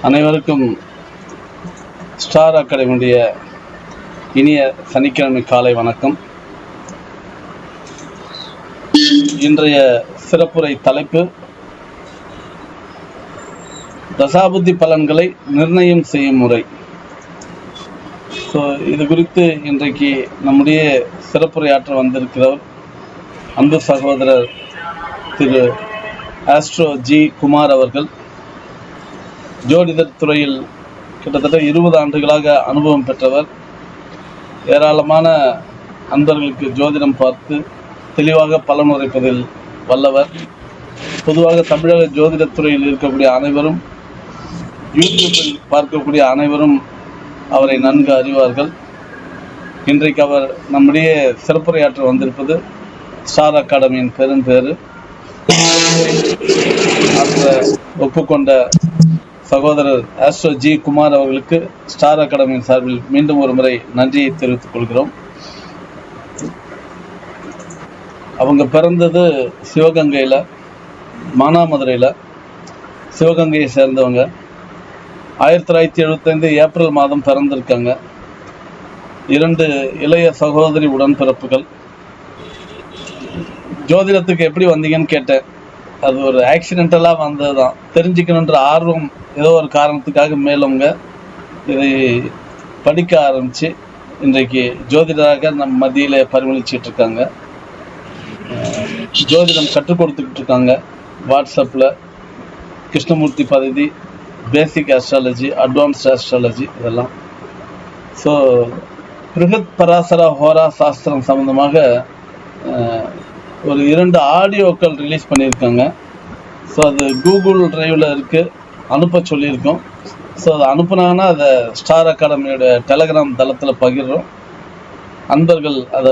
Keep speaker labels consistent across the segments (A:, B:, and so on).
A: அனைவருக்கும் ஸ்டார் அகாடமியுடைய இனிய சனிக்கிழமை காலை வணக்கம். இன்றைய சிறப்புரை தலைப்பு தசாபுத்தி பலன்களை நிர்ணயம் செய்யும் முறை. இது குறித்து இன்றைக்கு நம்முடைய சிறப்புரையாற்ற வந்திருக்கிறவர் அன்பு சகோதரர் திரு ஆஸ்ட்ரோ ஜி குமார் அவர்கள். ஜோதிடர் துறையில் கிட்டத்தட்ட 20 ஆண்டுகளாக அனுபவம் பெற்றவர். ஏராளமான அன்பர்களுக்கு ஜோதிடம் பார்த்து தெளிவாக பலன் உரைப்பதில் வல்லவர். பொதுவாக தமிழக ஜோதிடத்துறையில் இருக்கக்கூடிய அனைவரும், யூடியூப்பில் பார்க்கக்கூடிய அனைவரும் அவரை நன்கு அறிவார்கள். இன்றைக்கு அவர் நம்முடைய சிறப்புரையாற்ற வந்திருப்பது ஸ்டார் அகாடமியின் பெரும்பேறு. ஒப்புக்கொண்ட சகோதரர் ஆஸ்ட்ரோ ஜி குமார் அவர்களுக்கு ஸ்டார் அகாடமியின் சார்பில் மீண்டும் ஒரு முறை நன்றியை தெரிவித்துக் கொள்கிறோம். அவங்க பிறந்தது சிவகங்கையில், மானாமதுரையில். சிவகங்கையை சேர்ந்தவங்க. 1975 ஏப்ரல் மாதம் பிறந்திருக்காங்க. 2 இளைய சகோதரி உடன்பிறப்புகள். ஜோதிடத்துக்கு எப்படி வந்தீங்கன்னு கேட்டேன். அது ஒரு ஆக்சிடென்டலாக வந்தது தான். தெரிஞ்சுக்கணுன்ற ஆர்வம் ஏதோ ஒரு காரணத்துக்காக மேலவங்க இதை படிக்க ஆரம்பித்து இன்றைக்கு ஜோதிடராக நம் மத்தியில் பரிமளிச்சிட்டு இருக்காங்க. ஜோதிடம் கற்றுக் கொடுத்துக்கிட்டு இருக்காங்க. வாட்ஸ்அப்பில் கிருஷ்ணமூர்த்தி பதவி, பேசிக் ஆஸ்ட்ராலஜி, அட்வான்ஸ்ட் ஆஸ்ட்ராலஜி இதெல்லாம். ஸோ பிருகத் பராசர ஹோரா சாஸ்திரம் சம்பந்தமாக ஒரு 2 ஆடியோக்கள் ரிலீஸ் பண்ணியிருக்காங்க. ஸோ அது கூகுள் டிரைவில் இருக்குது, அனுப்ப சொல்லியிருக்கோம். ஸோ அதை அனுப்புனாங்கன்னா அதை ஸ்டார் அகாடமியோட டெலகிராம் தளத்தில் பகிர்றோம். அன்பர்கள் அதை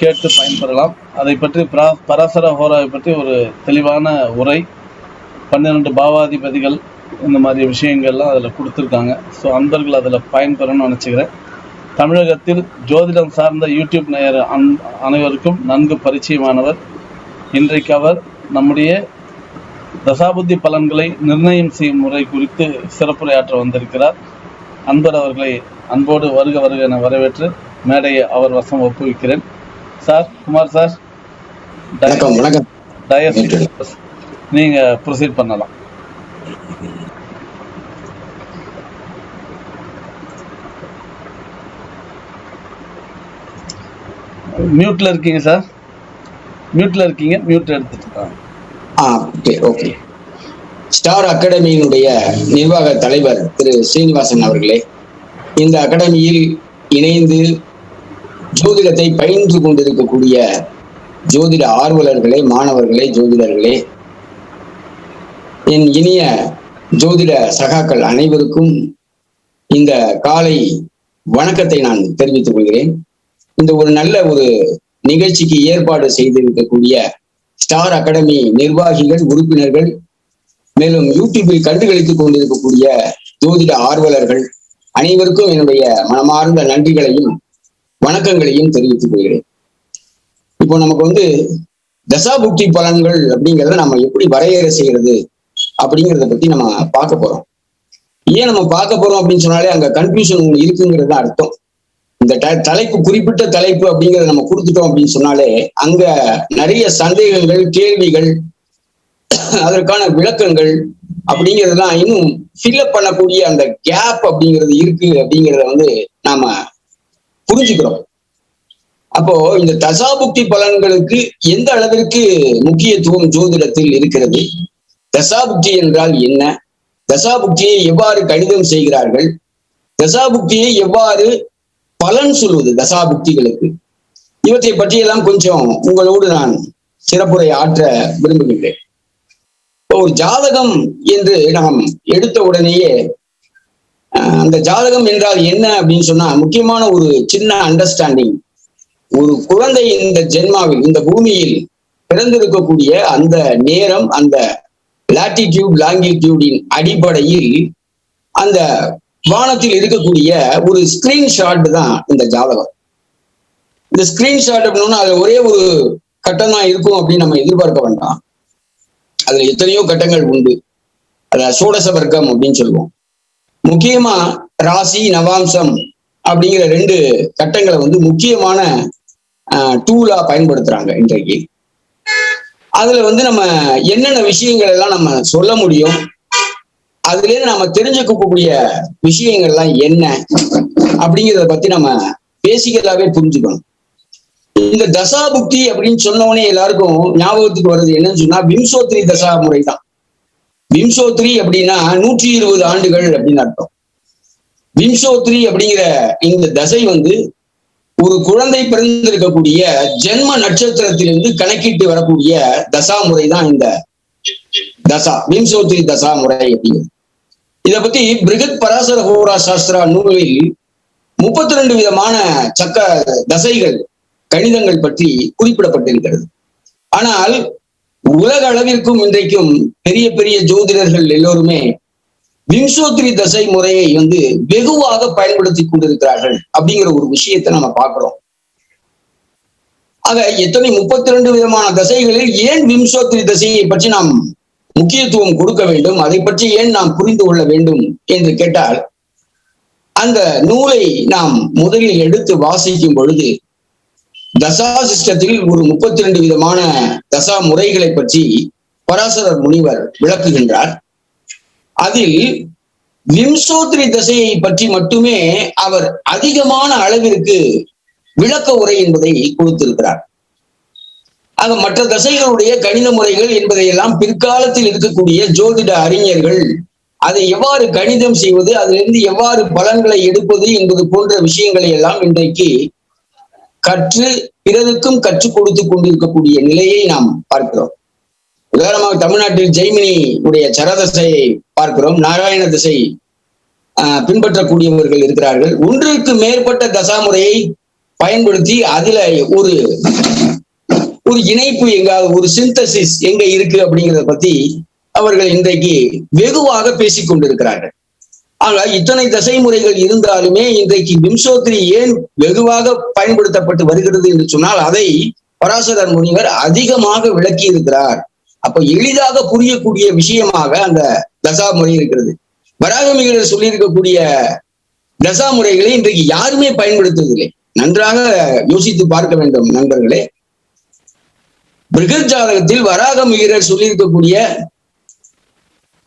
A: கேட்டு பயன்பெறலாம். அதை பற்றி பராசர ஹோராவை பற்றி ஒரு தெளிவான உரை, 12 பாவாதிபதிகள், இந்த மாதிரி விஷயங்கள்லாம் அதில் கொடுத்துருக்காங்க. ஸோ அன்பர்கள் அதில் பயன்பெறணும்னு நினச்சிக்கிறேன். தமிழகத்தில் ஜோதிடம் சார்ந்த யூடியூப் நேயர் அனைவருக்கும் நன்கு பரிச்சயமானவர். இன்றைக்கு அவர் நம்முடைய தசாபுத்தி பலன்களை நிர்ணயம் செய்யும் முறை குறித்து சிறப்புரையாற்ற வந்திருக்கிறார். அன்பர் அவர்களை அன்போடு வருக வருக என வரவேற்று மேடையை அவர் வசம் ஒப்புவிக்கிறேன். சார், குமார் சார், நீங்கள் ப்ரொசீட் பண்ணலாம். மியூட்ல இருக்கீங்க சார், மியூட்ல இருக்கீங்க, மியூட் எடுத்துட்டு.
B: ஓகே. ஸ்டார் அகாடமியினுடைய நிர்வாக தலைவர் திரு ஸ்ரீனிவாசன் அவர்களே, இந்த அகாடமியில் இணைந்து ஜோதிடத்தை பயின்று கொண்டிருக்கக்கூடிய ஜோதிட ஆர்வலர்களே, மாணவர்களே, ஜோதிடர்களே, என் இனிய ஜோதிட சகாக்கள் அனைவருக்கும் இந்த காலை வணக்கத்தை நான் தெரிவித்துக் கொள்கிறேன். இந்த ஒரு நல்ல ஒரு நிகழ்ச்சிக்கு ஏற்பாடு செய்திருக்கக்கூடிய ஸ்டார் அகாடமி நிர்வாகிகள், உறுப்பினர்கள், மேலும் யூடியூபில் கண்டுகளித்துக் கொண்டிருக்கக்கூடிய ஜோதிட ஆர்வலர்கள் அனைவருக்கும் என்னுடைய மனமார்ந்த நன்றிகளையும் வணக்கங்களையும் தெரிவித்துக் கொள்கிறேன். இப்போ நமக்கு தசாபுக்தி பலன்கள் அப்படிங்கிறத நம்ம எப்படி வரையறை செய்யறது அப்படிங்கிறத பத்தி நம்ம பார்க்க போறோம். ஏன் நம்ம பார்க்க போறோம் அப்படின்னு சொன்னாலே அங்க கன்ஃபியூஷன் இருக்குங்கிறது அர்த்தம். இந்த தலைப்பு, குறிப்பிட்ட தலைப்பு அப்படிங்கிறத நம்ம கொடுத்துட்டோம் அப்படின்னு சொன்னாலே அங்க நிறைய சந்தேகங்கள், கேள்விகள், அதற்கான விளக்கங்கள் அப்படிங்கிறதுலாம் இன்னும் ஃபில்அப் பண்ணக்கூடிய அந்த கேப் அப்படிங்கிறது இருக்கு அப்படிங்கிறத நாம புரிஞ்சுக்கிறோம். அப்போ இந்த தசாபுக்தி பலன்களுக்கு எந்த அளவிற்கு முக்கியத்துவம் ஜோதிடத்தில் இருக்கிறது, தசாபுக்தி என்றால் என்ன, தசாபுக்தியை எவ்வாறு கணிதம் செய்கிறார்கள், தசாபுக்தியை எவ்வாறு பலன் சொல்வது தசாபுக்திகளுக்கு, இவற்றை பற்றியெல்லாம் கொஞ்சம் உங்களோடு நான் சிறப்புரை ஆற்ற விரும்புகின்றேன். ஒரு ஜாதகம் என்று நாம் எடுத்த உடனேயே அந்த ஜாதகம் என்றால் என்ன அப்படின்னு சொன்னா முக்கியமான ஒரு சின்ன அண்டர்ஸ்டாண்டிங். ஒரு குழந்தை இந்த ஜென்மாவில், இந்த பூமியில் பிறந்திருக்கக்கூடிய அந்த நேரம், அந்த லாட்டிடியூட் லாங்கிடியூடின் அடிப்படையில் அந்த வானத்தில் இருக்கக்கூடிய ஒரு ஸ்கிரீன்ஷாட் தான் இந்த ஜாதகம். இந்த ஸ்கிரீன்ஷாட் அப்படின்னா அதுல ஒரே ஒரு கட்டம் தான் இருக்கும் அப்படின்னு நம்ம எதிர்பார்க்க வேண்டாம். அதுல எத்தனையோ கட்டங்கள் உண்டு. அத சோடச வர்க்கம் அப்படின்னு சொல்லுவோம். முக்கியமா ராசி நவாம்சம் அப்படிங்கிற 2 கட்டங்களை வந்து முக்கியமான டூலா பயன்படுத்துறாங்க இன்றைக்கு. அதுல வந்து நம்ம என்னென்ன விஷயங்கள் எல்லாம் நம்ம சொல்ல முடியும், அதுல இருந்து நம்ம தெரிஞ்சுக்கக்கூடிய விஷயங்கள்லாம் என்ன அப்படிங்கிறத பத்தி நம்ம பேசிக்கலாவே புரிஞ்சுக்கணும். இந்த தசாபுக்தி அப்படின்னு சொன்னவனே எல்லாருக்கும் ஞாபகத்துக்கு வருது என்னன்னு சொன்னா விம்சோத்ரி தசா முறை தான். விம்சோத்ரி அப்படின்னா 120 ஆண்டுகள் அப்படின்னு அர்த்தம். விம்சோத்ரி அப்படிங்கிற இந்த தசை வந்து ஒரு குழந்தை பிறந்திருக்கக்கூடிய ஜென்ம நட்சத்திரத்திலிருந்து கணக்கிட்டு வரக்கூடிய தசா முறை தான் இந்த தசா, விம்சோத்ரி தசா முறை அப்படிங்கிறது. இதை பத்தி பிருகத் பராசர ஹோரா சாஸ்திரா நூலில் 32 விதமான தசைகள் கணிதங்கள் பற்றி குறிப்பிடப்பட்டிருக்கிறது. ஆனால் உலக அளவிற்கும் இன்றைக்கும் பெரிய பெரிய ஜோதிடர்கள் எல்லோருமே விம்சோத்ரி தசை முறையை வந்து வெகுவாக பயன்படுத்தி கொண்டிருக்கிறார்கள் அப்படிங்கிற ஒரு விஷயத்தை நம்ம பார்க்கிறோம். ஆக எத்தனை 32 விதமான தசைகளில் ஏன் விம்சோத்ரி தசையை பற்றி நாம் முக்கியத்துவம் கொடுக்க வேண்டும், அதை பற்றி ஏன் நாம் புரிந்து கொள்ள வேண்டும் என்று கேட்டால், அந்த நூலை நாம் முதலில் எடுத்து வாசிக்கும் பொழுது தசா சிஸ்டத்தில் ஒரு 32 விதமான தசா முறைகளை பற்றி பராசரர் முனிவர் விளக்குகின்றார். அதில் விம்சோத்ரி தசையை பற்றி மட்டுமே அவர் அதிகமான அளவிற்கு விளக்க உரை என்பதை கொடுத்திருக்கிறார். ஆக மற்ற தசைகளுடைய கணித முறைகள் என்பதையெல்லாம் பிற்காலத்தில் இருக்கக்கூடிய ஜோதிட அறிஞர்கள் அதை எவ்வாறு கணிதம் செய்வது, அதிலிருந்து எவ்வாறு பலன்களை எடுப்பது என்பது போன்ற விஷயங்களை எல்லாம் இன்றைக்கு கற்று பிறருக்கும் கற்றுக் கொடுத்து கொண்டிருக்கக்கூடிய நிலையை நாம் பார்க்கிறோம். உதாரணமாக தமிழ்நாட்டில் ஜெய்மினி உடைய சரதசையை பார்க்கிறோம். நாராயண திசை பின்பற்றக்கூடியவர்கள் இருக்கிறார்கள். ஒன்றுக்கு மேற்பட்ட தசா முறையை பயன்படுத்தி அதுல ஒரு இணைப்பு எங்காவது, ஒரு சிந்தசிஸ் எங்க இருக்கு அப்படிங்கிறத பத்தி அவர்கள் இன்றைக்கு வெகுவாக பேசிக் கொண்டிருக்கிறார்கள். ஆனால் இத்தனை தசை முறைகள் இருந்தாலுமே இன்றைக்கு விம்சோத்ரி ஏன் வெகுவாக பயன்படுத்தப்பட்டு வருகிறது என்று சொன்னால் அதை பராசரர் முனிவர் அதிகமாக விளக்கி இருக்கிறார். அப்ப எளிதாக புரியக்கூடிய விஷயமாக அந்த தசா முறை இருக்கிறது. வராகமிகர் சொல்லியிருக்கக்கூடிய தசா முறைகளை இன்றைக்கு யாருமே பயன்படுத்துவதில்லை. நன்றாக யோசித்து பார்க்க வேண்டும் நண்பர்களே. பிருகத் ஜாதகத்தில் வராகமிகர் சொல்லியிருக்கக்கூடிய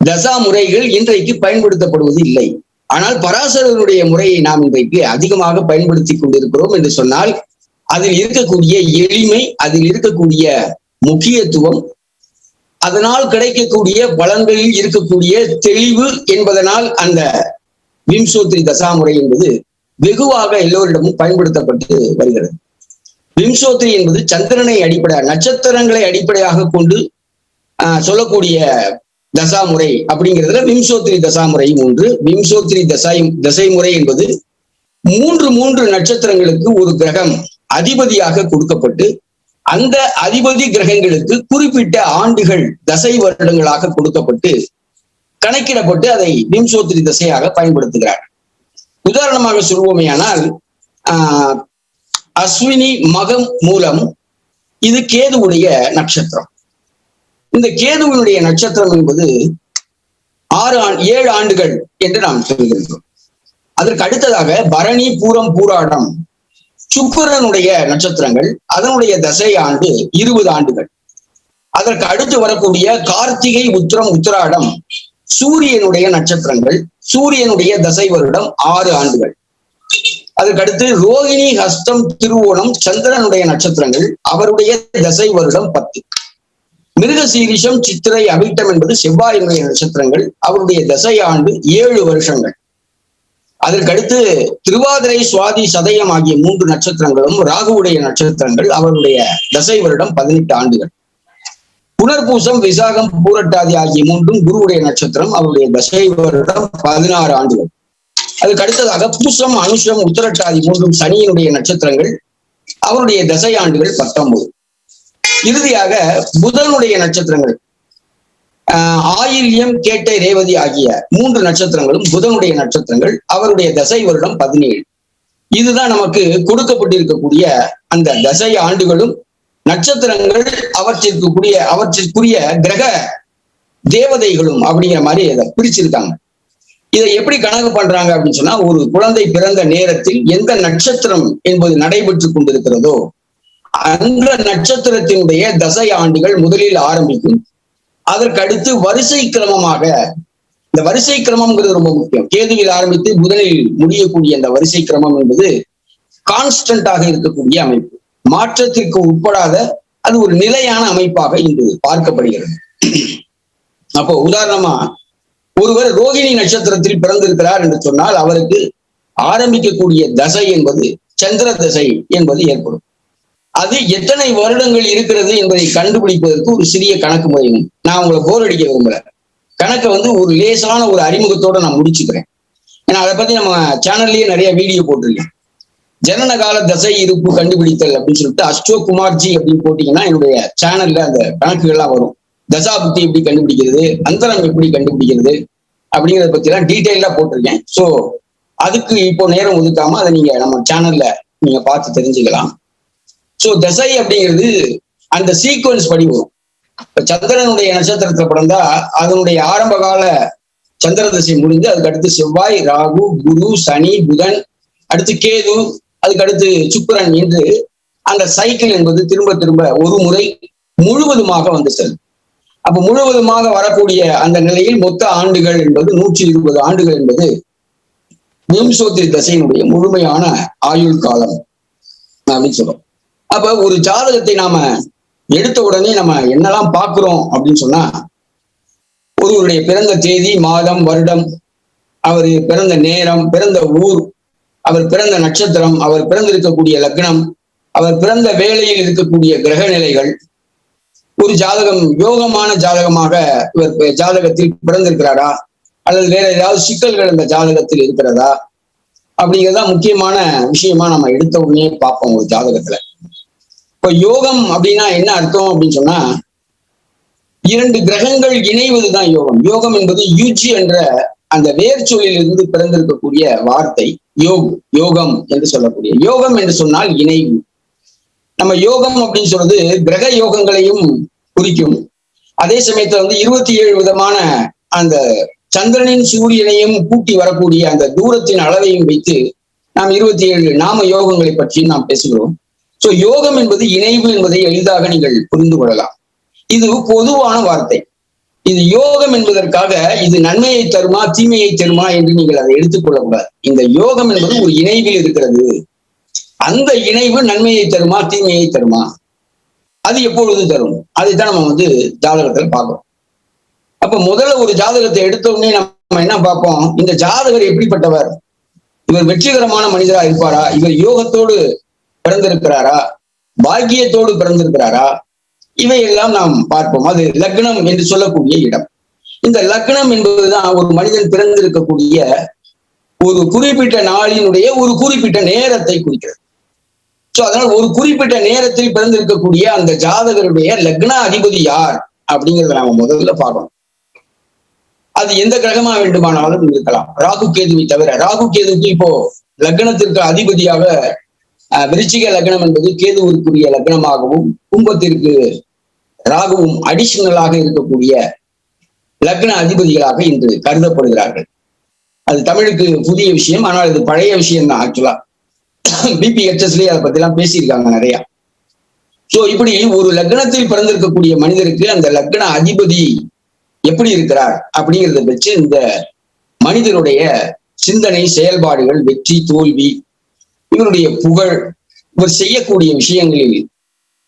B: தசா முறைகள் இன்றைக்கு பயன்படுத்தப்படுவது இல்லை. ஆனால் பராசரனுடைய முறையை நாம் இன்றைக்கு அதிகமாக பயன்படுத்தி கொண்டிருக்கிறோம் என்று சொன்னால் அதில் இருக்கக்கூடிய எளிமை, அதில் இருக்கக்கூடிய முக்கியத்துவம், அதனால் கிடைக்கக்கூடிய பலன்களில் இருக்கக்கூடிய தெளிவு என்பதனால் அந்த விம்சோத்ரி தசா முறை என்பது வெகுவாக எல்லோரிடமும் பயன்படுத்தப்பட்டு வருகிறது. விம்சோத்ரி என்பது சந்திரனை நட்சத்திரங்களை அடிப்படையாக கொண்டு சொல்லக்கூடிய தசா முறை அப்படிங்கிறதுல விம்சோத்ரி தசா முறையும் ஒன்று. விம்சோத்ரி தசை முறை என்பது 3 நட்சத்திரங்களுக்கு ஒரு கிரகம் அதிபதியாக கொடுக்கப்பட்டு அந்த அதிபதி கிரகங்களுக்கு குறிப்பிட்ட ஆண்டுகள் தசை வருடங்களாக கொடுக்கப்பட்டு கணக்கிடப்பட்டு அதை விம்சோத்ரி தசையாக பயன்படுத்துகிறார். உதாரணமாக சொல்வோமேயானால் அஸ்வினி மகம் மூலம் இது கேதுவுடைய நட்சத்திரம். இந்த கேதுவினுடைய நட்சத்திரம் என்பது 7 ஆண்டுகள் என்று நாம் சொல்கிறோம். அதற்கு அடுத்ததாக பரணி, பூரம், பூராடம் சுக்கிரனுடைய நட்சத்திரங்கள், அதனுடைய தசை ஆண்டு 20 ஆண்டுகள். அதற்கு அடுத்து வரக்கூடிய கார்த்திகை, உத்திரம், உத்திராடம் சூரியனுடைய நட்சத்திரங்கள், சூரியனுடைய தசை வருடம் 6 ஆண்டுகள். அதற்கடுத்து ரோகிணி, ஹஸ்தம், திருவோணம் சந்திரனுடைய நட்சத்திரங்கள், அவருடைய தசை வருடம் 10. மிருகசீரிஷம், சித்திரை, அவிட்டம் என்பது செவ்வாயினுடைய நட்சத்திரங்கள், அவருடைய தசை ஆண்டு 7 வருஷங்கள். அதற்கடுத்து திருவாதிரை, சுவாதி, சதயம் ஆகிய 3 நட்சத்திரங்களும் ராகுவுடைய நட்சத்திரங்கள், அவருடைய தசை வருடம் 18 ஆண்டுகள். புனர்பூசம், விசாகம், பூரட்டாதி ஆகிய 3 குருவுடைய நட்சத்திரம், அவருடைய தசை வருடம் 16 ஆண்டுகள். அதுக்கு அடுத்ததாக பூசம், அனுஷம், உத்திரட்டாதி 3 சனியினுடைய நட்சத்திரங்கள், அவருடைய தசை ஆண்டுகள் 19. இறுதியாக புதனுடைய நட்சத்திரங்கள் ஆயில்யம், கேட்டை, ரேவதி ஆகிய 3 நட்சத்திரங்களும் புதனுடைய நட்சத்திரங்கள், அவருடைய தசை வருடம் 17. இதுதான் நமக்கு கொடுக்கப்பட்டிருக்கக்கூடிய அந்த தசை ஆண்டுகளும் நட்சத்திரங்கள், அவற்றிற்குரிய கிரக தேவதைகளும் அப்படிங்கிற மாதிரி அதை பிரிச்சிருக்காங்க. இதை எப்படி கணக்கு பண்றாங்க அப்படின்னு சொன்னா, ஒரு குழந்தை பிறந்த நேரத்தில் எந்த நட்சத்திரம் என்பது நடைபெற்று கொண்டிருக்கிறதோ அந்த நட்சத்திரத்தினுடைய தசை ஆண்டுகள் முதலில் ஆரம்பிக்கும். அதற்கு அடுத்து வரிசை கிரமமாக, இந்த வரிசை கிரமம்ங்கிறது ரொம்ப முக்கியம். கேதுவில் ஆரம்பித்து புதனில் முடியக்கூடிய அந்த வரிசை கிரமம் என்பது கான்ஸ்டன்டாக இருக்கக்கூடிய அமைப்பு, மாற்றத்திற்கு உட்படாத அது ஒரு நிலையான அமைப்பாக இன்று பார்க்கப்படுகிறது. அப்போ உதாரணமா ஒருவர் ரோகிணி நட்சத்திரத்தில் பிறந்திருக்கிறார் என்று சொன்னால் அவருக்கு ஆரம்பிக்கக்கூடிய தசை என்பது சந்திர தசை என்பது ஏற்படும். அது எத்தனை வருடங்கள் இருக்கிறது என்பதை கண்டுபிடிப்பதற்கு ஒரு சிறிய கணக்கு முறை. நான் உங்களை போர் அடிக்க விரும்பல, கணக்கை ஒரு லேசான ஒரு அறிமுகத்தோட நான் முடிச்சுக்கிறேன். ஏன்னா அதை பத்தி நம்ம சேனல்லயே நிறைய வீடியோ போட்டிருக்கேன். ஜனனகால தசை இருப்பு கண்டுபிடித்தல் அப்படின்னு சொல்லிட்டு அஸ்டோ குமார்ஜி அப்படின்னு போட்டீங்கன்னா என்னுடைய சேனல்ல அந்த கணக்குகள்லாம் வரும். தசாபுத்தி எப்படி கண்டுபிடிக்கிறது, அந்தரம் எப்படி கண்டுபிடிக்கிறது அப்படிங்கிறத பத்தி எல்லாம் டீட்டெயிலா போட்டிருக்கேன். ஸோ அதுக்கு இப்போ நேரம் ஒதுக்காம அதை நீங்க நம்ம சேனல்ல நீங்க பார்த்து தெரிஞ்சுக்கலாம். ஸோ தசை அப்படிங்கிறது அந்த சீக்வன்ஸ் படி வரும். இப்ப சந்திரனுடைய நட்சத்திரத்துல பிறந்தா அதனுடைய ஆரம்ப கால சந்திர தசை முடிந்து அதுக்கு அடுத்து செவ்வாய், ராகு, குரு, சனி, புதன், அடுத்து கேது, அதுக்கு அடுத்து சுக்கிரன் என்று அந்த சைக்கிள் என்பது திரும்ப திரும்ப ஒரு முறை முழுவதுமாக வந்து செல்லும். அப்ப முழுவதுமாக வரக்கூடிய அந்த நிலையில் மொத்த ஆண்டுகள் என்பது 120 ஆண்டுகள் என்பது விம்சோத்திரி தசையினுடைய முழுமையான ஆயுள் காலம் அப்படின்னு சொல்றோம். அப்ப ஒரு ஜாதகத்தை நாம எடுத்த உடனே நம்ம என்னெல்லாம் பார்க்கிறோம் அப்படின்னு சொன்னா, ஒருவருடைய பிறந்த தேதி, மாதம், வருடம், அவர் பிறந்த நேரம், பிறந்த ஊர், அவர் பிறந்த நட்சத்திரம், அவர் பிறந்திருக்கக்கூடிய லக்னம், அவர் பிறந்த வேளையில் இருக்கக்கூடிய கிரக நிலைகள், ஒரு ஜாதகம் யோகமான ஜாதகமாக இவர் ஜாதகத்தில் பிறந்திருக்கிறாரா அல்லது வேற ஏதாவது சிக்கல்கள் இந்த ஜாதகத்தில் இருக்கிறதா அப்படிங்கிறதா முக்கியமான விஷயமா நம்ம எடுத்த உடனே பார்ப்போம் ஒரு ஜாதகத்துல. இப்ப யோகம் அப்படின்னா என்ன அர்த்தம் அப்படின்னு சொன்னா, 2 கிரகங்கள் இணைவதுதான் யோகம். யோகம் என்பது யுஜி என்ற அந்த வேர் சொல்லில் இருந்து பிறந்திருக்கக்கூடிய வார்த்தை யோகம் என்று சொல்லக்கூடிய. யோகம் என்று சொன்னால் இணைவு. நம்ம யோகம் அப்படின்னு சொல்றது கிரக யோகங்களையும் குறிக்கும். அதே சமயத்துல 27 விதமான அந்த சந்திரனின் சூரியனையும் கூட்டி வரக்கூடிய அந்த தூரத்தின் அளவையும் வைத்து நாம் 27 நாம யோகங்களை பற்றி நாம் பேசுகிறோம். சோ யோகம் என்பது இணைவு என்பதை எளிதாக நீங்கள் புரிந்து கொள்ளலாம். இது பொதுவான வார்த்தை. இது யோகம் என்பதற்காக இது நன்மையை தருமா தீமையை தருமா என்று நீங்கள் அதை எடுத்துக்கொள்ளக்கூடாது. இந்த யோகம் என்பது ஒரு இணைவில் இருக்கிறது. அந்த இணைவு நன்மையை தருமா தீமையை தருமா, அது எப்பொழுது தரும், அதைத்தான் நம்ம ஜாதகத்துல பார்க்கிறோம். அப்ப முதல்ல ஒரு ஜாதகத்தை எடுத்த உடனே நம்ம என்ன பார்ப்போம், இந்த ஜாதகர் எப்படிப்பட்டவர், இவர் வெற்றிகரமான மனிதரா இருப்பாரா, இவர் யோகத்தோடு பிறந்திருக்கிறாரா, பாக்கியத்தோடு பிறந்திருக்கிறாரா, இவையெல்லாம் நாம் பார்ப்போம். அது லக்னம் என்று சொல்லக்கூடிய இடம். இந்த லக்னம் என்பதுதான் ஒரு மனிதன் பிறந்திருக்கக்கூடிய ஒரு குறிப்பிட்ட நாளினுடைய ஒரு குறிப்பிட்ட நேரத்தை குறிக்கிறது. சோ அதனால ஒரு குறிப்பிட்ட நேரத்தில் பிறந்திருக்கக்கூடிய அந்த ஜாதகருடைய லக்ன அதிபதி யார் அப்படிங்கிறத நாம முதல்ல பார்க்கணும். அது எந்த கிரகமா வேண்டுமானாலும் இருக்கலாம். ராகு கேதுவை தவிர, ராகு கேதுக்கு இப்போ லக்னத்திற்கு அதிபதியாக விருச்சிக லக்னம் என்பது கேதுவிற்குரிய லக்னமாகவும், கும்பத்திற்கு ராகுவும் அடிஷனலாக இருக்கக்கூடிய லக்ன அதிபதிகளாக இன்று கருதப்படுகிறார்கள். அது தமிழுக்கு புதிய விஷயம், ஆனால் இது பழைய விஷயம் தான். ஆக்சுவலா பிபிஹெச்எஸ்லயே அதை பத்தி எல்லாம் பேசியிருக்காங்க நிறைய. சோ இப்படி ஒரு லக்னத்தில் பிறந்திருக்கக்கூடிய மனிதருக்கு அந்த லக்ன அதிபதி எப்படி இருக்கிறார் அப்படிங்கிறத வச்சு இந்த மனிதனுடைய சிந்தனை, செயல்பாடுகள், வெற்றி, தோல்வி, இவருடைய புகழ், இவர் செய்யக்கூடிய விஷயங்களில்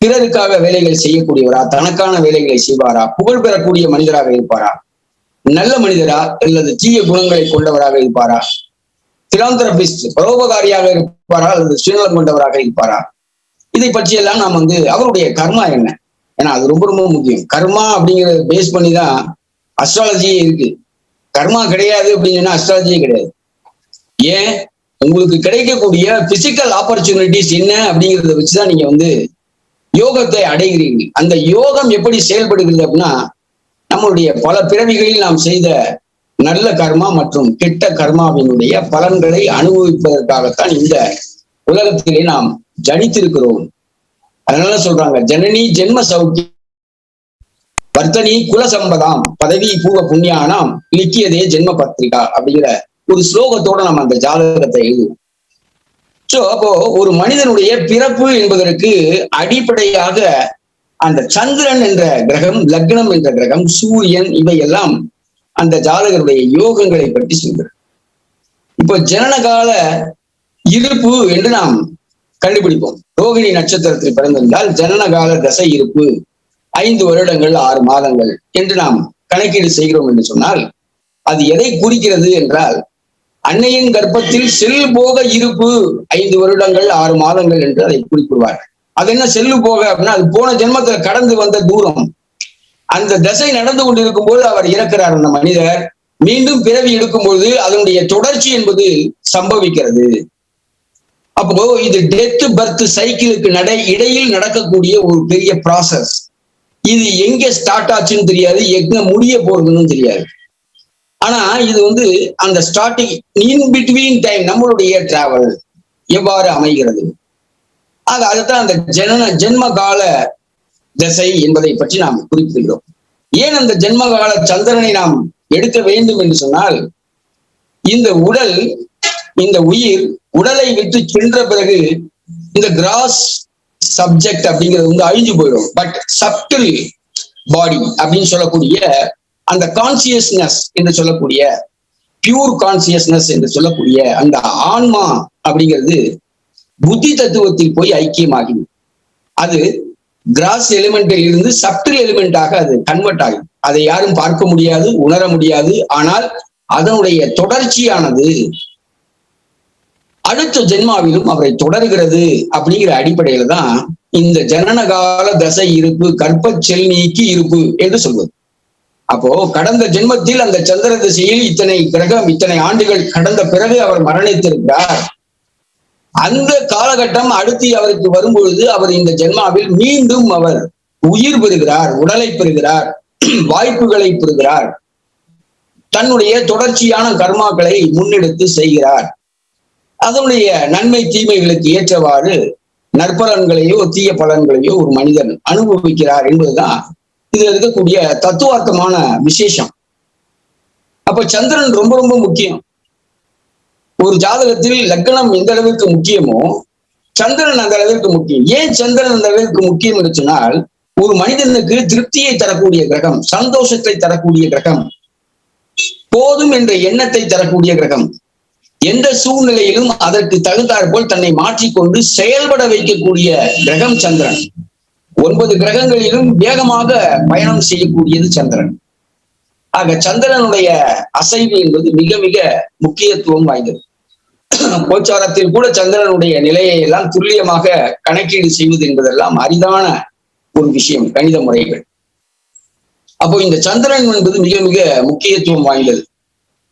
B: பிறருக்காக வேலைகள் செய்யக்கூடியவரா, தனக்கான வேலைகளை செய்வாரா, புகழ் பெறக்கூடிய மனிதராக இருப்பாரா, நல்ல மனிதரா அல்லது தீய குணங்களை கொண்டவராக இருப்பாரா, பிலாந்தரபிஸ்ட் பரோபகாரியாக இருப்பாரா அல்லது சுயநலம் கொண்டவராக இருப்பாரா, இதை பற்றியெல்லாம் நாம் அவருடைய கர்மா என்ன, ஏன்னா அது ரொம்ப ரொம்ப முக்கியம். கர்மா அப்படிங்கிறத பேஸ் பண்ணி தான் அஸ்ட்ராலஜியே இருக்கு. கர்மா கிடையாது அப்படின்னு அஸ்ட்ராலஜியே கிடையாது. ஏன், உங்களுக்கு கிடைக்கக்கூடிய பிசிக்கல் ஆப்பர்ச்சுனிட்டிஸ் என்ன அப்படிங்கிறத வச்சுதான் நீங்க யோகத்தை அடைகிறீர்கள். அந்த யோகம் எப்படி செயல்படுகிறது அப்படின்னா, நம்மளுடைய பல பிறவிகளில் நாம் செய்த நல்ல கர்மா மற்றும் கெட்ட கர்மாவினுடைய பலன்களை அனுபவிப்பதற்காகத்தான் இந்த உலகத்திலே நாம் ஜனித்திருக்கிறோம். அதனால சொல்றாங்க, ஜனனி ஜென்ம சௌக்கியம் வர்த்தனி குலசம்பதாம் பதவி பூவ புண்ணியானாம் லிக்கியதே ஜென்ம பத்திரிகா அப்படிங்கிற ஒரு ஸ்லோகத்தோட நம்ம அந்த ஜாதகத்தை எழுதுவோம். சோ அப்போ ஒரு மனிதனுடைய பிறப்பு என்பதற்கு அடிப்படையாக அந்த சந்திரன் என்ற கிரகம், லக்னம் என்ற கிரகம், சூரியன், இவையெல்லாம் அந்த ஜாதகருடைய யோகங்களை பற்றி சொல்கிறது. இப்போ ஜனனகால இருப்பு என்று நாம் கண்டுபிடிப்போம். ரோகிணி நட்சத்திரத்தில் பிறந்திருந்தால் ஜனனகால தசை இருப்பு 5 வருடங்கள் 6 மாதங்கள் என்று நாம் கணக்கீடு செய்கிறோம் என்று சொன்னால் அது எதை குறிக்கிறது என்றால், அன்னையின் கர்ப்பத்தில் செல் போக இருப்பு 5 வருடங்கள் 6 மாதங்கள் என்று அதை குறிப்பிடுவார்கள். அது என்ன செல்லு போக அப்படின்னா, அது போன ஜென்மத்துல கடந்து வந்த தூரம். அந்த தசை நடந்து கொண்டிருக்கும் போது அவர் இறக்கிறார் அந்த மனிதர். மீண்டும் பிறவி எடுக்கும்போது அதனுடைய தொடர்ச்சி என்பது சம்பவிக்கிறது. அப்போ இது டெத் பர்த் சைக்கிளுக்கு இடையில் நடக்கக்கூடிய ஒரு பெரிய ப்ராசஸ். இது எங்க ஸ்டார்ட் ஆச்சுன்னு தெரியாது, எங்க முடிய போறதுன்னு தெரியாது. ஆனா இது அந்த ஸ்டார்டிங் இன் பிட்வீன் டைம் நம்மளுடைய டிராவல் எவ்வாறு அமைகிறது. ஆக அதுதான் அந்த ஜென்ம கால தசை என்பதை பற்றி நாம் குறிப்பிடுகிறோம். ஏன் அந்த ஜென்மகால சந்திரனை நாம் எடுக்க வேண்டும் என்று சொன்னால், இந்த உடல், இந்த உயிர் உடலை விட்டு சென்ற பிறகு இந்த கிராஸ் சப்ஜெக்ட் அப்படிங்கிறது அழிஞ்சு போயிடும். பட் சப்டில் பாடி அப்படின்னு சொல்லக்கூடிய அந்த கான்சியஸ்னஸ் என்று சொல்லக்கூடிய பியூர் கான்சியஸ்னஸ் என்று சொல்லக்கூடிய அந்த ஆன்மா அப்படிங்கிறது புத்தி தத்துவத்தில் போய் ஐக்கியமாகும். அது கிராஸ் எலிமெண்டில் இருந்து சப்டில் எலிமெண்டாக அது கன்வெர்ட் ஆகும். அதை யாரும் பார்க்க முடியாது, உணர முடியாது. ஆனால் அதனுடைய தொடர்ச்சியானது அடுத்த ஜென்மாவிலும் அவரை தொடர்கிறது அப்படிங்கிற அடிப்படையில தான் இந்த ஜனனகால தசை இருப்பு, கற்ப செல் நீக்கி இருப்பு என்று சொல்வது. அப்போ கடந்த ஜென்மத்தில் அந்த சந்திர திசையில் இத்தனை கிரகம், இத்தனை ஆண்டுகள் கடந்த பிறகு அவர் மரணித்திருக்கிறார். அந்த காலகட்டம் அடுத்து அவருக்கு வரும்பொழுது அவர் இந்த ஜென்மாவில் மீண்டும் அவர் உயிர் பெறுகிறார், உடலை பெறுகிறார், வாய்ப்புகளை பெறுகிறார், தன்னுடைய தொடர்ச்சியான கர்மாக்களை முன்னெடுத்து செய்கிறார். அதனுடைய நன்மை தீமைகளுக்கு ஏற்றவாறு நற்பலன்களையோ தீய பலன்களையோ ஒரு மனிதன் அனுபவிக்கிறார் என்பதுதான் இதுல இருக்கக்கூடிய தத்துவார்த்தமான விசேஷம். அப்ப சந்திரன் ரொம்ப ரொம்ப முக்கியம். ஒரு ஜாதகத்தில் லக்னம் எந்த அளவிற்கு முக்கியமோ சந்திரன் அந்த அளவிற்கு முக்கியம். ஏன் சந்திரன் அந்த அளவிற்கு முக்கியம் என்று சொன்னால், ஒரு மனிதனுக்கு திருப்தியை தரக்கூடிய கிரகம், சந்தோஷத்தை தரக்கூடிய கிரகம், போதும் என்ற எண்ணத்தை தரக்கூடிய கிரகம், எந்த சூழ்நிலையிலும் அதற்கு தகுந்தாற்போல் தன்னை மாற்றிக்கொண்டு செயல்பட வைக்கக்கூடிய கிரகம் சந்திரன். 9 கிரகங்களிலும் வேகமாக பயணம் செய்யக்கூடியது சந்திரன். ஆக சந்திரனுடைய அசைவு என்பது மிக மிக முக்கியத்துவம் வாய்ந்தது. கோச்சாரத்தில் கூட சந்திரனுடைய நிலையை எல்லாம் துல்லியமாக கணக்கீடு செய்வது என்பதெல்லாம் அரிதான ஒரு விஷயம், கணித முறைகள். அப்போ இந்த சந்திரன் என்பது மிக மிக முக்கியத்துவம் வாய்ந்தது.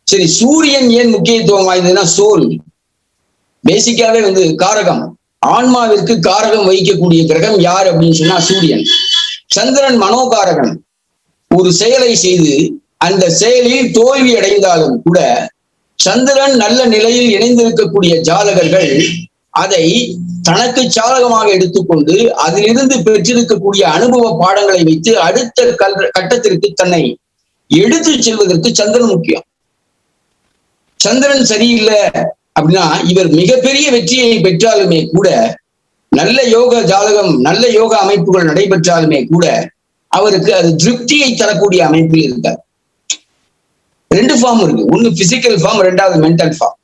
B: சரி, சூரியன் ஏன் முக்கியத்துவம் வாய்ந்ததுன்னா, சோல் பேசிக்காவே காரகம், ஆன்மாவிற்கு காரகம் வகிக்கக்கூடிய கிரகம் யார் அப்படின்னு சொன்னா சூரியன். சந்திரன் மனோகாரகன். ஒரு செயலை செய்து அந்த செயலில் தோல்வி அடைந்தாலும் கூட சந்திரன் நல்ல நிலையில் இணைந்திருக்கக்கூடிய ஜாதகர்கள் அதை தனக்கு சாதகமாக எடுத்துக்கொண்டு அதிலிருந்து பெற்றிருக்கக்கூடிய அனுபவ பாடங்களை வைத்து அடுத்த கட்டத்திற்கு தன்னை எடுத்து செல்வதற்கு சந்திரன் முக்கியம். சந்திரன் சரியில்லை அப்படின்னா இவர் மிகப்பெரிய வெற்றியை பெற்றாலுமே கூட, நல்ல யோக ஜாதகம், நல்ல யோக அமைப்புகள் நடைபெற்றாலுமே கூட அவருக்கு அது திருப்தியை தரக்கூடிய அமைப்பில் இருக்காது. 2 ஃபார்ம் இருக்கு. ஒன்னு பிசிக்கல் ஃபார்ம், 2வது மென்டல் ஃபார்ம்.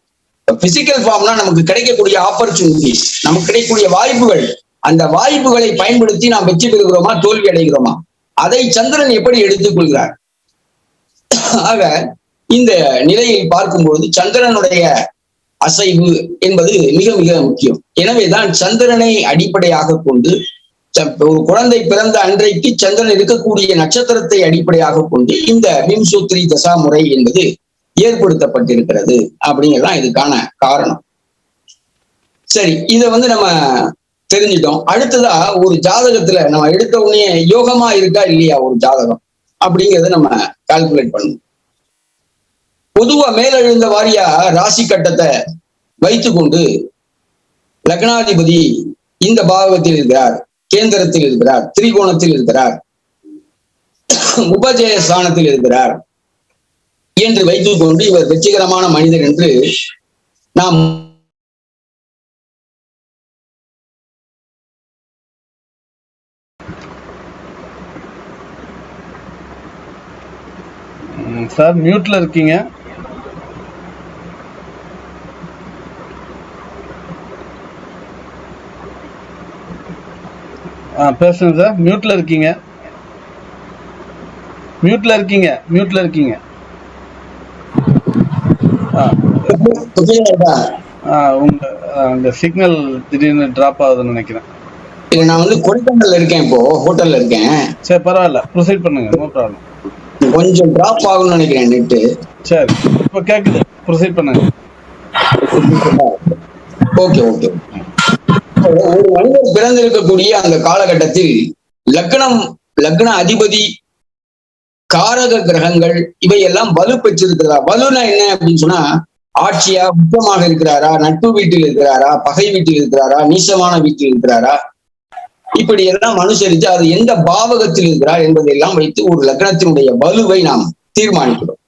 B: பிசிக்கல் ஃபார்ம்னா நமக்கு கிடைக்கக்கூடிய ஆப்பர்ச்சுனிட்டிஸ், நமக்கு கிடைக்கக்கூடிய வாய்ப்புகள், அந்த வாய்ப்புகளை பயன்படுத்தி நாம் வெற்றி பெறுகிறோமா தோல்வி அடைகிறோமா, அதை சந்திரன் எப்படி எடுத்துக்கொள்கிறார். ஆக இந்த நிலையில் பார்க்கும்பொழுது சந்திரனுடைய அசைவு என்பது மிக மிக முக்கியம். எனவேதான் சந்திரனை அடிப்படையாக கொண்டு ஒரு குழந்தை பிறந்த அன்றைக்கு சந்திரன் இருக்கக்கூடிய நட்சத்திரத்தை அடிப்படையாக கொண்டு இந்த விம்சோத்ரி தசா முறை என்பது ஏற்படுத்தப்பட்டிருக்கிறது அப்படிங்கிறதான் இதுக்கான காரணம். சரி, இதை நம்ம தெரிஞ்சிட்டோம். அடுத்ததா ஒரு ஜாதகத்துல நம்ம எடுத்த உடனே யோகமா இருக்கா இல்லையா ஒரு ஜாதகம் அப்படிங்கிறத நம்ம கால்குலேட் பண்ணணும். பொதுவா மேலெழுந்த வாரியா ராசி கட்டத்தை வைத்துக்கொண்டு லக்னாதிபதி இந்த பாவகத்தில் இருக்கிறார், கேந்திரத்தில் இருக்கிறார், திரிகோணத்தில் இருக்கிறார், உபஜய ஸ்தானத்தில் இருக்கிறார் என்று வைத்துக் கொண்டு இவர் வெற்றிகரமான மனிதர் என்று நாம்
A: சார் மியூட்ல இருக்கீங்க. பேசுங்க சார். மியூட்ல இருக்கீங்க. உங்க சிக்னல் திடீர்னு டிராப் ஆகுதுன்னு நினைக்கிறேன்.
B: நான் வந்து கொடைக்கானல்ல இருக்கேன், இப்போ ஹோட்டல்ல இருக்கேன்.
A: சரி, பரவாயில்ல, ப்ரொசீட் பண்ணுங்க, நோ ப்ராப்ளம்.
B: கொஞ்சம் டிராப் ஆகும்னு நினைக்கிறேன் நெட்டு.
A: சரி, இப்போ கேக்குது, ப்ரொசீட் பண்ணுங்க.
B: Okay okay. ஒரு மனிதர் பிறந்திருக்கக்கூடிய அந்த காலகட்டத்தில் லக்ன அதிபதி, காரக கிரகங்கள் இவையெல்லாம் வலு பெற்றிருக்கிறதா? வலுனா என்ன அப்படின்னு சொன்னா, ஆட்சியா, உச்சமாக இருக்கிறாரா, நட்பு வீட்டில் இருக்கிறாரா, பகை வீட்டில் இருக்கிறாரா, நீசமான வீட்டில் இருக்கிறாரா, இப்படி எல்லாம் அனுசரித்து அது எந்த பாவகத்தில் இருக்கிறார் என்பதையெல்லாம் வைத்து ஒரு லக்னத்தினுடைய வலுவை நாம் தீர்மானிக்கிறோம்.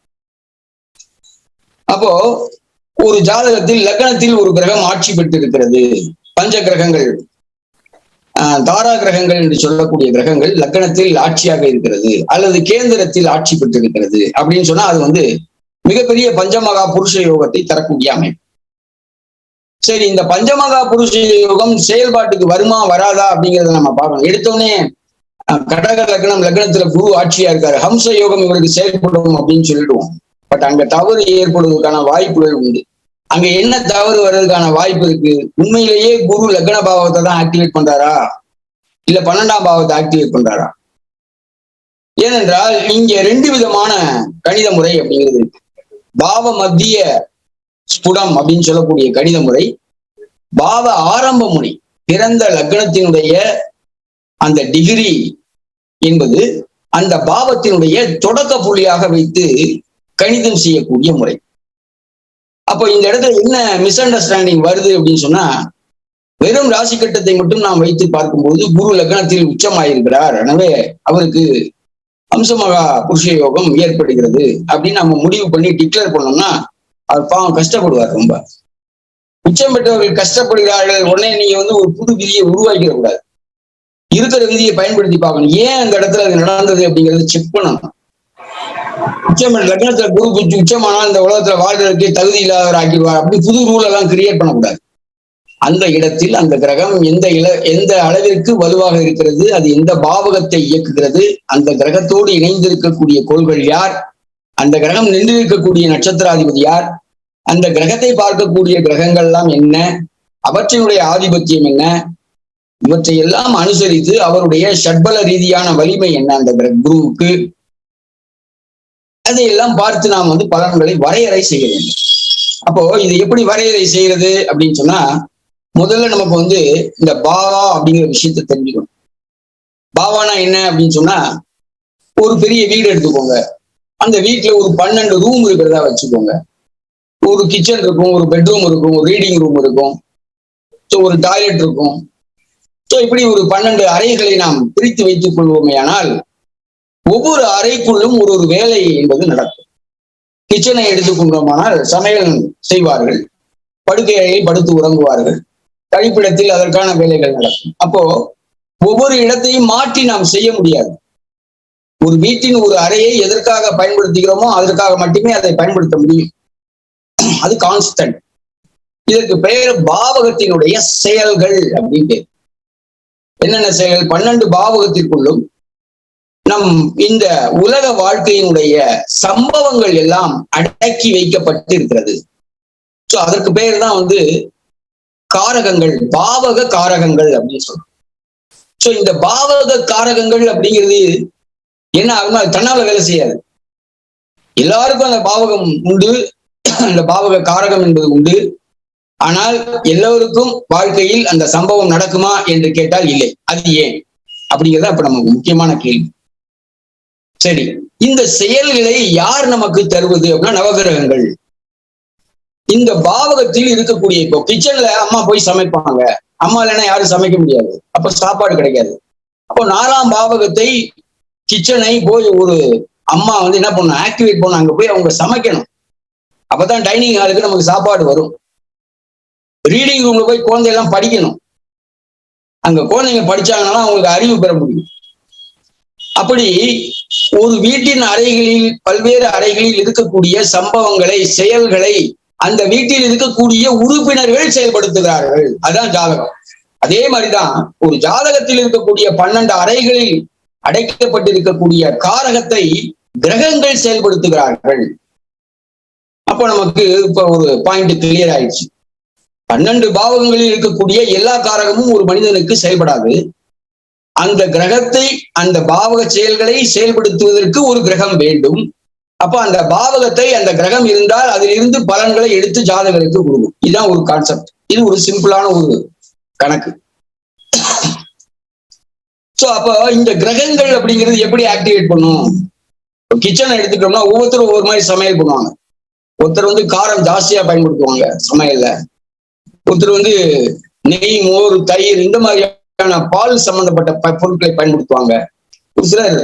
B: அப்போ ஒரு ஜாதகத்தில் லக்னத்தில் ஒரு கிரகம் ஆட்சி பெற்றிருக்கிறது, பஞ்ச கிரகங்கள், தாரா கிரகங்கள் என்று சொல்லக்கூடிய கிரகங்கள் லக்னத்தில் ஆட்சியாக இருக்கிறது அல்லது கேந்திரத்தில் ஆட்சி பெற்றிருக்கிறது அப்படின்னு சொன்னா அது வந்து மிகப்பெரிய பஞ்சமகா புருஷ யோகத்தை தரக்கூடிய அமைப்பு. சரி, இந்த பஞ்சமகா புருஷ யோகம் செயல்பாட்டுக்கு வருமா வராதா அப்படிங்கிறத நம்ம பார்க்கணும். எடுத்தோடனே கடக லக்னத்துல குரு ஆட்சியா இருக்காரு, ஹம்ச யோகம் இவருக்கு செயல்படும் அப்படின்னு சொல்லிடுவோம். பட் அங்க தவறு ஏற்படுவதற்கான வாய்ப்புகள் உண்டு. அங்க என்ன தவறு வர்றதுக்கான வாய்ப்பு இருக்கு? உண்மையிலேயே குரு லக்ன பாவத்தை தான் ஆக்டிவேட் பண்றாரா இல்ல 12ஆம் பாவத்தை ஆக்டிவேட் பண்றாரா? ஏனென்றால் இங்க 2 விதமான கணித முறை அப்படிங்கிறது இருக்கு. பாவ மத்திய ஸ்புடம் அப்படின்னு சொல்லக்கூடிய கணித முறை, பாவ ஆரம்ப முறை, பிறந்த லக்னத்தினுடைய அந்த டிகிரி என்பது அந்த பாவத்தினுடைய தொடக்க புள்ளியாக வைத்து கணிதம் செய்யக்கூடிய முறை. அப்போ இந்த இடத்துல என்ன மிஸ் அண்டர்ஸ்டாண்டிங் வருது அப்படின்னு சொன்னா, வெறும் ராசி கட்டத்தை மட்டும் நாம் வைத்து பார்க்கும்போது குரு லக்னத்தில் உச்சமாயிருக்கிறார், எனவே அவருக்கு அம்சமகா புருஷ யோகம் ஏற்படுகிறது அப்படின்னு நம்ம முடிவு பண்ணி டிக்ளேர் பண்ணோம்னா அவர் பாவம் கஷ்டப்படுவார். ரொம்ப உச்சம் பெற்றவர்கள் கஷ்டப்படுகிறார்கள். உடனே நீங்க வந்து ஒரு புது விதியை உருவாக்கிட கூடாது, இருக்கிற விதியை பயன்படுத்தி பார்க்கணும். ஏன் அந்த இடத்துல அது நடந்தது அப்படிங்கறத செக் பண்ணணும். உச்சம் லக்னத்துல குரு உச்சமானால் இந்த உலகத்துல வாழ்றதுக்கு தகுதி இல்லாதவர் ஆக்கிடுவார் அப்படி புது ரூல் எல்லாம் கிரியேட் பண்ணக்கூடாது. அந்த இடத்தில் அந்த கிரகம் எந்த அளவிற்கு வலுவாக இருக்கிறது, அது எந்த பாவகத்தை இயக்குகிறது, அந்த கிரகத்தோடு இணைந்திருக்கக்கூடிய கோள்கள் யார், அந்த கிரகம் நின்றிருக்கக்கூடிய நட்சத்திராதிபதி யார், அந்த கிரகத்தை பார்க்கக்கூடிய கிரகங்கள் எல்லாம் என்ன, அவற்றினுடைய ஆதிபத்தியம் என்ன, இவற்றை எல்லாம் அனுசரித்து அவருடைய ஷட்பல ரீதியான வலிமை என்ன அந்த குருவுக்கு, அதையெல்லாம் பார்த்து நாம் வந்து பலன்களை வரையறை செய்ய வேண்டும். அப்போ இது எப்படி வரையறை செய்யறது அப்படின்னு சொன்னா, முதல்ல நமக்கு வந்து இந்த பாவா அப்படிங்கிற விஷயத்தை தெரிஞ்சுக்கணும். பாவானா என்ன அப்படின்னு சொன்னா, ஒரு பெரிய வீடு எடுத்துக்கோங்க, அந்த வீட்டுல ஒரு 12 ரூம் இருக்கிறதா வச்சுக்கோங்க. ஒரு கிச்சன் இருக்கும், ஒரு பெட்ரூம் இருக்கும், ஒரு ரீடிங் ரூம் இருக்கும், ஒரு டாய்லெட் இருக்கும். இப்படி ஒரு 12 அறைகளை நாம் பிரித்து வைத்துக் கொள்வோமே ஆனால் ஒவ்வொரு அறைக்குள்ளும் ஒரு வேலை என்பது நடக்கும். கிச்சனை எடுத்துக்கொண்டோமானால் சமையல் செய்வார்கள், படுக்கை அறையை படுத்து உறங்குவார்கள், கழிப்பிடத்தில் அதற்கான வேலைகள் நடக்கும். அப்போ ஒவ்வொரு இடத்தையும் மாற்றி நாம் செய்ய முடியாது. ஒரு வீட்டின் ஒரு அறையை எதற்காக பயன்படுத்துகிறோமோ அதற்காக மட்டுமே அதை பயன்படுத்த முடியும். அது கான்ஸ்டன்ட். இதற்கு பெயர் பாவகத்தினுடைய செயல்கள் அப்படின்னு பேர். என்னென்ன செயல்கள்? 12 பாவகத்திற்குள்ளும் நம் இந்த உலக வாழ்க்கையினுடைய சம்பவங்கள் எல்லாம் அடக்கி வைக்கப்பட்டு இருக்கிறது. சோ அதற்கு பெயர் தான் வந்து காரகங்கள், பாவக காரகங்கள் அப்படின்னு சொல்றோம். சோ இந்த பாவக காரகங்கள் அப்படிங்கிறது என்ன ஆகும்னா, அது தன்னால வேலை செய்யாது. எல்லாருக்கும் அந்த பாவகம் உண்டு, அந்த பாவக காரகம் என்பது உண்டு. ஆனால் எல்லோருக்கும் வாழ்க்கையில் அந்த சம்பவம் நடக்குமா என்று கேட்டால் இல்லை. அது ஏன் அப்படிங்கிறத இப்ப நமக்கு முக்கியமான கேள்வி. சரி, இந்த செயல்களை யார் நமக்கு தருவது அப்படின்னா நவகிரகங்கள். இந்த பாவகத்தில் இருக்கக்கூடிய, இப்போ கிச்சன்ல அம்மா போய் சமைப்பாங்க, அம்மா இல்லைன்னா யாரும் சமைக்க முடியாது, அப்ப சாப்பாடு கிடைக்காது. அப்போ 4ஆம் பாவகத்தை கிச்சனை போய் ஒரு அம்மா வந்து என்ன பண்ணணும், ஆக்டிவேட் பண்ணணும், அங்க போய் அவங்க சமைக்கணும். அப்பதான் டைனிங் ஹாலுக்கு நமக்கு சாப்பாடு வரும். ரீடிங் ரூம்ல போய் குழந்தையெல்லாம் படிக்கணும். அங்க குழந்தைங்க படிச்சாங்கன்னா அவங்களுக்கு அறிவு பெற முடியும். அப்படி ஒரு வீட்டின் அறைகளில், பல்வேறு அறைகளில் இருக்கக்கூடிய சம்பவங்களை, செயல்களை அந்த வீட்டில் இருக்கக்கூடிய உறுப்பினர்கள் செயல்படுத்துகிறார்கள். அதுதான் ஜாதகம். அதே மாதிரிதான் ஒரு ஜாதகத்தில் இருக்கக்கூடிய 12 அறைகளில் அடைக்கப்பட்டிருக்கக்கூடிய காரகத்தை கிரகங்கள் செயல்படுத்துகிறார்கள். அப்ப நமக்கு இப்ப ஒரு பாயிண்ட் கிளியர் ஆயிடுச்சு. 12 பாவகங்களில் இருக்கக்கூடிய எல்லா காரகமும் ஒரு மனிதனுக்கு செயல்படாது. அந்த கிரகத்தை, அந்த பாவக செயல்களை செயல்படுத்துவதற்கு ஒரு கிரகம் வேண்டும். அப்ப அந்த பாவகத்தை, அந்த கிரகம் இருந்தால் அதிலிருந்து பலன்களை எடுத்து ஜாதகருக்கு கொடுக்கும். இதுதான் ஒரு கான்செப்ட். இது ஒரு சிம்பிளான ஒரு கணக்கு. சோ அப்ப இந்த கிரகங்கள் அப்படிங்கிறது எப்படி ஆக்டிவேட் பண்ணும்? கிச்சனை எடுத்துட்டோம்னா ஒவ்வொருத்தரும் ஒவ்வொரு மாதிரி சமையல் பண்ணுவாங்க. ஒருத்தர் வந்து காரம் ஜாஸ்தியா பயன்படுத்துவாங்க சமையல்ல. ஒருத்தர் வந்து நெய், மோர், தயிர் இந்த மாதிரியான பால் சம்பந்தப்பட்ட பொருட்களை பயன்படுத்துவாங்க. ஒரு சிலர்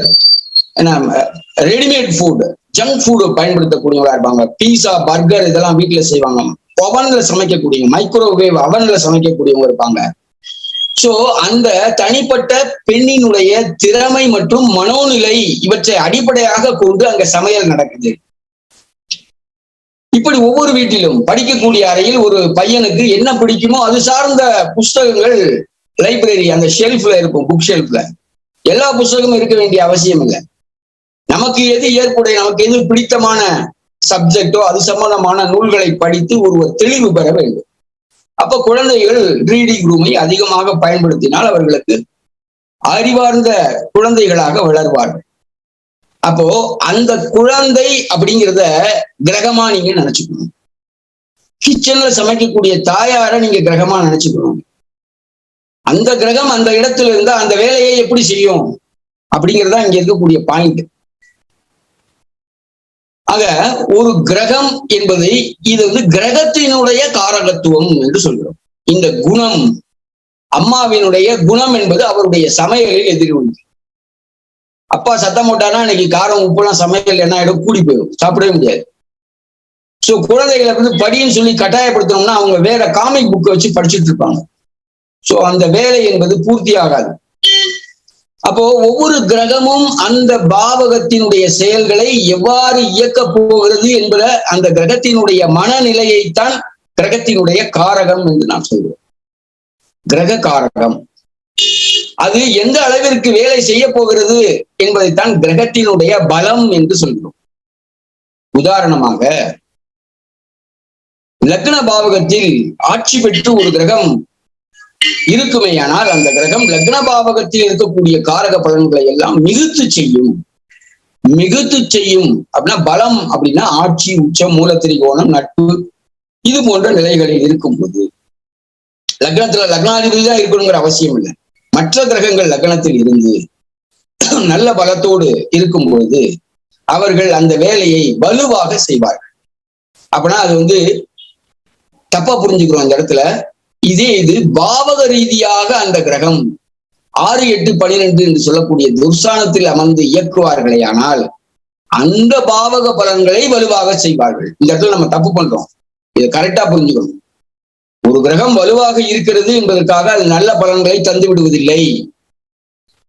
B: ரெடிமேட் ஃபுட், ஜங்க் ஃபுட் பயன்படுத்தக்கூடியவங்களா இருப்பாங்க. பீஸா, பர்கர் இதெல்லாம் வீட்டுல செய்வாங்க. அவன்ல சமைக்கக்கூடிய, மைக்ரோவேவ் அவன்ல சமைக்கக்கூடியவங்க இருப்பாங்க. சோ அந்த தனிப்பட்ட பெண்ணினுடைய திறமை மற்றும் மனோநிலை இவற்றை அடிப்படையாக கொண்டு அங்க சமையல் நடக்குது. இப்படி ஒவ்வொரு வீட்டிலும் படிக்கக்கூடிய அறையில் ஒரு பையனுக்கு என்ன பிடிக்குமோ அது சார்ந்த புஸ்தகங்கள் லைப்ரரி அந்த ஷெல்ஃப்ல இருக்கும். புக் ஷெல்ஃப்ல எல்லா புஸ்தகமும் இருக்க வேண்டிய அவசியம் இல்லை. நமக்கு எது ஏற்புடைய, நமக்கு எது பிடித்தமான சப்ஜெக்டோ அது சம்பந்தமான நூல்களை படித்து ஒருவர் தெளிவு பெற வேண்டும். அப்ப குழந்தைகள் ரீடிங் ரூமை அதிகமாக பயன்படுத்தினால் அவர்களுக்கு அறிவார்ந்த குழந்தைகளாக வளர்வார்கள். அப்போ அந்த குழந்தை அப்படிங்கிறத கிரகமா நீங்க நினைச்சுக்கணும். கிச்சன்ல சமைக்கக்கூடிய தாயார நீங்க கிரகமா நினைச்சுக்கணும். அந்த கிரகம் அந்த இடத்துல இருந்தா அந்த வேலையை எப்படி செய்யும் அப்படிங்கிறதா இங்க இருக்கக்கூடிய பாயிண்ட். ஆக ஒரு கிரகம் என்பதை இது வந்து கிரகத்தினுடைய காரகத்துவம் என்று சொல்கிறோம். இந்த குணம், அம்மாவினுடைய குணம் என்பது அவருடைய சமையலில் எதிரொலி. அப்பா சத்தம் போட்டானா இன்னைக்கு காரம் உப்புலாம் சமையல் என்ன ஆயிடும், கூடி போயிடும், சாப்பிடவே முடியாது. சோ குழந்தைகளை வந்து படின்னு சொல்லி கட்டாயப்படுத்தணும்னா அவங்க வேற காமிக் புக்கை வச்சு படிச்சுட்டு இருப்பாங்க. சோ அந்த வேலை என்பது பூர்த்தி ஆகாது. அப்போ ஒவ்வொரு கிரகமும் அந்த பாவகத்தினுடைய செயல்களை எவ்வாறு இயக்க போகிறது என்பத அந்த கிரகத்தினுடைய மனநிலையைத்தான் கிரகத்தினுடைய காரகம் என்று நான் சொல்கிறேன். கிரக காரகம் அது எந்த அளவிற்கு வேலை செய்ய போகிறது என்பதைத்தான் கிரகத்தினுடைய பலம் என்று சொல்கிறோம். உதாரணமாக லக்ன பாவகத்தில் ஆட்சி பெற்று ஒரு கிரகம் இருக்குமேயானால் அந்த கிரகம் லக்ன பாவகத்தில் இருக்கக்கூடிய காரக பலன்களை எல்லாம் மிகுத்து செய்யும். மிகுத்து செய்யும் அப்படின்னா பலம் அப்படின்னா ஆட்சி, உச்சம், மூலத்திரிகோணம், நட்பு இது போன்ற நிலைகளில் இருக்கும்போது லக்னத்துல லக்னாதிபதி தான் இருக்கணுங்கிற அவசியம் இல்லை. மற்ற கிரகங்கள் லக்னத்தில் இருந்து நல்ல பலத்தோடு இருக்கும் பொழுது அவர்கள் அந்த வேலையை வலுவாக செய்வார்கள். அப்படின்னா அது வந்து தப்பா புரிஞ்சுக்கிறோம் அந்த இடத்துல. இதே இது பாவக ரீதியாக அந்த கிரகம் 6, 8, 12 என்று சொல்லக்கூடிய துர்சானத்தில் அமர்ந்து இயக்குவார்களே ஆனால் அந்த பாவக பலன்களை வலுவாக செய்வார்கள். இந்த இடத்துல நம்ம தப்பு பண்றோம். இதை கரெக்டா புரிஞ்சுக்கணும். ஒரு கிரகம் வலுவாக இருக்கிறது என்பதற்காக அது நல்ல பலன்களை தந்து விடுவதில்லை.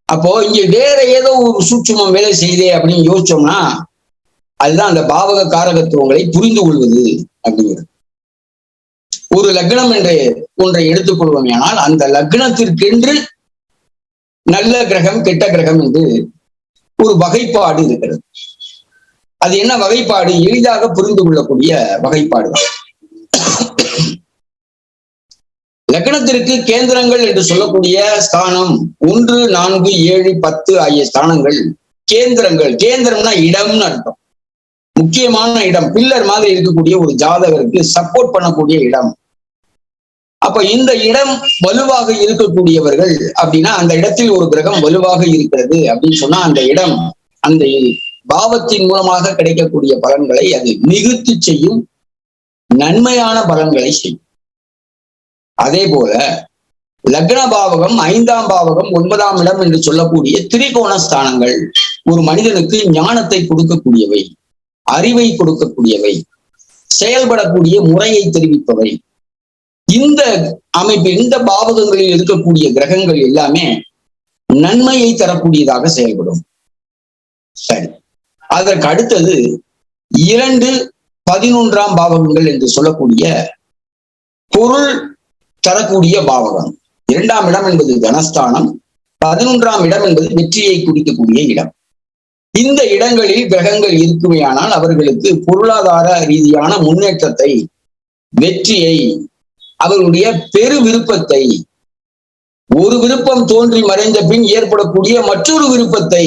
B: அப்போ இங்க வேற ஏதோ ஒரு சூட்சுமம் வேலை செய்தே அப்படின்னு யோசிச்சோம்னா அதுதான் அந்த பாவக காரகத்துவங்களை புரிந்து கொள்வது அப்படிங்கிறது. ஒரு லக்னம் என்று ஒன்றை எடுத்துக்கொள்வோம். ஆனால் அந்த லக்னத்திற்கென்று நல்ல கிரகம், கெட்ட கிரகம் என்று ஒரு வகைப்பாடு இருக்கிறது. அது என்ன வகைப்பாடு? எளிதாக புரிந்து கொள்ளக்கூடிய வகைப்பாடு தான். லக்னத்திற்கு கேந்திரங்கள் என்று சொல்லக்கூடிய ஸ்தானம் 1, 4, 7, 10 ஆகிய ஸ்தானங்கள் கேந்திரங்கள். கேந்திரம்னா இடம்னு அர்த்தம். முக்கியமான இடம், பில்லர் மாதிரி இருக்கக்கூடிய ஒரு ஜாதகருக்கு சப்போர்ட் பண்ணக்கூடிய இடம். அப்ப இந்த இடம் வலுவாக இருக்கக்கூடியவர்கள் அப்படின்னா அந்த இடத்தில் ஒரு கிரகம் வலுவாக இருக்கிறது அப்படின்னு சொன்னா அந்த இடம் அந்த பாவத்தின் மூலமாக கிடைக்கக்கூடிய பலன்களை அது மிகுத்து செய்யும், நன்மையான பலன்களை செய்யும். அதே போல லக்ன பாவகம், 5ஆம் பாவகம், 9ஆம் இடம் என்று சொல்லக்கூடிய திரிகோண ஸ்தானங்கள் ஒரு மனிதனுக்கு ஞானத்தை கொடுக்கக்கூடியவை, அறிவை கொடுக்கக்கூடியவை, செயல்படக்கூடிய முறையை தெரிவிப்பவை. இந்த அமைப்பு, இந்த பாவகங்களில் இருக்கக்கூடிய கிரகங்கள் எல்லாமே நன்மையை தரக்கூடியதாக செயல்படும். சரி, அதற்கு அடுத்தது 2, 11ஆம் பாவகங்கள் என்று சொல்லக்கூடிய பொருள் தரக்கூடிய பாவகம். 2ஆம் இடம் என்பது தனஸ்தானம், 11ஆம் இடம் என்பது வெற்றியை குறிக்கக்கூடிய இடம். இந்த இடங்களில் கிரகங்கள் இருக்குமையானால் அவர்களுக்கு பொருளாதார ரீதியான முன்னேற்றத்தை, வெற்றியை, அவர்களுடைய பெரு விருப்பத்தை, ஒரு விருப்பம் தோன்றி மறைந்த பின் ஏற்படக்கூடிய மற்றொரு விருப்பத்தை,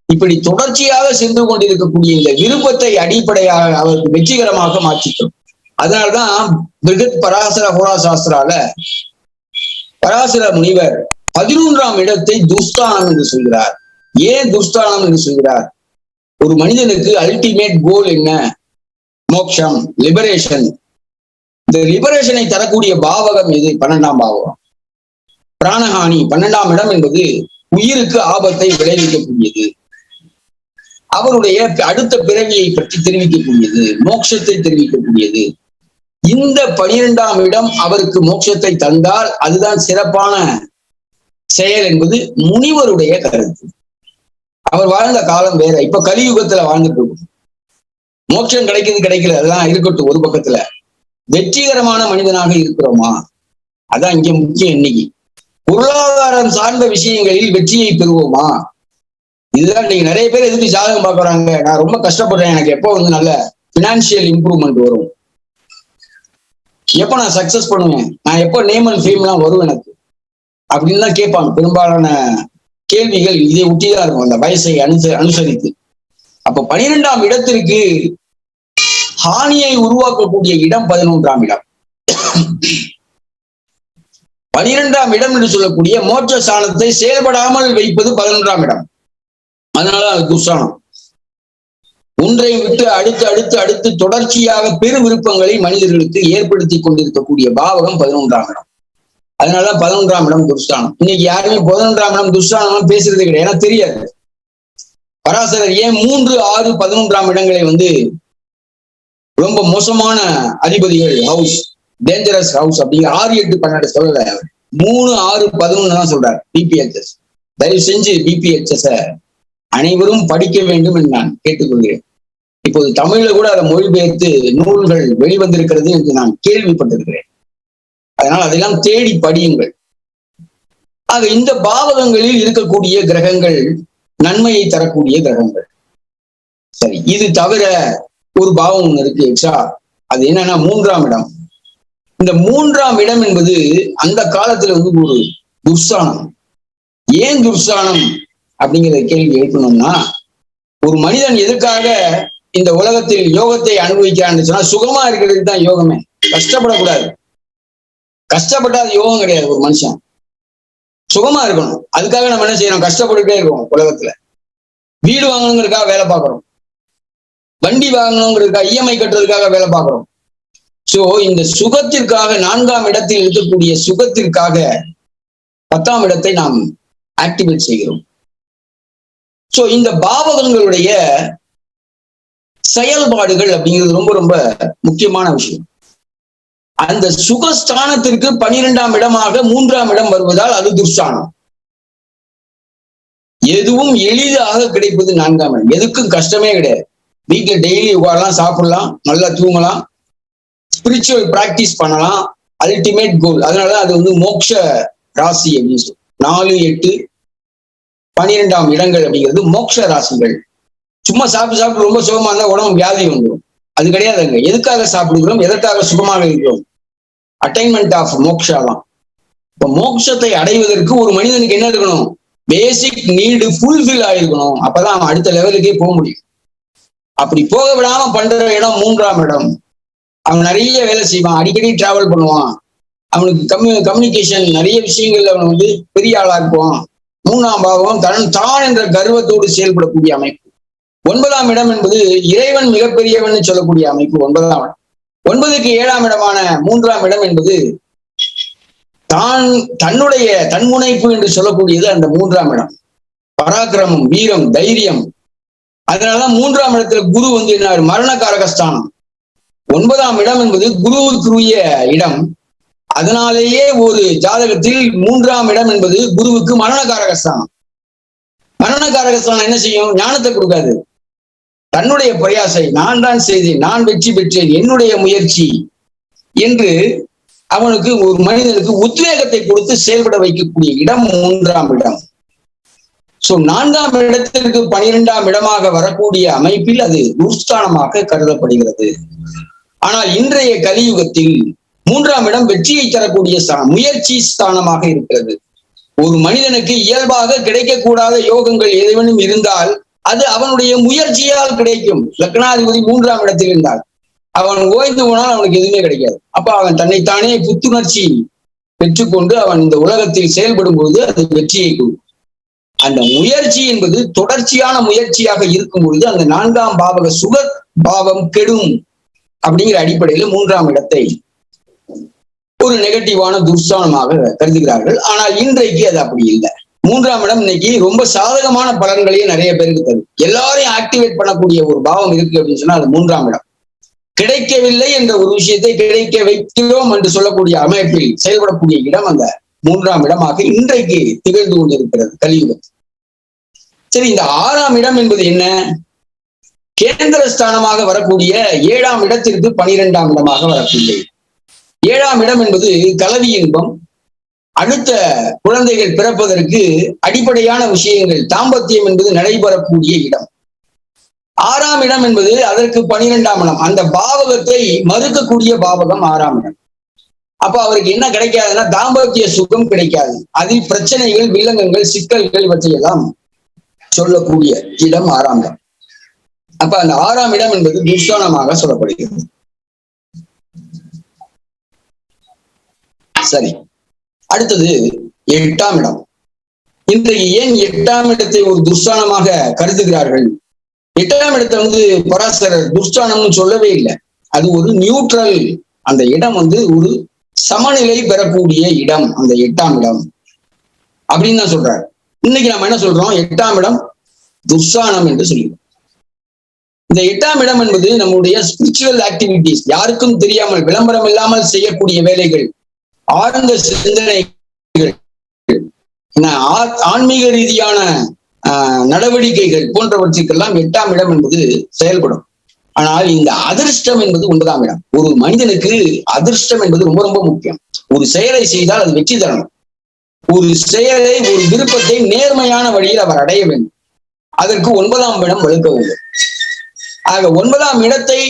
B: இப்படி தொடர்ச்சியாக சென்று கொண்டிருக்கக்கூடிய இந்த விருப்பத்தை அடிப்படையாக அவருக்கு வெற்றிகரமாக மாற்றிக்கும். அதனால்தான் பிருகத் பராசர ஹோரா சாஸ்திரால பராசர முனிவர் 11ஆம் இடத்தை துஸ்தானம் என்று சொல்கிறார். ஏன் துஸ்தானம் என்று சொல்கிறார்? ஒரு மனிதனுக்கு அல்டிமேட் கோல் என்ன? மோட்சம், லிபரேஷன். இந்த லிபரேஷனை தரக்கூடிய பாவகம் எது? 12ஆம் பாவகம். பிராணஹானி, 12ஆம் இடம் என்பது உயிருக்கு ஆபத்தை விளைவிக்கக்கூடியது, அவருடைய அடுத்த பிறவியை பற்றி தெரிவிக்கக்கூடியது, மோட்சத்தை தெரிவிக்கக்கூடியது. இந்த 12ஆம் இடம் அவருக்கு மோட்சத்தை தந்தால் அதுதான் சிறப்பான செயல் என்பது முனிவருடைய கருத்து. அவர் வாழ்ந்த காலம் வேற. இப்ப கலியுகத்துல வாழ்ந்துட்டு இருக்கும். மோட்சம் கிடைக்கல, அதெல்லாம் இருக்கட்டும் ஒரு பக்கத்துல. வெற்றிகரமான மனிதனாக இருக்கிறோமா? அதான் இங்க முக்கியம். இன்னைக்கு பொருளாதாரம் சார்ந்த விஷயங்களில் வெற்றியை பெறுவோமா? இதுதான் நீங்க நிறைய பேர் எதுக்கு ஜாதகம் பார்க்கறாங்க. நான் ரொம்ப கஷ்டப்படுறேன், எனக்கு எப்போ நல்ல பினான்சியல் இம்ப்ரூவ்மெண்ட் வரும், எப்போ நான் சக்சஸ் பண்ணுவேன், நான் எப்போ நேம் அண்ட் ஃபேம்லாம் வரும் எனக்கு அப்படின்னு தான் கேட்பாங்க. பெரும்பாலான கேள்விகள் இதை ஒட்டிதான் இருக்கும், அந்த வயசை அனுசரித்து. அப்ப 12ஆம் இடத்திற்கு ஹானியை உருவாக்கக்கூடிய இடம் 11ஆம் இடம். 12ஆம் இடம் என்று சொல்லக்கூடிய மோட்ச ஸ்தானத்தை செயல்படாமல் வைப்பது 11ஆம் இடம். அதனால அது துஸ்தானம். ஒன்றை விட்டு அடுத்து அடுத்து அடுத்து தொடர்ச்சியாக பெரு விருப்பங்களை மனிதர்களுக்கு ஏற்படுத்தி கொண்டிருக்கக்கூடிய பாவகம் 11ஆம் இடம். அதனாலதான் 11ஆம் இடம் துஸ்தானம். இன்னைக்கு யாருமே 11ஆம் இடம் துஸ்தானம் பேசுறது கிடையாது, ஏன்னா தெரியாது. பராசரர் ஏன் 3, 6, 11ஆம் இடங்களை ரொம்ப மோசமான அதிபதிகள், ஹவுஸ், டேஞ்சரஸ் ஹவுஸ் அப்படிங்கிற 6, 8, 12 சொல்லல, 3, 6, 11 தான் சொல்றாரு. பிபிஹெச்எஸ் தயவு செஞ்சு பிபிஹெச்எஸ் அனைவரும் படிக்க வேண்டும் என்று நான் கேட்டுக்கொள்கிறேன். இப்போது தமிழ்ல கூட அதை மொழிபெயர்த்து நூல்கள் வெளிவந்திருக்கிறது என்று நான் கேள்விப்பட்டிருக்கிறேன். அதனால் அதெல்லாம் தேடி படியுங்கள். ஆக இந்த பாவகங்களில் இருக்கக்கூடிய கிரகங்கள் நன்மையை தரக்கூடிய கிரகங்கள். சரி, இது தவிர ஒரு பாவம் ஒண்ணு இருக்கு எக்ஸ்ட்ரா. அது என்னன்னா 3ஆம் இடம். இந்த 3ஆம் இடம் என்பது அந்த காலத்துல ஒரு துர்ஸ்தானம். ஏன் துர்ஸ்தானம் அப்படிங்கிற கேள்வி எழுப்பணும்னா, ஒரு மனிதன் எதுக்காக இந்த உலகத்தில் யோகத்தை அனுபவிக்கிறான்னு சொன்னா சுகமா இருக்கிறதுக்கு தான் யோகமே. கஷ்டப்படக்கூடாது. கஷ்டப்பட்டா அது யோகம் கிடையாது. ஒரு மனுஷன் சுகமா இருக்கணும், அதுக்காக நம்ம என்ன செய்யறோம்? கஷ்டப்பட்டுட்டே இருக்கோம். உலகத்துல வீடு வாங்கணுங்கிறதுக்காக வேலை பார்க்கறோம், வண்டி வாங்கணுங்கிறதுக்காக, இஎம்ஐ கட்டுறதுக்காக வேலை பார்க்கறோம். சோ இந்த சுகத்திற்காக 4ஆம் இடத்தில் இருக்கக்கூடிய சுகத்திற்காக 10ஆம் இடத்தை நாம் ஆக்டிவேட் செய்கிறோம். சோ இந்த பாவகங்களுடைய செயல்பாடுகள் அப்படிங்கிறது ரொம்ப ரொம்ப முக்கியமான விஷயம். அந்த சுகஸ்தானத்திற்கு 12ஆம் இடமாக 3ஆம் இடம் வருவதால் அது துர்ஸ்தானம். எதுவும் எளிதாக கிடைப்பது 4ஆம் இடம். எதுக்கும் கஷ்டமே கிடையாது. வீட்டுல டெய்லி உட்காரலாம், சாப்பிடலாம், நல்லா தூங்கலாம், ஸ்பிரிச்சுவல் பிராக்டிஸ் பண்ணலாம். Ultimate goal. அதனாலதான் அது மோட்ச ராசி அப்படின்னு சொல்லி 4, 8, 12ஆம் இடங்கள் அப்படிங்கிறது மோட்ச ராசிகள். சும்மா சாப்பிட்டு ரொம்ப சுகமா இருந்தா உடம்பு வியாதி வந்துடும். அது கிடையாதுங்க. எதுக்காக சாப்பிடுகிறோம், எதற்காக சுகமாக இருக்கிறோம்? அட்டைன்மெண்ட் ஆஃப் மோக்ஷா தான். இப்ப மோட்சத்தை அடைவதற்கு ஒரு மனிதனுக்கு என்ன இருக்கணும்? பேசிக் நீடு ஃபுல்ஃபில் ஆயிருக்கணும். அப்பதான் அவன் அடுத்த லெவலுக்கே போக முடியும். அப்படி போக விடாம பண்ற இடம் 3ஆம் இடம். அவன் நிறைய வேலை செய்வான், அடிக்கடி டிராவல் பண்ணுவான், அவனுக்கு கம்யூனிகேஷன் நிறைய விஷயங்கள்ல அவன் பெரிய ஆளா இருப்பான். 3ஆம் பாவம் தான் என்ற கர்வத்தோடு செயல்படக்கூடிய அமைப்பு. 9ஆம் இடம் என்பது இறைவன் மிகப்பெரியவன் சொல்லக்கூடிய அமைப்பு. 9ஆம் இடம். 9க்கு 7ஆம் இடமான 3ஆம் இடம் என்பது தன்னுடைய தன்முனைப்பு என்று சொல்லக்கூடியது அந்த 3ஆம் இடம். பராக்கிரமம், வீரம், தைரியம். அதனாலதான் 3ஆம் இடத்துல குரு வந்து என்ன, மரணகாரகஸ்தானம். 9ஆம் இடம் என்பது குருவுக்குரிய இடம். அதனாலேயே ஒரு ஜாதகத்தில் 3ஆம் இடம் என்பது குருவுக்கு மரணகாரகஸ்தானம். மரணகாரகஸ்தானம் என்ன செய்யும்? ஞானத்தை கொடுக்காது. தன்னுடைய பிரயாசை, நான் தான் செய்தேன், நான் வெற்றி பெற்றேன், என்னுடைய முயற்சி என்று அவனுக்கு, ஒரு மனிதனுக்கு உத்வேகத்தை கொடுத்து செயல்பட வைக்கக்கூடிய இடம் 3ஆம் இடம். சோ 4ஆம் இடத்திற்கு 12ஆம் இடமாக வரக்கூடிய அமைப்பில் அது துர்ஸ்தானமாக கருதப்படுகிறது. ஆனால் இன்றைய கலியுகத்தில் 3ஆம் இடம் வெற்றியை தரக்கூடிய ஸ்தானம், முயற்சி ஸ்தானமாக இருக்கிறது. ஒரு மனிதனுக்கு இயல்பாக கிடைக்கக்கூடாத யோகங்கள் எதுவனும் இருந்தால் அது அவனுடைய முயற்சியால் கிடைக்கும். லக்னாதிபதி 3ஆம் இடத்தில் இருந்தால் அவன் ஓய்ந்து போனால் அவனுக்கு எதுவுமே கிடைக்காது. அப்ப அவன் தன்னைத்தானே புத்துணர்ச்சி பெற்றுக்கொண்டு அவன் இந்த உலகத்தில் செயல்படும் பொழுது அது வெற்றியை கொடுக்கும். அந்த முயற்சி என்பது தொடர்ச்சியான முயற்சியாக இருக்கும் பொழுது அந்த 4ஆம் பாவக சுக பாவம் கெடும் அப்படிங்கிற அடிப்படையில் 3ஆம் இடத்தை ஒரு நெகட்டிவான துர்ஸ்தானமாக கருதுகிறார்கள். ஆனால் இன்றைக்கு அது அப்படி இல்லை. 3ஆம் இடம் இன்னைக்கு ரொம்ப சாதகமான பலன்களையே நிறைய பேருக்கு தரும். எல்லாரையும் ஆக்டிவேட் பண்ணக்கூடிய ஒரு பாவம் இருக்கு அப்படின்னு சொன்னா அது 3ஆம் இடம். கிடைக்கவில்லை என்ற ஒரு விஷயத்தை கிடைக்க வைக்கிறோம் என்று சொல்லக்கூடிய அமைப்பில் செயல்படக்கூடிய இடம் அந்த 3ஆம் இடமாக இன்றைக்கு திகழ்ந்து கொண்டிருக்கிறது கலியுகத்தில். சரி, இந்த 6ஆம் இடம் என்பது என்ன? கேந்திரஸ்தானமாக வரக்கூடிய 7ஆம் இடத்திற்கு 12ஆம் இடமாக வரக்கூடிய 7ஆம் இடம் என்பது கலவி இன்பம், அடுத்த குழந்தைகள் பிறப்பதற்கு அடிப்படையான விஷயங்கள், தாம்பத்தியம் என்பது நடைபெறக்கூடிய இடம். 6ஆம் இடம் என்பது அதற்கு 12ஆம் இடம், அந்த பாவகத்தை மறுக்கக்கூடிய பாவகம் 6ஆம் இடம். அப்ப அவருக்கு என்ன கிடைக்காதுன்னா தாம்பத்திய சுகம் கிடைக்காது. அதில் பிரச்சனைகள், வில்லங்கங்கள், சிக்கல்கள் இவற்றையெல்லாம் சொல்லக்கூடிய இடம் 6ஆம் இடம். அப்ப அந்த 6ஆம் இடம் என்பது துர்ஸ்தானமாக சொல்லப்படுகிறது. சரி, அடுத்தது 8ஆம் இடம். இன்றைக்கு ஏன் 8ஆம் இடத்தை ஒரு துர்ஸ்தானமாக கருதுகிறார்கள்? 8ஆம் இடத்தை வந்து பராசரர் துர்ஸ்தானம்னு சொல்லவே இல்லை. அது ஒரு நியூட்ரல். அந்த இடம் வந்து ஒரு சமநிலை பெறக்கூடிய இடம், அந்த 8ஆம் இடம் அப்படின்னு தான் சொல்றாரு. இன்னைக்கு நம்ம என்ன சொல்றோம்? 8ஆம் இடம் துர்ஸ்தானம் என்று சொல்லிடுறோம். இந்த 8ஆம் இடம் என்பது நம்முடைய ஸ்பிரிச்சுவல் ஆக்டிவிட்டிஸ், யாருக்கும் தெரியாமல் விளம்பரம் இல்லாமல் செய்யக்கூடிய வேலைகள், ஆழ்ந்த சிந்தனைகள், ஆன்மீக ரீதியான நடவடிக்கைகள் போன்றவற்றுக்கெல்லாம் 8ஆம் இடம் என்பது செயல்படும். ஆனால் இந்த அதிர்ஷ்டம் என்பது 9ஆம் இடம். ஒரு மனிதனுக்கு அதிர்ஷ்டம் என்பது ரொம்ப ரொம்ப முக்கியம். ஒரு செயலை செய்தால் அது வெற்றி தரணும். ஒரு செயலை, ஒரு விருப்பத்தை நேர்மையான வழியில் அவர் அடைய வேண்டும். அதற்கு 9ஆம் இடம் வலுக்க வேண்டும். ஆக 9ஆம் இடத்தை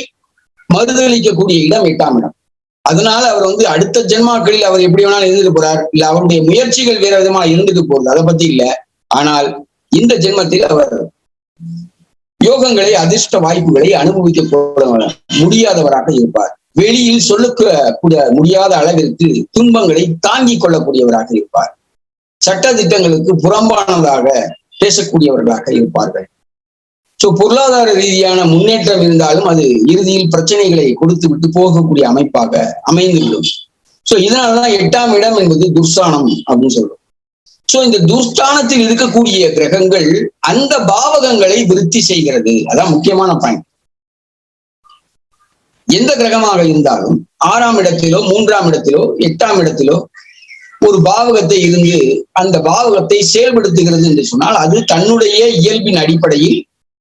B: மறுதளிக்கக்கூடிய இடம் 8ஆம் இடம். அதனால அவர் வந்து அடுத்த ஜென்மாக்களில் அவர் எப்படி வேணாலும் இருந்துட்டு போறார், இல்ல அவருடைய முயற்சிகள் வேற விதமா இருந்துட்டு போறது, அதை பத்தி இல்லை. ஆனால் இந்த ஜென்மத்தில் அவர் யோகங்களை, அதிர்ஷ்ட வாய்ப்புகளை அனுபவிக்க முடியாதவராக இருப்பார். வெளியில் சொல்ல முடியாத அளவிற்கு துன்பங்களை தாங்கிக் கொள்ளக்கூடியவராக இருப்பார். சட்ட திட்டங்களுக்கு புறம்பானதாக பேசக்கூடியவர்களாக இருப்பார்கள். சோ பொருளாதார ரீதியான முன்னேற்றம் இருந்தாலும் அது இறுதியில் பிரச்சனைகளை கொடுத்து விட்டு போகக்கூடிய அமைப்பாக அமைந்துவிடும். சோ இதனாலதான் 8ஆம் இடம் என்பது துர்ஸ்தானம் அப்படின்னு சொல்றோம். சோ இந்த துர்ஸ்தானத்தில் இருக்கக்கூடிய கிரகங்கள் அந்த பாவகங்களை விருத்தி செய்கிறது. அதான் முக்கியமான பாயிண்ட். எந்த கிரகமாக இருந்தாலும் 6ஆம் இடத்திலோ 3ஆம் இடத்திலோ 8ஆம் இடத்திலோ ஒரு பாவகத்தை இருந்து அந்த பாவகத்தை செயல்படுத்துகிறது என்று சொன்னால் அது தன்னுடைய இயல்பின் அடிப்படையில்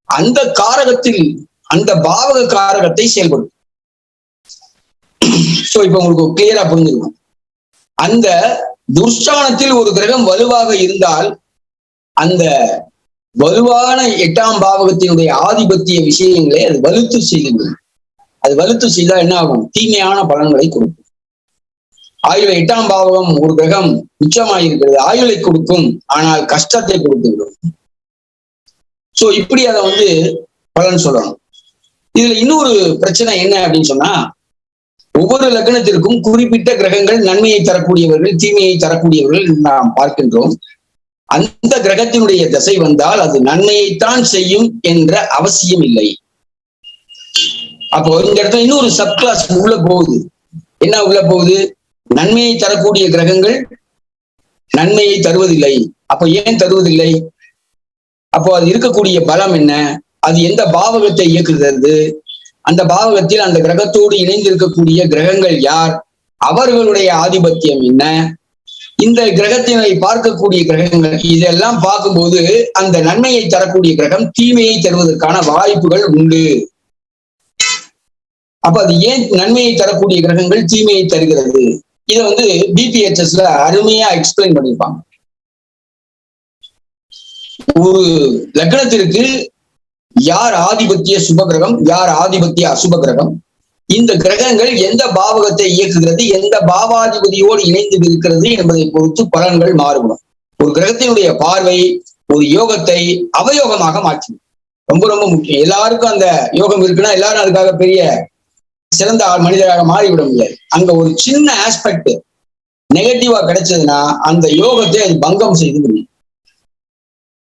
B: அந்த காரகத்தில், அந்த பாவக காரகத்தை செயல்படும். சோ இப்ப உங்களுக்கு கிளியரா புரிஞ்சிருக்கும். அந்த துர்ஸ்தானத்தில் ஒரு கிரகம் வலுவாக இருந்தால் அந்த வலுவான 8ஆம் பாவகத்தினுடைய ஆதிபத்திய விஷயங்களை அது வலுத்து செய்கிறது. அது வலுத்து செய்தால் என்ன ஆகும்? தீமையான பலன்களை கொடுக்கும். ஆயுள 8ஆம் பாவகம் ஒரு கிரகம் உச்சமாயிருக்கிறது, ஆயுளை கொடுக்கும், ஆனால் கஷ்டத்தை கொடுத்து விடும். சோ இப்படி அதை வந்து பலன் சொல்லணும். இதுல இன்னொரு பிரச்சனை என்ன அப்படின்னு சொன்னா, ஒவ்வொரு லக்னத்திற்கும் குறிப்பிட்ட கிரகங்கள் நன்மையை தரக்கூடியவர்கள், தீமையை தரக்கூடியவர்கள் நாம் பார்க்கின்றோம். அந்த கிரகத்தினுடைய திசை வந்தால் அது நன்மையைத்தான் செய்யும் என்ற அவசியம் இல்லை. அப்போ இந்த இடத்துல இன்னொரு சப் கிளாஸ் உள்ள போகுது. என்ன உள்ள போகுது? நன்மையை தரக்கூடிய கிரகங்கள் நன்மையை தருவதில்லை. அப்ப ஏன் தருவதில்லை? அப்போ அது இருக்கக்கூடிய பலம் என்ன? அது எந்த பாவகத்தை இயக்குகிறது? அந்த பாவகத்தில் அந்த கிரகத்தோடு இணைந்து இருக்கக்கூடிய கிரகங்கள் யார்? அவர்களுடைய ஆதிபத்தியம் என்ன? இந்த கிரகத்தினை பார்க்கக்கூடிய கிரகங்கள் இதெல்லாம் பார்க்கும்போது அந்த நன்மையை தரக்கூடிய கிரகம் தீமையை தருவதற்கான வாய்ப்புகள் உண்டு. அப்ப அது ஏன் நன்மையை தரக்கூடிய கிரகங்கள் தீமையை தருகிறது? இதை பிபிஹெச்எஸ்ல அருமையா எக்ஸ்பிளைன் பண்ணிருப்பாங்க. ஒரு லக்னத்திற்கு யார் ஆதிபத்திய சுப கிரகம், யார் ஆதிபத்திய அசுப கிரகம், இந்த கிரகங்கள் எந்த பாவகத்தை இயக்குகிறது, எந்த பாவாதிபதியோடு இணைந்து இருக்கிறது என்பதை பொறுத்து பலன்கள் மாறுபடும். ஒரு கிரகத்தினுடைய பார்வை ஒரு யோகத்தை அவயோகமாக மாற்றும். ரொம்ப ரொம்ப முக்கியம். எல்லாருக்கும் அந்த யோகம் இருக்குன்னா எல்லாரும் அதுக்காக பெரிய சிறந்த மனிதராக மாறிவிட முடியாது. அங்க ஒரு சின்ன ஆஸ்பெக்ட் நெகட்டிவா கிடைச்சதுன்னா அந்த யோகத்தை அது பங்கம் செய்து முடியும்.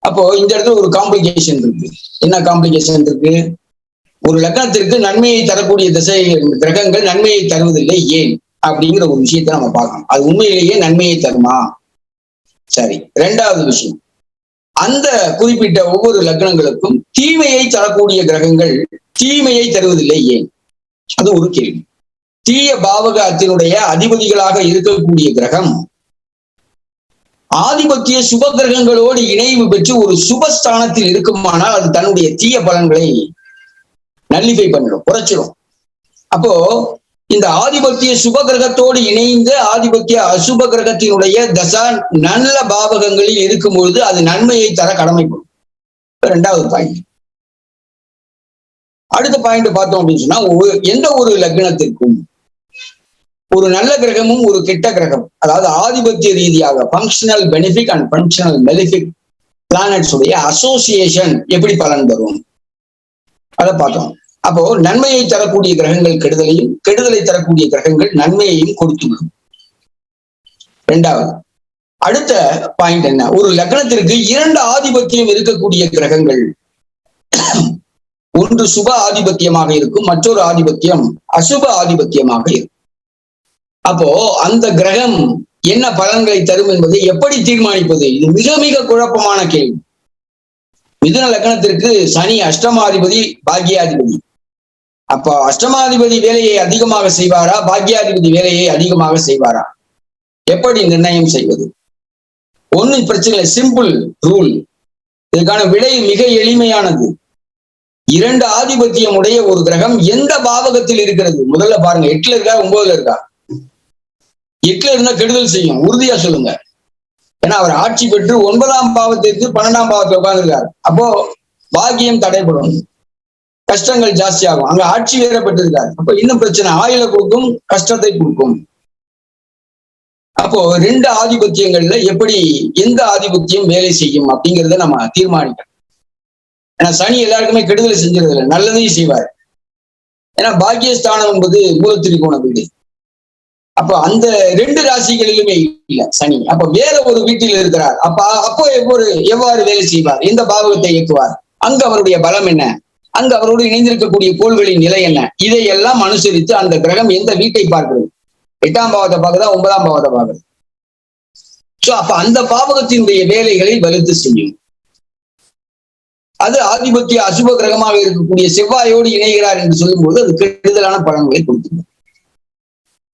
B: அப்போ இந்த இடத்துல ஒரு காம்ப்ளிகேஷன் இருக்கு. என்ன காம்ப்ளிகேஷன் இருக்கு? ஒரு லக்னத்திற்கு நன்மையை தரக்கூடிய திசை கிரகங்கள் நன்மையை தருவதில்லை, ஏன் அப்படிங்கிற ஒரு விஷயத்தை நம்ம பார்க்கணும். அது உண்மையிலேயே நன்மையை தருமா? சரி. இரண்டாவது விஷயம், அந்த குறிப்பிட்ட ஒவ்வொரு லக்னங்களுக்கும் தீமையை தரக்கூடிய கிரகங்கள் தீமையை தருவதில்லை, ஏன்? அது ஒரு கேள்வி. தீய பாவகத்தினுடைய அதிபதிகளாக இருக்கக்கூடிய கிரகம் ஆதிபத்திய சுப கிரகங்களோடு இணைவு பெற்று ஒரு சுபஸ்தானத்தில் இருக்குமானால் அது தன்னுடைய தீய பலன்களை நல்லிஃபை பண்ணிடும், குறைச்சிடும். அப்போ இந்த ஆதிபத்திய சுப கிரகத்தோடு இணைந்து ஆதிபத்திய அசுப கிரகத்தினுடைய தசா நல்ல பாவகங்களில் இருக்கும் பொழுது அது நன்மையை தர கடமைப்படும். இரண்டாவது பாயிண்ட். அடுத்த பாயிண்ட் பார்த்தோம் அப்படின்னு சொன்னா, எந்த ஒரு லக்னத்திற்கும் ஒரு நல்ல கிரகமும் ஒரு கெட்ட கிரகம், அதாவது ஆதிபத்திய ரீதியாக ஃபங்க்ஷனல் பெனிஃபிக் அண்ட் ஃபங்க்ஷனல் மெலிஃபிக் பிளானட்ஸ் உடைய அசோசியேஷன் எப்படி பலன் தரும் அதை பார்த்தோம். அப்போ நன்மையை தரக்கூடிய கிரகங்கள் கெடுதலையும், கெடுதலை தரக்கூடிய கிரகங்கள் நன்மையையும் கொடுத்துவிடும். இரண்டாவது, அடுத்த பாயிண்ட் என்ன? ஒரு லக்னத்திற்கு இரண்டு ஆதிபத்தியம் இருக்கக்கூடிய கிரகங்கள் ஒன்று சுப ஆதிபத்தியமாக இருக்கும், மற்றொரு ஆதிபத்தியம் அசுப ஆதிபத்தியமாக இருக்கும். அப்போ அந்த கிரகம் என்ன பலன்களை தரும் என்பதை எப்படி தீர்மானிப்பது? இது மிக மிக குழப்பமான கேள்வி. மிதுன லக்னத்திற்கு சனி அஷ்டமாதிபதி, பாக்யாதிபதி. அப்போ அஷ்டமாதிபதி வேலையை அதிகமாக செய்வாரா, பாக்யாதிபதி வேலையை அதிகமாக செய்வாரா? எப்படி நிர்ணயம் செய்வது? ஒன்னும் பிரச்சனை இல்லை, சிம்பிள் ரூல். இதுக்கான விடை மிக எளிமையானது. இரண்டு ஆதிபத்தியம் உடைய ஒரு கிரகம் எந்த பாவகத்தில் இருக்கிறது? முதல்ல பாருங்க, 8ல இருக்கா 9ல இருக்கா? 8ல இருந்தா கெடுதல் செய்யும், உறுதியா சொல்லுங்க. ஏன்னா அவர் ஆட்சி பெற்று 9ஆம் பாவத்திற்கு 12ஆம் பாவத்தில் உட்கார்ந்துருக்காரு. அப்போ பாக்கியம் தடைப்படும், கஷ்டங்கள் ஜாஸ்தியாகும். அங்க ஆட்சி வேற பெற்றிருக்காரு. அப்போ இன்னும் பிரச்சனை, ஆயுளை கொடுக்கும், கஷ்டத்தை கொடுக்கும். அப்போ ரெண்டு ஆதிபத்தியங்கள்ல எப்படி எந்த ஆதிபத்தியம் வேலை செய்யும் அப்படிங்கிறத நம்ம தீர்மானிக்கணும். ஏன்னா சனி எல்லாருக்குமே கெடுதலை செஞ்சிருது இல்லை, நல்லதையும் செய்வார். ஏன்னா பாக்கியஸ்தானம் என்பது மூலத்திரிகோண வீடு. அப்ப அந்த ரெண்டு ராசிகளிலுமே இல்லை சனி. அப்ப வேற ஒரு வீட்டில் இருக்கிறார். அப்போ எவ்வாறு வேலை செய்வார்? எந்த பாவகத்தை இயக்குவார்? அங்க அவருடைய பலம் என்ன? அங்க அவரோடு இணைந்திருக்கக்கூடிய கோள்களின் நிலை என்ன? இதையெல்லாம் அனுசரித்து அந்த கிரகம் எந்த வீட்டை பார்க்கிறது? 8ஆம் பாவத்தை பார்க்குதா, 9ஆம் பாவத்தை பார்க்குது? சோ அப்ப அந்த பாவகத்தினுடைய வேலைகளை வலுத்து செய்யும். அது ஆதிபத்திய அசுப கிரகமாக இருக்கக்கூடிய செவ்வாயோடு இணைகிறார் என்று சொல்லும்போது அது கெடுதலான பலன்களை கொடுத்துடும்.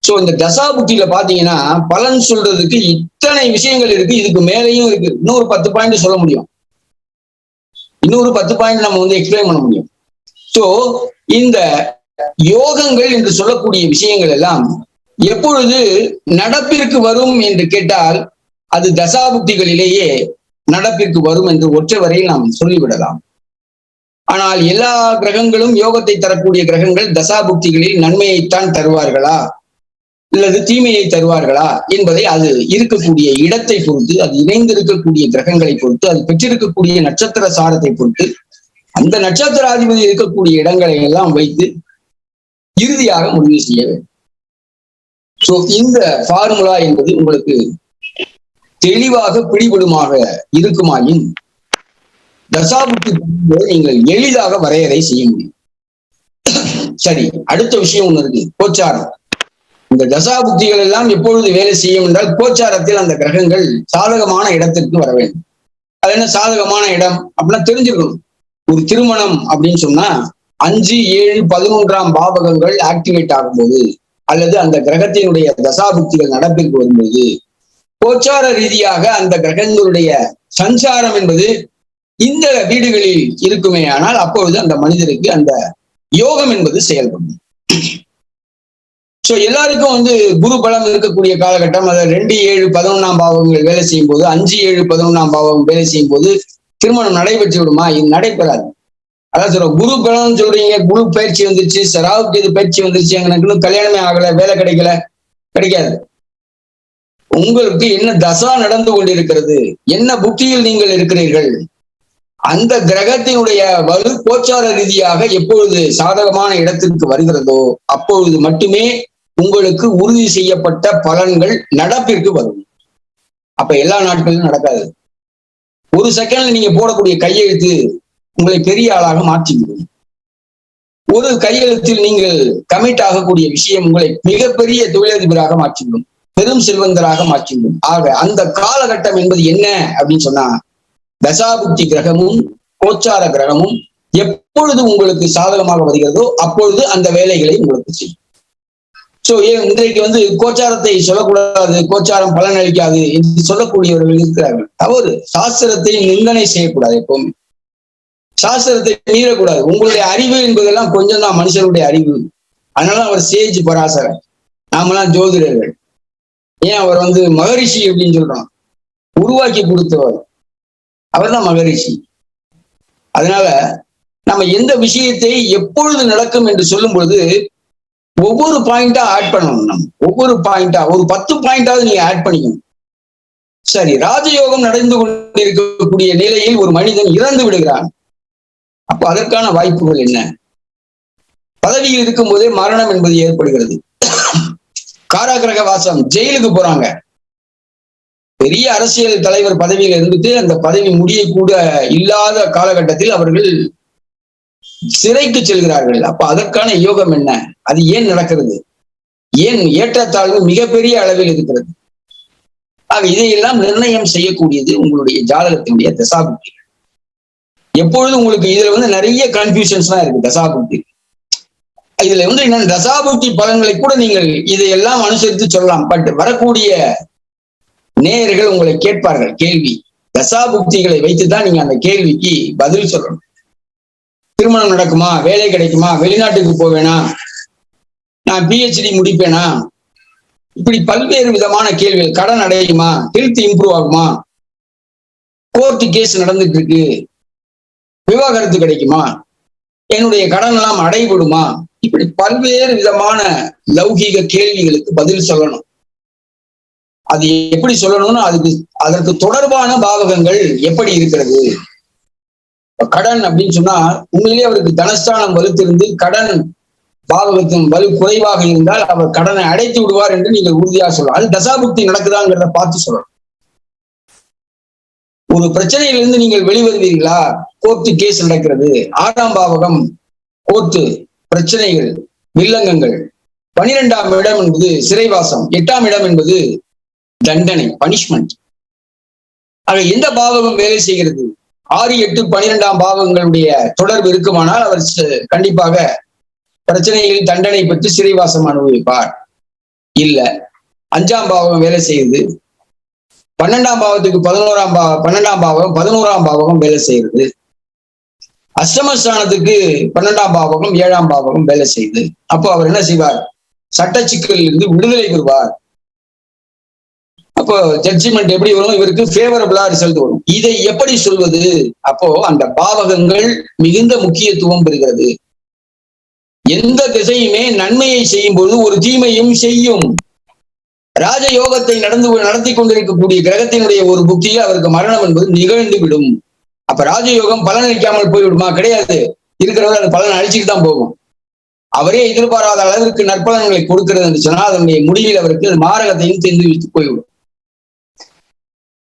B: சோ இந்த தசாபுத்தியில பாத்தீங்கன்னா பலன் சொல்றதுக்கு இத்தனை விஷயங்கள் இருக்கு. இதுக்கு மேலேயும் இருக்கு. இன்னொரு 10 பாயிண்ட் சொல்ல முடியும். இன்னொரு 10 பாயிண்ட் நம்ம எக்ஸ்பிளைன் பண்ண முடியும். சோ இந்த யோகங்கள் என்று சொல்லக்கூடிய விஷயங்கள் எல்லாம் எப்பொழுது நடப்பிற்கு வரும் என்று கேட்டால் அது தசாபுத்திகளிலேயே நடப்பிற்கு வரும் என்று ஒற்றை வரையில் நாம் சொல்லிவிடலாம். ஆனால் எல்லா கிரகங்களும் யோகத்தை தரக்கூடிய கிரகங்கள் தசாபுக்திகளில் நன்மையைத்தான் தருவார்களா அல்லது தீமையை தருவார்களா என்பதை அது இருக்கக்கூடிய இடத்தை பொறுத்து, அது இணைந்திருக்கக்கூடிய கிரகங்களை பொறுத்து, அது பெற்றிருக்கக்கூடிய நட்சத்திர சாரத்தை பொறுத்து, அந்த நட்சத்திராதிபதி இருக்கக்கூடிய இடங்களை எல்லாம் வைத்து இறுதியாக முடிவு செய்ய வேண்டும். சோ இந்த ஃபார்முலா என்பது உங்களுக்கு தெளிவாக பிடிபடுமாக இருக்குமாயின் தசாபுத்தி நீங்கள் எளிதாக வரையறை செய்ய முடியும். சரி, அடுத்த விஷயம் ஒண்ணு இருக்கு, கோச்சாரம். இந்த தசாபுக்திகள் எல்லாம் எப்பொழுது வேலை செய்யும் என்றால் கோச்சாரத்தில் அந்த கிரகங்கள் சாதகமான இடத்திற்கு வர வேண்டும். அது என்ன சாதகமான இடம் அப்படின்னா தெரிஞ்சுக்கணும். ஒரு திருமணம் அப்படின்னு சொன்னா 5, 7, 11ஆம் பாவகங்கள் ஆக்டிவேட் ஆகும்போது அல்லது அந்த கிரகத்தினுடைய தசாபுக்திகள் நடப்பிற்கு வரும்போது கோச்சார ரீதியாக அந்த கிரகங்களுடைய சஞ்சாரம் என்பது இந்த வீடுகளில் இருக்குமே ஆனால் அப்பொழுது அந்த மனிதருக்கு அந்த யோகம் என்பது செயல்படும். சோ எல்லாருக்கும் குரு பலம் இருக்கக்கூடிய காலகட்டம், அதாவது 2, 7, 11ஆம் பாவங்கள் வேலை செய்யும் போது, 5, 7, 11ஆம் பாவம் வேலை செய்யும் போது திருமணம் நடைபெற்று விடுமா? இது நடைபெறாது. அதான் சொல்ற குரு பலம் சொல்றீங்க, குரு பயிற்சி வந்துருச்சு, ராகு இது பயிற்சி வந்துருச்சு, எனக்கு கல்யாணமே ஆகல, வேலை கிடைக்கல, கிடைக்காது. உங்களுக்கு என்ன தசா நடந்து கொண்டிருக்கிறது, என்ன புக்தியில் நீங்கள் இருக்கிறீர்கள், அந்த கிரகத்தினுடைய வலு கோச்சார ரீதியாக எப்பொழுது சாதகமான இடத்திற்கு வருகிறதோ அப்பொழுது மட்டுமே உங்களுக்கு உறுதி செய்யப்பட்ட பலன்கள் நடப்பிற்கு வரும். அப்ப எல்லா நாட்களிலும் நடக்காது. ஒரு செகண்ட்ல நீங்க போடக்கூடிய கையெழுத்து உங்களை பெரிய ஆளாக மாற்றிவிடும். ஒரு கையெழுத்தில் நீங்கள் கமிட் ஆகக்கூடிய விஷயம் உங்களை மிகப்பெரிய தொழிலதிபராக மாற்றிவிடும், பெரும் செல்வந்தராக மாற்றிவிடும். ஆக அந்த காலகட்டம் என்பது என்ன அப்படின்னு சொன்னா, தசாபுக்தி கிரகமும் கோச்சார கிரகமும் எப்பொழுது உங்களுக்கு சாதகமாக வருகிறதோ அப்பொழுது அந்த வேலைகளை உங்களுக்கு செய்யும். சோ இன்றைக்கு கோச்சாரத்தை சொல்லக்கூடாது, கோச்சாரம் பலன் அளிக்காது என்று சொல்லக்கூடியவர்கள் இருக்கிறார்கள். தவறு. சாஸ்திரத்தை நிந்தனை செய்யக்கூடாது, எப்பவுமே சாஸ்திரத்தை மீறக்கூடாது. உங்களுடைய அறிவு என்பதெல்லாம் கொஞ்சம் தான் மனுஷனுடைய அறிவு. அதனால அவர் சேஜ் பராசரர், நாமெல்லாம் ஜோதிடர்கள். ஏன் அவர் மகரிஷி அப்படின்னு சொல்றோம், உருவாக்கி கொடுத்தவர் அவர் தான் மகரிஷி. அதனால நம்ம எந்த விஷயத்தை எப்பொழுது நடக்கும் என்று சொல்லும் பொழுது ஒவ்வொரு பாயிண்டா ஆட் பண்ணணும். நம்ம ஒவ்வொரு பாயிண்டா ஒரு 10 பாயிண்டாவது நீங்க ஆட் பண்ணிக்கணும். சரி, ராஜயோகம் நடந்து கொண்டிருக்கக்கூடிய நிலையில் ஒரு மனிதன் இறந்து விடுகிறான். அப்ப அதற்கான வாய்ப்புகள் என்ன? பதவியில் இருக்கும் போதே மரணம் என்பது ஏற்படுகிறது. காராகிரக வாசம், ஜெயிலுக்கு போறாங்க. பெரிய அரசியல் தலைவர் பதவியில் இருந்துட்டு அந்த பதவி முடிய கூட இல்லாத காலகட்டத்தில் அவர்கள் சிறைக்கு செல்கிறார்கள். அப்ப அதற்கான யோகம் என்ன? அது ஏன் நடக்கிறது? ஏன் ஏற்றத்தாழ்வு மிகப்பெரிய அளவில் இருக்கிறது? ஆக இதையெல்லாம் நிர்ணயம் செய்யக்கூடியது உங்களுடைய ஜாதகத்தினுடைய தசாபுக்தி. எப்பொழுது உங்களுக்கு இதுல நிறைய கன்ஃபியூஷன்ஸ் தான் இருக்கு தசாபுக்தி. இதுல என்ன தசாபுக்தி பலன்களை கூட நீங்கள் இதையெல்லாம் அனுசரித்து சொல்லலாம். பட் வரக்கூடிய நேயர்கள் உங்களை கேட்பார்கள் கேள்வி. தசாபுக்திகளை வைத்துதான் நீங்க அந்த கேள்விக்கு பதில் சொல்லணும். திருமணம் நடக்குமா, வேலை கிடைக்குமா, வெளிநாட்டுக்கு போவேனா, நான் PhD முடிப்பேனா, இப்படி பல்வேறு விதமான கேள்விகள். கடன் அடையுமா, ஹெல்த் இம்ப்ரூவ் ஆகுமா, கோர்ட் கேஸ் நடந்துட்டு இருக்கு, விவாகரத்து கிடைக்குமா, என்னுடைய கடன் எல்லாம் அடைபடுமா, இப்படி பல்வேறு விதமான லௌகீக கேள்விகளுக்கு பதில் சொல்லணும். அது எப்படி சொல்லணும்னு அதற்கு தொடர்பான பாவகங்கள் எப்படி இருக்கிறது. கடன் அப்படின்னு சொன்னா உண்மையிலேயே அவருக்கு தனஸ்தானம் வலுத்திருந்து கடன் பாவகத்தின் வலு குறைவாக இருந்தால் அவர் கடனை அடைத்து விடுவார் என்று நீங்கள் உறுதியாக சொல்லலாம். அது தசாபுக்தி நடக்குதாங்கிறத பார்த்து சொல்லணும். ஒரு பிரச்சனையிலிருந்து நீங்கள் வெளிவருவீர்களா, கோர்ட்டு கேஸ் நடக்கிறது, 6ஆம் பாவகம் கோர்ட்டு பிரச்சனைகள், வில்லங்கங்கள், 12ஆம் இடம் என்பது சிறைவாசம், 8ஆம் இடம் என்பது தண்டனை, பனிஷ்மெண்ட். ஆக எந்த பாவகம் வேலை செய்கிறது? 6, 8, 12ஆம் பாவங்களுடைய தொடர்பு இருக்குமானால் அவர் கண்டிப்பாக பிரச்சனைகளில் தண்டனை பெற்று சிறைவாசம் அனுபவிப்பார். இல்ல 5ஆம் பாவகம் வேலை செய்யுது, 12ஆம் பாவத்துக்கு 12ஆம் பாவகம் 11ஆம் பாவகம் வேலை செய்யுது, அஷ்டமஸ்தானத்துக்கு 12ஆம் பாவகம் 7ஆம் பாவகம் வேலை செய்யுது. அப்போ அவர் என்ன செய்வார்? சட்ட சிக்கலில் இருந்து விடுதலை பெறுவார். அப்போ ஜட்ஜ்மெண்ட் எப்படி வரும்? இவருக்கு ஃபேவரபிளா ரிசல்ட் வரும். இதை எப்படி சொல்வது? அப்போ அந்த பாவகங்கள் மிகுந்த முக்கியத்துவம் பெறுகிறது. எந்த திசையுமே நன்மையை செய்யும் பொழுது ஒரு தீமையும் செய்யும். ராஜயோகத்தை நடத்தி கொண்டிருக்கக்கூடிய கிரகத்தினுடைய ஒரு புக்தியில் அவருக்கு மரணம் என்பது நிகழ்ந்து விடும். அப்ப ராஜயோகம் பலன் அளிக்காமல் போய்விடுமா? கிடையாது. இருக்கிறவர் அந்த பலன் அழிச்சுட்டு தான் போகும். அவரே எதிர்பாராத அளவிற்கு நற்பலன்களை கொடுக்கிறது என்று சொன்னால் அதனுடைய முடிவில் அவருக்கு மாரகத்தையும் தெரிந்து வைத்து போய்விடும்.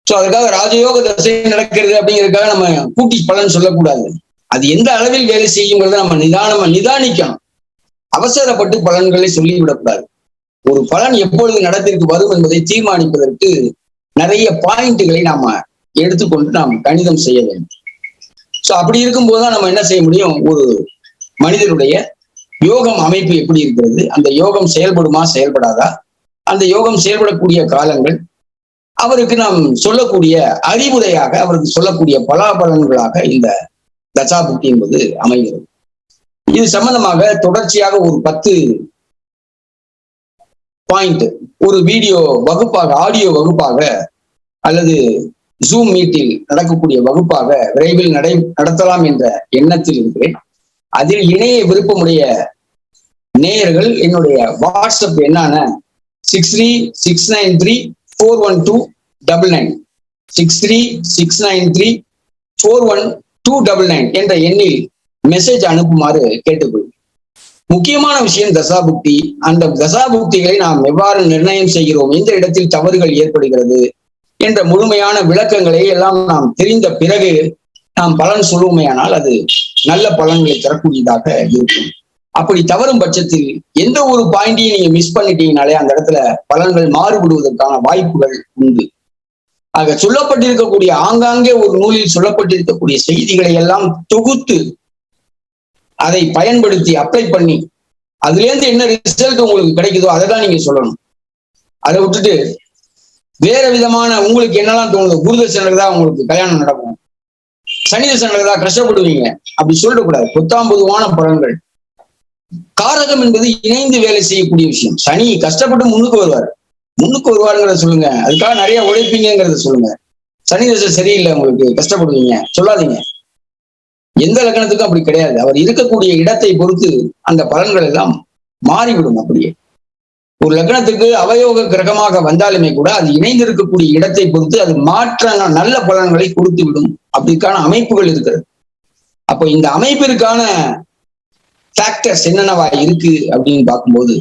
B: சோ அதுக்காக ராஜயோக தசை நடக்கிறது அப்படிங்கிறதுக்காக நம்ம கூட்டி பலன் சொல்லக்கூடாது. அது எந்த அளவில் வேலை செய்யுங்கிறத நம்ம நிதானிக்கணும். அவசரப்பட்டு பலன்களை சொல்லிவிடக்கூடாது. ஒரு பலன் எப்பொழுது நடத்திற்கு வரும் என்பதை தீர்மானிப்பதற்கு நிறைய பாயிண்ட்டுகளை நாம எடுத்துக்கொண்டு நாம் கணிதம் செய்ய வேண்டும். சோ அப்படி இருக்கும்போதுதான் நம்ம என்ன செய்ய முடியும், ஒரு மனிதனுடைய யோகம் அமைப்பு எப்படி இருக்கிறது, அந்த யோகம் செயல்படுமா செயல்படாதா, அந்த யோகம் செயல்படக்கூடிய காலங்கள், அவருக்கு நாம் சொல்லக்கூடிய அறிவுரையாக, அவருக்கு சொல்லக்கூடிய பலாபலன்களாக இந்த தசாபுக்தி என்பது அமைகிறது. இது சம்பந்தமாக தொடர்ச்சியாக ஒரு 10 பாயிண்ட் ஒரு வீடியோ வகுப்பாக, ஆடியோ வகுப்பாக அல்லது ஜூம் மீட்டில் நடக்கக்கூடிய வகுப்பாக விரைவில் நடத்தலாம் என்ற எண்ணத்தில் இருக்கிறேன். அதில் இணைய விருப்பமுடைய நேயர்கள் என்னுடைய வாட்ஸ்அப் எண்ணான 6369341299 6369341299 என்ற எண்ணில் மெசேஜ் அனுப்புமாறு கேட்டுக்கொள்கிறேன். முக்கியமான விஷயம் தசாபுக்தி. அந்த தசாபுக்திகளை நாம் எவ்வாறு நிர்ணயம் செய்கிறோம், எந்த இடத்தில் தவறுகள் ஏற்படுகிறது என்ற முழுமையான விளக்கங்களை எல்லாம் நாம் தெரிந்த பிறகு நாம் பலன் சொல்லுமையானால் அது நல்ல பலன்களை தரக்கூடியதாக இருக்கும். அப்படி தவறும் பட்சத்தில் எந்த ஒரு பாயிண்டையும் நீங்க மிஸ் பண்ணிட்டீங்கனாலே அந்த இடத்துல பலன்கள் மாறுபடுவதற்கான வாய்ப்புகள் உண்டு. ஆக சொல்லப்பட்டிருக்கக்கூடிய, ஆங்காங்கே ஒரு நூலில் சொல்லப்பட்டிருக்கக்கூடிய செய்திகளை எல்லாம் தொகுத்து அதை பயன்படுத்தி அப்ளை பண்ணி அதுல இருந்து என்ன ரிசல்ட் உங்களுக்கு கிடைக்குதோ அதை தான் நீங்க சொல்லணும். அதை விட்டுட்டு வேற விதமான உங்களுக்கு என்னெல்லாம் தோணுது, குருதசை நடக்குதா உங்களுக்கு கல்யாணம் நடக்கும், சனி தசை நடக்குதா கஷ்டப்படுவீங்க, அப்படி சொல்லக்கூடாது. பொத்தாம்பொதுவான பலன்கள். காரகம் என்பது இணைந்து வேலை செய்யக்கூடிய விஷயம். சனி கஷ்டப்பட்டு முன்னுக்கு வருவாருங்கிறத சொல்லுங்க, அதுக்காக நிறைய உழைப்பீங்கிறத சொல்லுங்க. சனி தசை சரியில்லை உங்களுக்கு கஷ்டப்படுவீங்க சொல்லாதீங்க. எந்த லக்னத்துக்கும் அப்படி கிடையாது. அவர் இருக்கக்கூடிய இடத்தை பொறுத்து அந்த பலன்கள் எல்லாம் மாறிவிடும். அப்படியே ஒரு லக்னத்துக்கு அவயோக கிரகமாக வந்தாலுமே கூட அது இணைந்து இருக்கக்கூடிய இடத்தை பொறுத்து அது மாற்ற நல்ல பலன்களை கொடுத்து விடும். அப்படிக்கான அமைப்புகள் இருக்கிறது. அப்போ இந்த அமைப்பிற்கான ஃபேக்டர்ஸ் என்னென்னவா இருக்கு அப்படின்னு பார்க்கும்போது,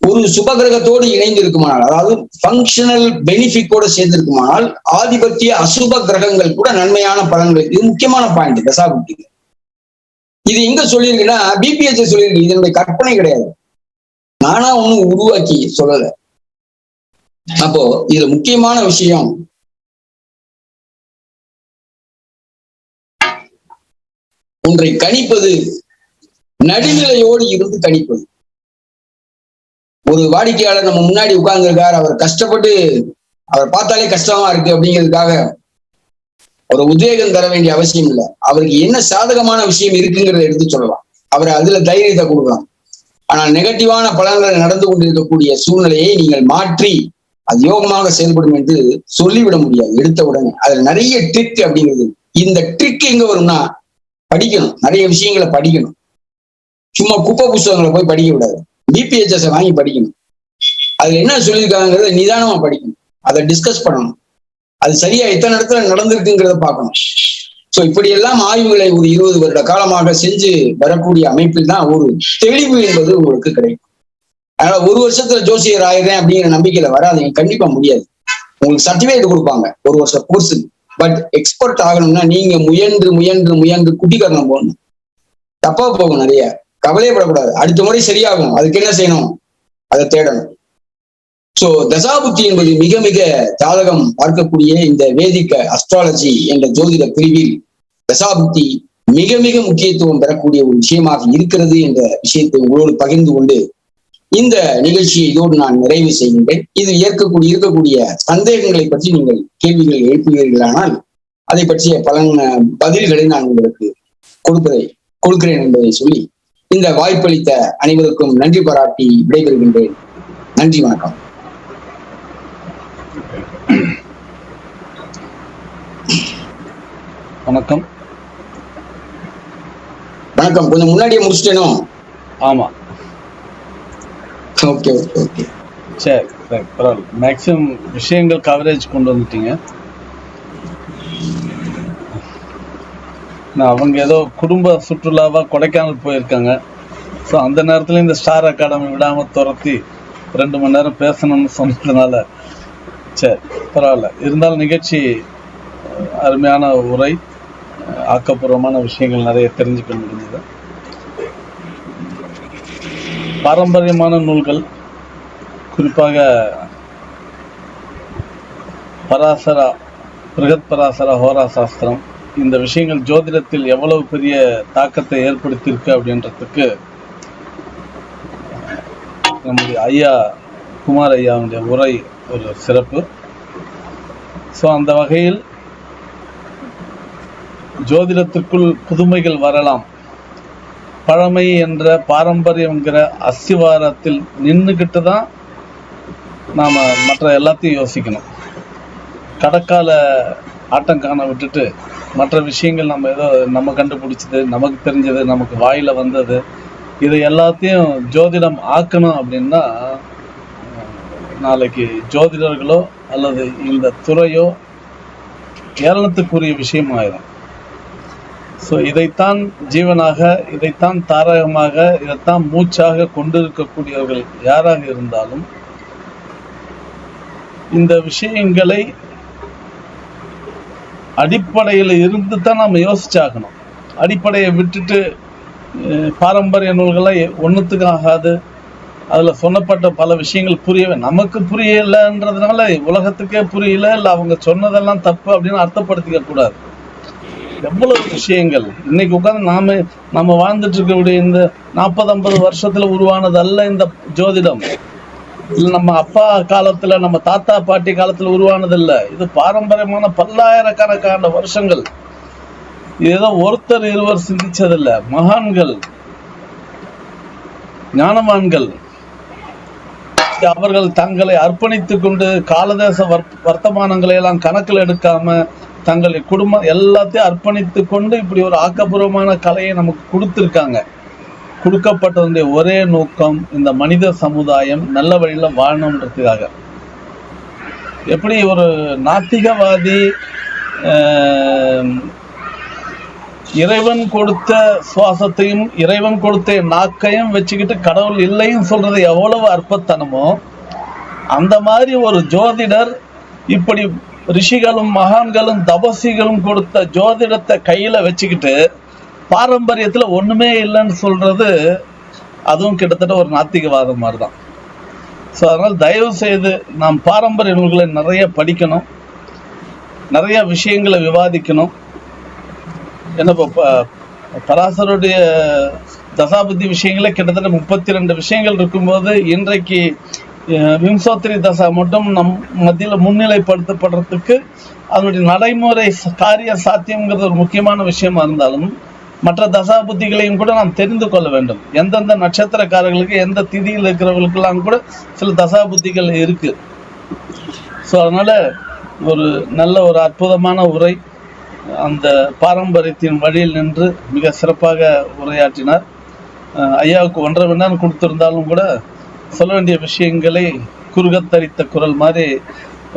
B: ஒரு சுபகிரகத்தோடு இணைந்து இருக்குமானால், அதாவது ஃபங்க்ஷனல் பெனிஃபிட்டோட சேர்ந்து இருக்குமானால், ஆதிபத்திய அசுப கிரகங்கள் கூட நன்மையான பலன்கள். இது முக்கியமான பாயிண்ட் தசாபுக்தி. இது எங்க சொல்லியிருக்குன்னா பிபிஹெச் சொல்லியிருக்கு. இதனுடைய கற்பனை கிடையாது, நானா ஒன்னும் உருவாக்கி சொல்லல. அப்போ இதுல முக்கியமான விஷயம் ஒன்றை கணிப்பது, நடுநிலையோடு இருந்து கணிப்பது. ஒரு வாடிக்கையாளர் நம்ம முன்னாடி உட்கார்ந்து இருக்காரு, அவர் கஷ்டப்பட்டு, அவர் பார்த்தாலே கஷ்டமா இருக்கு அப்படிங்கிறதுக்காக ஒரு உத்வேகம் தர வேண்டிய அவசியம் இல்லை. அவருக்கு என்ன சாதகமான விஷயம் இருக்குங்கிறத எடுத்து சொல்லலாம், அவரை அதுல தைரியத்தை கொடுக்கலாம். ஆனால் நெகட்டிவான பலன்கள் நடந்து கொண்டிருக்கக்கூடிய சூழ்நிலையை நீங்கள் மாற்றி அது யோகமாக செயல்படும் என்று சொல்லிவிட முடியாது எடுத்த உடனே. அதுல நிறைய ட்ரிக் அப்படிங்கிறது. இந்த ட்ரிக் எங்க வரும்னா படிக்கணும், நிறைய விஷயங்களை படிக்கணும். சும்மா குப்பை புஸ்தகங்களை போய் படிக்க விடாது. பிபிஹெச்எஸ் வாங்கி படிக்கணும். அதுல என்ன சொல்லியிருக்காங்கிறத நிதானமா படிக்கணும், அதை டிஸ்கஸ் பண்ணணும். அது சரியா எத்தனை இடத்துல நடந்திருக்குங்கிறத பார்க்கணும். ஸோ இப்படி எல்லாம் ஆய்வுகளை ஒரு 20 வருட காலமாக செஞ்சு வரக்கூடிய அமைப்பில் தான் ஒரு தெளிவு என்பது உங்களுக்கு கிடைக்கும். அதனால ஒரு வருஷத்துல ஜோசியர் ஆயிடுறேன் அப்படிங்கிற நம்பிக்கையில வராதீங்க, கண்டிப்பா முடியாது. உங்களுக்கு சர்டிபிகேட் கொடுப்பாங்க 1 வருஷம் கோர்ஸுக்கு. பட் எக்ஸ்பர்ட் ஆகணும்னா நீங்க முயன்று முயன்று முயன்று குட்டிக்கரணம் போகணும். தப்பா போகும், நிறைய கவலையப்படக்கூடாது. அடுத்த முறை சரியாகும், அதுக்கு என்ன செய்யணும், அதை தேடணும். சோ தசாபுக்தி என்பது மிக மிக ஜாதகம் பார்க்கக்கூடிய இந்த வேதிக்க அஸ்ட்ராலஜி என்ற ஜோதிட பிரிவில் தசாபுக்தி மிக மிக முக்கியத்துவம் பெறக்கூடிய ஒரு விஷயமாக இருக்கிறது என்ற விஷயத்தை உங்களோடு பகிர்ந்து கொண்டு இந்த நிகழ்ச்சியை இதோடு நான் நிறைவு செய்கின்றேன். இது இருக்கக்கூடிய சந்தேகங்களை பற்றி நீங்கள் கேள்விகள் எழுப்புவீர்களானால் அதை பற்றிய பதில்களை நான் உங்களுக்கு கொடுக்கிறேன் என்பதை சொல்லி இந்த வாய்ப்பளித்த அனைவருக்கும் நன்றி பாராட்டி விடைபெறுகின்றேன். நன்றி, வணக்கம்.
A: வணக்கம்.
B: வணக்கம். கொஞ்சம் முன்னாடியே முடிச்சிட்டேனோ?
A: ஆமா.
B: ஓகே ஓகே ஓகே,
A: சரி சரி, பரவாயில்ல. மேக்ஸிமம் விஷயங்கள் கவரேஜ் கொண்டு வந்துட்டீங்க. அவங்க ஏதோ குடும்ப சுற்றுலாவா கொடைக்கானல் போயிருக்காங்க. ஸோ அந்த நேரத்துல இந்த ஸ்டார் அகாடமி விடாம துரத்தி 2 மணி நேரம் பேசணும்னு சொன்னதுனால சரி பரவாயில்ல. இருந்தாலும் நிகழ்ச்சி அருமையான உரை, ஆக்கப்பூர்வமான விஷயங்கள் நிறைய தெரிஞ்சுக்க முடிஞ்சது. பாரம்பரியமான நூல்கள் குறிப்பாக பராசரா, பிருகத் பராசரா ஹோரா சாஸ்திரம், இந்த விஷயங்கள் ஜோதிடத்தில் எவ்வளவு பெரிய தாக்கத்தை ஏற்படுத்தியிருக்கு அப்படின்றதுக்கு நம்முடைய ஐயா குமார் ஐயாவுடைய உரை ஒரு சிறப்பு. ஸோ அந்த வகையில் ஜோதிடத்திற்குள் புதுமைகள் வரலாம். பழமை என்ற பாரம்பரியங்கிற அஸ்திவாரத்தில் நின்றுக்கிட்டு தான் நாம் மற்ற எல்லாத்தையும் யோசிக்கணும். கடற்கால ஆட்டங்கான விட்டுட்டு மற்ற விஷயங்கள் நம்ம ஏதோ நம்ம கண்டுபிடிச்சது, நமக்கு தெரிஞ்சது, நமக்கு வாயில் வந்தது, இதை எல்லாத்தையும் ஜோதிடம் ஆக்கணும் அப்படின்னா நாளைக்கு ஜோதிடர்களோ அல்லது இந்த துறையோ ஏளனத்துக்குரிய விஷயம் ஆயிரும். ஸோ இதைத்தான் ஜீவனாக, இதைத்தான் தாரகமாக, இதைத்தான் மூச்சாக கொண்டிருக்கக்கூடியவர்கள் யாராக இருந்தாலும் இந்த விஷயங்களை அடிப்படையில் இருந்து தான் நம்ம யோசிச்சாகணும். அடிப்படையை விட்டுட்டு பாரம்பரிய நூல்களை ஒன்றுத்துக்கு ஆகாது, அதில் சொன்னப்பட்ட பல விஷயங்கள் புரியவே, நமக்கு புரியலைன்றதுனால உலகத்துக்கே புரியல, இல்லை அவங்க சொன்னதெல்லாம் தப்பு அப்படின்னு அர்த்தப்படுத்திக்க கூடாது. எவ்வளவு விஷயங்கள் இன்னைக்கு உட்காந்து நம்ம வாழ்ந்துட்டு இருக்கக்கூடிய இந்த 40-50 வருஷத்துல உருவானதல்ல இந்த ஜோதிடம். இல்லை நம்ம அப்பா காலத்துல, நம்ம தாத்தா பாட்டி காலத்துல உருவானதில்ல. இது பாரம்பரியமான பல்லாயிரக்கணக்கான வருஷங்கள். இது ஏதோ ஒருத்தர் இருவர் சிந்திச்சதில்லை. மகான்கள், ஞானவான்கள் அவர்கள் தங்களை அர்ப்பணித்துக் கொண்டு காலதேச வர்த்தமானங்களை எல்லாம் கணக்கில் எடுக்காம தங்களை குடும்பம் எல்லாத்தையும் அர்ப்பணித்து கொண்டு இப்படி ஒரு ஆக்கப்பூர்வமான கலையை நமக்கு கொடுத்துருக்காங்க. கொடுக்கப்பட்டதுடைய ஒரே நோக்கம் இந்த மனித சமுதாயம் நல்ல வழியில வாழணுன்றதுக்காக. எப்படி ஒரு நாத்திகவாதி இறைவன் கொடுத்த சுவாசத்தையும் இறைவன் கொடுத்த நாக்கையும் வச்சுக்கிட்டு கடவுள் இல்லைன்னு சொல்றது எவ்வளவு அற்பத்தனமோ, அந்த மாதிரி ஒரு ஜோதிடர் இப்படி ரிஷிகளும் மகான்களும் தபசிகளும் கொடுத்த ஜோதிடத்தை கையில வச்சுக்கிட்டு பாரம்பரியத்துல ஒண்ணுமே இல்லைன்னு சொல்றது அதுவும் கிட்டத்தட்ட ஒரு நாத்திகவாதம் மாதிரிதான். ஸோ அதனால் தயவு செய்து நாம் பாரம்பரிய நூல்களை நிறைய படிக்கணும், நிறைய விஷயங்களை விவாதிக்கணும். ஏன்னா இப்போ பராசருடைய தசாபுத்தி விஷயங்களே கிட்டத்தட்ட 32 விஷயங்கள் இருக்கும்போது இன்றைக்கு விம்சோத்திரி தசா மட்டும் நம் மத்தியில் முன்னிலைப்படுத்தப்படுறதுக்கு அதனுடைய நடைமுறை காரிய சாத்தியம்ங்கிறது ஒரு முக்கியமான விஷயமா இருந்தாலும் மற்ற தசா புத்திகளையும் கூட நாம் தெரிந்து கொள்ள வேண்டும். எந்தெந்த நட்சத்திரக்காரர்களுக்கு எந்த திதியில் இருக்கிறவர்களுக்கெல்லாம் கூட சில தசா புத்திகள் இருக்கு. ஸோ அதனால ஒரு நல்ல ஒரு அற்புதமான உரை, அந்த பாரம்பரியத்தின் வழியில் நின்று மிக சிறப்பாக உரையாற்றினார். ஐயாவுக்கு 1.5 மணி நேரம் கொடுத்திருந்தாலும் கூட சொல்ல வேண்டிய விஷயங்களை குறுகத்தரித்த குரல் மாதிரி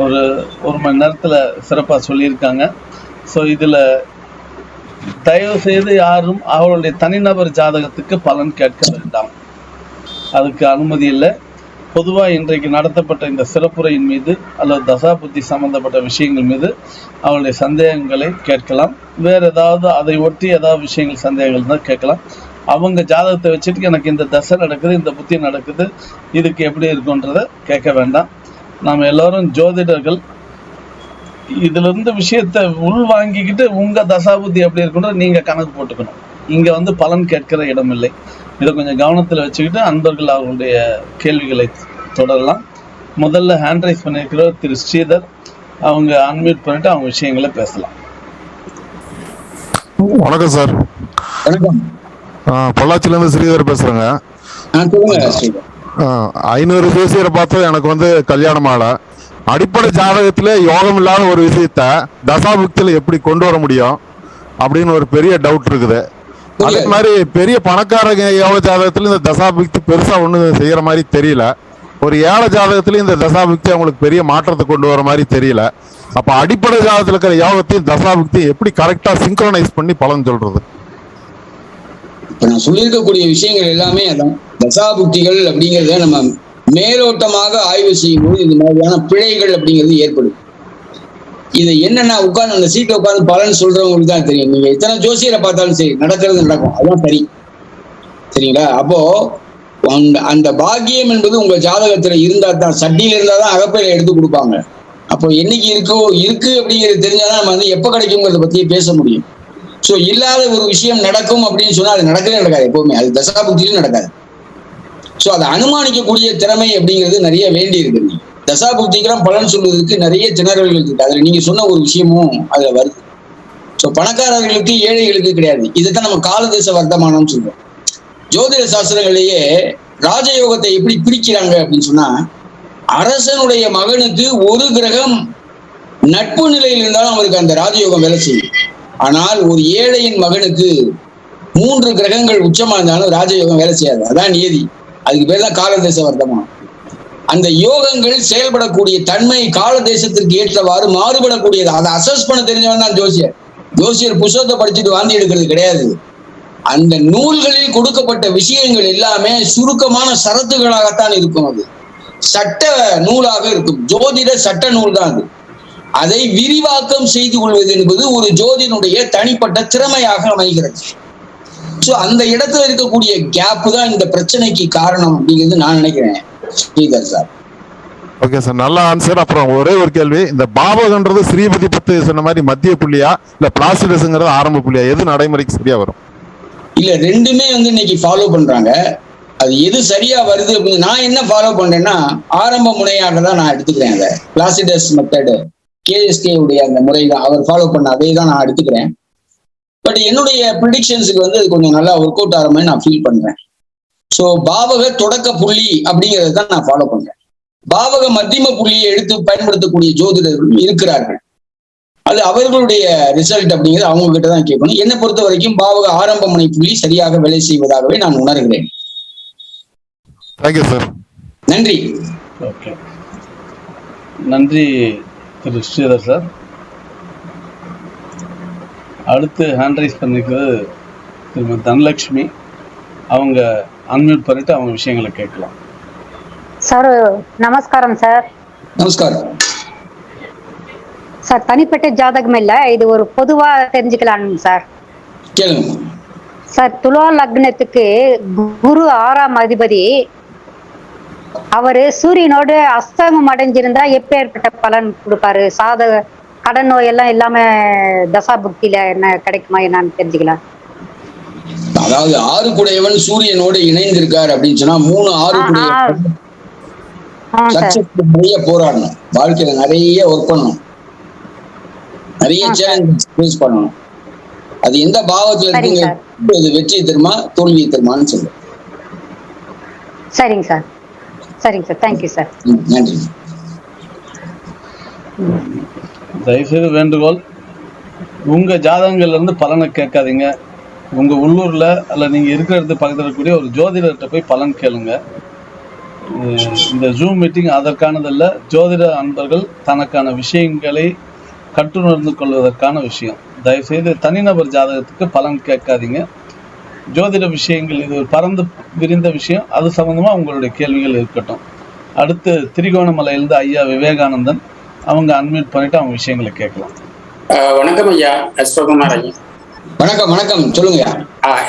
A: ஒரு மணி நேரத்தில் சிறப்பாக சொல்லியிருக்காங்க. ஸோ இதில் தயவு செய்து யாரும் அவர்களுடைய தனிநபர் ஜாதகத்துக்கு பலன் கேட்க வேண்டாம், அதுக்கு அனுமதி இல்லை. பொதுவாக இன்றைக்கு நடத்தப்பட்ட இந்த சிறப்புரையின் மீது அல்லது தசாபுத்தி சம்பந்தப்பட்ட விஷயங்கள் மீது அவருடைய சந்தேகங்களை கேட்கலாம். வேறு ஏதாவது அதை ஒட்டி ஏதாவது விஷயங்கள் சந்தேகங்கள் தான் கேட்கலாம். அவங்க ஜாதகத்தை வச்சுட்டு எனக்கு இந்த தசை நடக்குது, இந்த புத்தி நடக்குது, இதுக்கு எப்படி இருக்குன்றதை கேட்க வேண்டாம். நாம் எல்லோரும் ஜோதிடர்கள். இதிலிருந்து விஷயத்தை உள் வாங்கிக்கிட்டு உங்கள் தசாபுத்தி எப்படி இருக்குன்ற நீங்கள் கணக்கு போட்டுக்கணும். இங்கே வந்து பலன் கேட்கிற இடம் இல்லை. இதை கொஞ்சம் கவனத்தில் வச்சுக்கிட்டு அன்பர்கள் அவர்களுடைய கேள்விகளை தொடரலாம். முதல்ல ஹேண்ட் ரைஸ் பண்ணியிருக்கிற திரு ஸ்ரீதர், அவங்க அன்மியூட் பண்ணிட்டு அவங்க விஷயங்களை பேசலாம்.
C: வணக்கம் சார்.
B: வணக்கம்.
C: பொள்ளாச்சியிலேருந்து ஸ்ரீதர் பேசுகிறேங்க. 500 பேசியரை பார்த்து எனக்கு வந்து கல்யாணம் ஆகலை. அடிப்படை ஜாதகத்தில் யோகம் இல்லாத ஒரு விஷயத்த தசாபுக்தியில் எப்படி கொண்டு வர முடியும் அப்படின்னு ஒரு பெரிய டவுட் இருக்குது. அதே மாதிரி பெரிய பணக்காரங்க யோக ஜாதகத்தில் இந்த தசாபுக்தி பெருசாக ஒன்றும் செய்கிற மாதிரி தெரியல. ஒரு ஏழை ஜாதகத்துலேயும் இந்த தசாபுக்தி அவங்களுக்கு பெரிய மாற்றத்தை கொண்டு வர மாதிரி தெரியல. அப்போ அடிப்படை ஜாதகத்தில் இருக்கிற யோகத்தையும் தசாபுக்தியும் எப்படி கரெக்டாக சிங்க்ரோனைஸ் பண்ணி பலன் சொல்றது?
B: இப்ப நான் சொல்லியிருக்கக்கூடிய விஷயங்கள் எல்லாமே அதான். தசாபுக்திகள் அப்படிங்கிறத நம்ம மேலோட்டமாக ஆய்வு செய்யும் போது இந்த மாதிரியான பிழைகள் அப்படிங்கிறது ஏற்படும். இது என்னன்னா உட்கார்ந்து அந்த சீட்டை உட்கார்ந்து பலன் சொல்றவங்களுக்கு தான் தெரியும். நீங்க எத்தனை ஜோசியரை பார்த்தாலும் சரி, நடக்கிறது நடக்கும், அதுதான் சரி, சரிங்களா? அப்போ அந்த பாக்கியம் என்பது உங்க ஜாதகத்துல இருந்தா தான், சட்டியில இருந்தா தான் அகப்பையில எடுத்து கொடுப்பாங்க. அப்போ என்னைக்கு இருக்கு அப்படிங்கிறது தெரிஞ்சாதான் நம்ம எப்ப கிடைக்குங்கிறத பத்தியே பேச முடியும். சோ இல்லாத ஒரு விஷயம் நடக்கும் அப்படின்னு சொன்னா அது நடக்கவே நடக்காது, எப்பவுமே அது தசாபுக்தியிலும் நடக்காது. சோ அதை அனுமானிக்கக்கூடிய திறமை அப்படிங்கிறது நிறைய வேண்டி இருக்கு. தசாபுக்திக்கெல்லாம் பலன் சொல்வதற்கு நிறைய திணறல்கள் இருக்கு. அதுல நீங்க சொன்ன ஒரு விஷயமும் அதுல வருது. சோ பணக்காரர்களுக்கு ஏழைகளுக்கு கிடையாது. இதைத்தான் நம்ம காலதேச வர்த்தமானம்னு சொல்றோம். ஜோதிட சாஸ்திரங்களையே ராஜயோகத்தை எப்படி பிரிக்கிறாங்க அப்படின்னு சொன்னா, அரசனுடைய மகனுக்கு ஒரு கிரகம் நட்பு நிலையில் இருந்தாலும் அவருக்கு அந்த ராஜயோகம் வேலை செய்யும். ஆனால் ஒரு ஏழையின் மகனுக்கு 3 கிரகங்கள் உச்சமா இருந்தாலும் ராஜயோகம் வேலை செய்யாது. அதான் நியதி. அதுக்கு பேர் தான் காலதேச வர்த்தமானம். அந்த யோகங்கள் செயல்படக்கூடிய தன்மை கால தேசத்திற்கு ஏற்றவாறு மாறுபடக்கூடியது. அதை அசஸ் பண்ண தெரிஞ்சவன் தான் ஜோசியர். ஜோசியர் புத்தகத்தை படிச்சுட்டு வாந்தி எடுக்கிறது கிடையாது. அந்த நூல்களில் கொடுக்கப்பட்ட விஷயங்கள் எல்லாமே சுருக்கமான சரத்துகளாகத்தான் இருக்கும். அது சட்ட நூலாக இருக்கும். ஜோதிட சட்ட நூல் தான் அது. அதை விரிவாக்கம் செய்து கொள்வது என்பது ஒரு ஜோதினுடைய தனிப்பட்ட திறமையாக அமைகிறது. சோ அந்த இடத்துல இருக்கக்கூடிய கேப் தான் இந்த பிரச்சனைக்கு காரணம் அப்படிங்கிறது நான் நினைக்கிறேன். ஸ்ரீதர் சார்.
C: ஓகே சார், நல்ல ஆன்சர். அப்புறம் ஒரே ஒரு கேள்வி, இந்த பாவகன்றது ஸ்ரீபதி பத்து சொன்ன மாதிரி மத்திய புள்ளியா இல்ல பிளாசிடஸ்ங்கிறது ஆரம்ப புள்ளியா, எது நடைமுறைக்கு சரியா வரும்?
B: இல்ல ரெண்டுமே இன்னைக்கு ஃபாலோ பண்றாங்க. அது எது சரியா வருது அப்படின்னு நான் என்ன ஃபாலோ பண்றேன்னா, ஆரம்ப முறையாக தான் நான் எடுத்துக்கிறேன். அந்த பிளாசிடஸ் மெத்தடு, கேஎஸ்கே உடைய அந்த முறை தான் அவர் ஃபாலோ பண்ண, அதே தான் நான் எடுத்துக்கிறேன். பட் என்னுடைய ப்ரிடிக்ஷன்ஸுக்கு அது கொஞ்சம் நல்லா ஒர்க் அவுட் ஆகிற மாதிரி நான் ஃபீல் பண்றேன். ஸோ பாவக தொடக்க புள்ளி அப்படிங்கிறத தான் நான் ஃபாலோ பண்றேன். பாவக மத்தியம புள்ளியை எடுத்து பயன்படுத்தக்கூடிய ஜோதிடர்கள் இருக்கிறார்கள். அது அவர்களுடைய ரிசல்ட் அப்படிங்கிறது அவங்க கிட்ட தான் கேட்கணும். என்னை பொறுத்த வரைக்கும் பாவக ஆரம்ப முனை புள்ளி சரியாக வேலை செய்வதாகவே நான் உணர்கிறேன்.
C: Thank you sir.
B: நன்றி.
A: ஓகே, நன்றி திரு ஸ்ரீதர் சார். அடுத்து ஹேண்ட் ரைஸ் பண்ணிக்கிறது திருமதி தனலட்சுமி. அவங்க அன்மியூட் பண்ணிட்டு அவங்க விஷயங்களை கேட்கலாம்.
D: சார் நமஸ்காரம் சார்.
B: நமஸ்காரம்
D: சார். தனிப்பட்ட ஜாதகம் இல்ல, இது ஒரு பொதுவா தெரிஞ்சுக்கலாம் சார்.
B: கேளுங்க
D: சார். துலா லக்னத்துக்கு குரு 6ஆம் அதிபதி, அவரு சூரியனோடு அஸ்தங்கம் அடைஞ்சிருந்தா எப்பேற்பட்ட பலன் கொடுப்பாரு? கடன் நோய் எல்லாம் இல்லாம தசாபுக்தியில என்ன கிடைக்குமா என்னன்னு தெரிஞ்சுக்கலாம்.
B: அதாவது 6 கூடையவன் சூரியனோடு இணைந்திருக்கார் அப்படின்னு சொன்னா 3 6 கூடையவன் நிறைய போராடணும், வாழ்க்கையில நிறைய ஒர்க் பண்ணணும், நிறைய சேலஞ்ச் ஃபேஸ் பண்ணணும். அது எந்த பாவத்துல இருக்குங்க, அது வெற்றி தருமா தோல்வியை தருமான்னு சொல்லுங்க.
D: சரிங்க சார். சரிங்க சார். Thank you sir.
B: நன்றி.
A: தயவுசெய்து வேண்டுகோள், உங்க ஜாதகங்கள்ல இருந்து பலனை கேட்காதீங்க. உங்க உள்ளூர்ல அல்ல நீங்க இருக்கிற இடத்து பக்கத்தில் இருக்கக்கூடிய ஒரு ஜோதிடர்கிட்ட போய் பலன் கேளுங்க. இந்த ஜூம் மீட்டிங் அதற்கானதல்ல. ஜோதிட அன்பர்கள் தனக்கான விஷயங்களை கற்றுணர்ந்து கொள்வதற்கான விஷயம். தயவுசெய்து தனிநபர் ஜாதகத்துக்கு பலன் கேட்காதீங்க. ஜோதிட விஷயங்கள் இது ஒரு பறந்து விரிந்த விஷயம். அது சம்பந்தமா உங்களுடைய கேள்விகள் இருக்கட்டும். அடுத்து திரிகோணமலையிலிருந்து ஐயா விவேகானந்தன், அவங்க அன்மியூட் பண்ணிட்டு அவங்க விஷயங்களை கேட்கலாம்.
E: வணக்கம் ஐயா, அஸ்வகுமார் ஐயா.
B: வணக்கம். வணக்கம், சொல்லுங்க.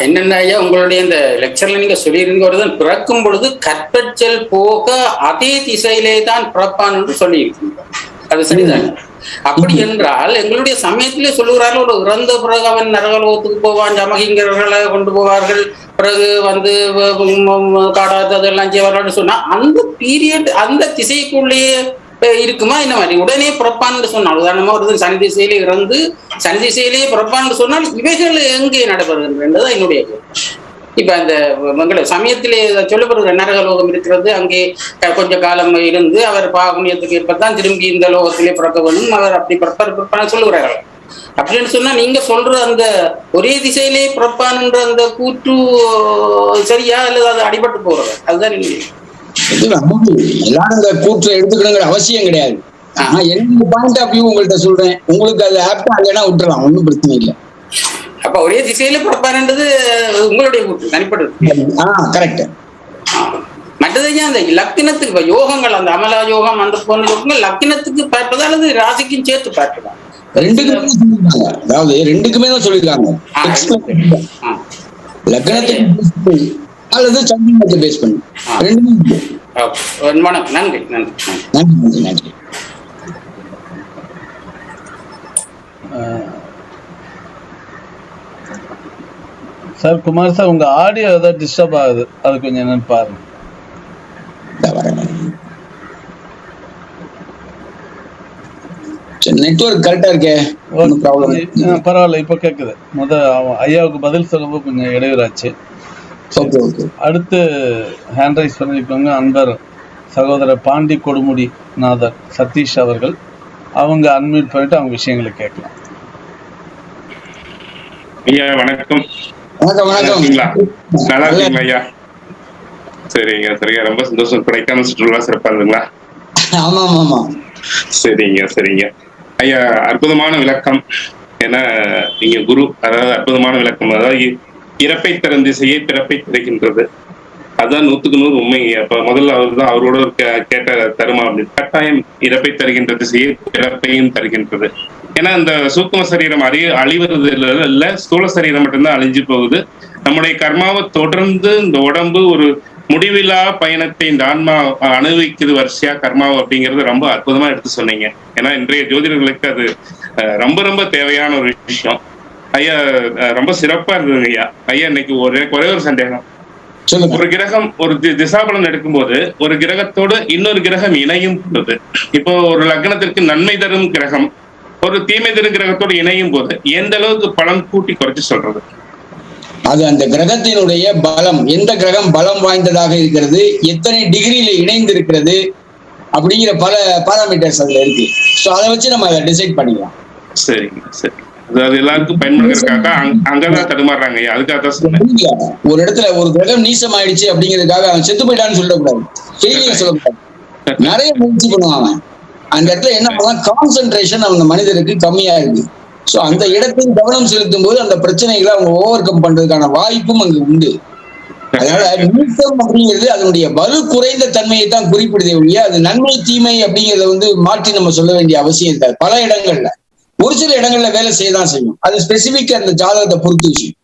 E: என்னென்ன ஐயா, உங்களுடைய இந்த லெக்சர்ல நீங்க சொல்லியிருந்தது, பிறக்கும் பொழுது கற்பச்சல் போக அதே திசையிலே தான் பிறப்பான் என்று சொல்லியிருக்கீங்க. அது சரிதான். அப்படி என்றால் எங்களுடைய சமயத்திலே சொல்லுகிறார்கள், ஒரு இறந்த பிறகு அவன் நரகலோகத்துக்கு போவான், ஜமகிங்கர்களை கொண்டு போவார்கள், பிறகு காடாததெல்லாம் செய்வார்கள் சொன்னா அந்த பீரியட் அந்த திசைக்குள்ளேயே இருக்குமா? இந்த மாதிரி உடனே பிறப்பான்னு சொன்னால், உதாரணமா ஒரு சனி திசையிலே இறந்து சனி திசையிலேயே பிறப்பான்னு சொன்னால் இவைகள் எங்கே நடைபெறுகின்றதுதான் என்னுடைய கேள்வி. இப்ப அந்த எங்களை சமயத்திலே சொல்லப்படுகிற நரகலோகம் இருக்கிறது, அங்கே கொஞ்ச காலம் இருந்து அவர் பாகுணியத்துக்கு ஏற்பதான் திரும்பி இந்த லோகத்திலே பிறக்க வேணும், அவர் அப்படி பிறப்பான்னு சொல்லுகிறார்கள். அப்படின்னு சொன்னா நீங்க சொல்ற அந்த ஒரே திசையிலே பிறப்பான்ன்ற அந்த கூற்று சரியா அல்லது அது அடிபட்டு போறது? அதுதான்
B: எல்லாரும் இந்த கூற்றை எடுத்துக்கணுங்கிற அவசியம் கிடையாது. என்னோட பாயிண்ட் ஆஃப் வியூ உங்கள்கிட்ட சொல்றேன். உங்களுக்கு அது ஆப்டா இல்லைன்னா விட்டுறலாம், ஒன்றும் பிரச்சனை இல்லை.
E: அப்ப ஒரே திசையில பிறப்பாருன்றது உங்களுடைய கூற்று, தனிப்பட்டது.
B: கரெக்ட்.
E: மற்றதையா அந்த லக்கினத்துக்கு யோகங்கள், அந்த அமலா யோகம் அந்த போன்ற யோகங்கள் லக்கினத்துக்கு பார்ப்பதா அல்லது ராசிக்கும் சேர்த்து பார்க்கலாம்?
B: ரெண்டுக்குமே சொல்லிருக்காங்க. அதாவது ரெண்டுக்குமே தான் சொல்லியிருக்காங்க. லக்னத்துக்கு அல்லது சந்திரத்தை பேஸ் பண்ணி ரெண்டுமே.
E: வணக்கம். நன்றி நன்றி
B: நன்றி நன்றி நன்றி.
A: சார் குமார் சார், உங்க ஆடியோ ஏதாவது டிஸ்டர்ப் ஆகுது, அது கொஞ்சம் என்னன்னு பாருங்க.
B: நெட்வொர்க் கரெக்டா இருக்கே,
A: பரவாயில்ல, இப்ப கேக்குது. ஐயாவுக்கு பதில் சொல்லும்போது கொஞ்சம் இடையூறாச்சு. அடுத்து ஹேண்ட் ரைஸ் பண்ணிருக்கவங்க அன்பர் சகோதரர் பாண்டி கொடுமுடி நாதர் சதீஷ் அவர்கள். அவங்க அன்மியூட் பண்ணிட்டு அவங்க விஷயங்களை கேட்கலாம்.
F: ஐயா வணக்கம்.
B: வணக்கம்.
F: நல்லா இருக்கீங்களா ஐயா? சரிங்க சரிங்க, ரொம்ப சந்தோஷம். கொடைக்கானல் சுற்றுலா சிறப்பா இருந்துங்களா?
B: ஆமா ஆமா.
F: சரிங்க ஐயா, அற்புதமான விளக்கம். ஏன்னா நீங்க குரு, அதாவது அற்புதமான விளக்கம். அதாவது இறப்பை தரும் திசையை பிறப்பை திறக்கின்றது, அதுதான் 100க்கு 100 உண்மை. அப்ப முதல்ல அவரோட கேட்ட தருமா அப்படின்னு. கட்டாயம் இறப்பை தருகின்ற திசையை பிறப்பையும் தருகின்றது. ஏன்னா இந்த சூக்கும சரீரம் அழிவது இல்ல, ஸ்தூல சரீரம் மட்டும்தான் அழிஞ்சு போகுது. நம்முடைய கர்மாவை தொடர்ந்து இந்த உடம்பு ஒரு முடிவில்லா பயணத்தை இந்த ஆன்மா அனுபவிக்குது வரிசையா கர்மாவை, அப்படிங்கிறது ரொம்ப அற்புதமா எடுத்து சொன்னீங்க. ஏன்னா இன்றைய ஜோதிடர்களுக்கு அது ரொம்ப ரொம்ப தேவையான ஒரு விஷயம். ஐயா ரொம்ப சிறப்பா இருந்ததுங்க ஐயா. ஐயா இன்னைக்கு ஒரே ஒரு சந்தேகம். ஒரு கிரகம் ஒரு திசாபலன் எடுக்கும்போது ஒரு கிரகத்தோடு இன்னொரு கிரகம் இணையும் போது, இப்போ ஒரு லக்னத்திற்கு நன்மை தரும் கிரகம் ஒரு தீமை தரும் கிரகத்தோடு இணையும் போது எந்த அளவுக்கு பலன் கூட்டி குறைச்சு சொல்றது?
B: அது அந்த கிரகத்தினுடைய பலம், எந்த கிரகம் பலம் வாய்ந்ததாக இருக்கிறது, எத்தனை டிகிரியில இணைந்து இருக்கிறது அப்படிங்கிற பல பாராமீட்டர்ஸ் அதுல இருக்கு. ஸோ அதை வச்சு நம்ம அதை டிசைட் பண்ணிக்கலாம்.
F: சரிங்க சரி. அதாவது எல்லாருக்கும் பயன்படுறதுக்காக அங்கதான் தடுமாறுறாங்க. அதுக்காக தான் சொன்னேன்.
B: ஒரு இடத்துல ஒரு கிரகம் நீசம் ஆயிடுச்சு அப்படிங்கிறதுக்காக அவன் செத்து போயிட்டான்னு சொல்லக்கூடாது, ஃபெயிலியர் சொல்லக்கூடாது. நிறைய முயற்சி பண்ணுவாங்க. அந்த இடத்துல என்ன பண்ணலாம், கான்சென்ட்ரேஷன் அந்த மனிதருக்கு கம்மியா இருக்கு. ஸோ அந்த இடத்தில் கவனம் செலுத்தும் போது அந்த பிரச்சனைகளை அவங்க ஓவர் கம் பண்றதுக்கான வாய்ப்பும் அங்கு உண்டு. அதனால நீசம் அப்படிங்கிறது அதனுடைய வலு குறைந்த தன்மையை தான் குறிப்பிடுதே ஒழிய அது நன்மை தீமை அப்படிங்கிறத மாற்றி நம்ம சொல்ல வேண்டிய அவசியம் இருக்காது. பல இடங்கள்ல ஒரு சில இடங்கள்ல வேலை செய்யதான் செய்யும். அது ஸ்பெசிபிக் அந்த ஜாதகத்தை பொறுத்து விஷயம்.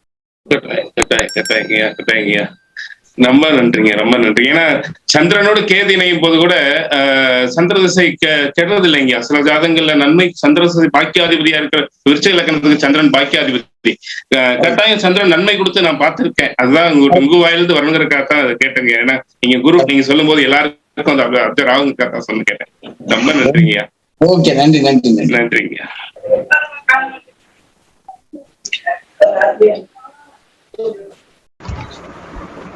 F: ரொம்ப நன்றிங்க, ரொம்ப நன்றி. ஏன்னா சந்திரனோடு கேது இணையும் போது கூட சந்திர திசை கெடுறது இல்லைங்க. சில ஜாதகங்கள்ல நன்மை சந்திர திசை பாக்கியாதிபதியா இருக்கிற விருச்சிக இலக்கணத்துக்கு சந்திரன் பாக்கியாதிபதி. கட்டாயம் சந்திரன் நன்மை கொடுத்து நான் பார்த்திருக்கேன். அதுதான் உங்க வாயிலிருந்து வரணுங்கிறக்காகத்தான் அதை கேட்டேங்க. ஏன்னா நீங்க குரு நீங்க சொல்லும் போது எல்லாருக்கும் அந்த அப்சர் ஆகுங்கிறக்காக சொன்ன கேட்டேன். ரொம்ப நன்றிங்கய்யா.
B: ஓகே, நன்றி நன்றி
F: நன்றிங்கய்யா.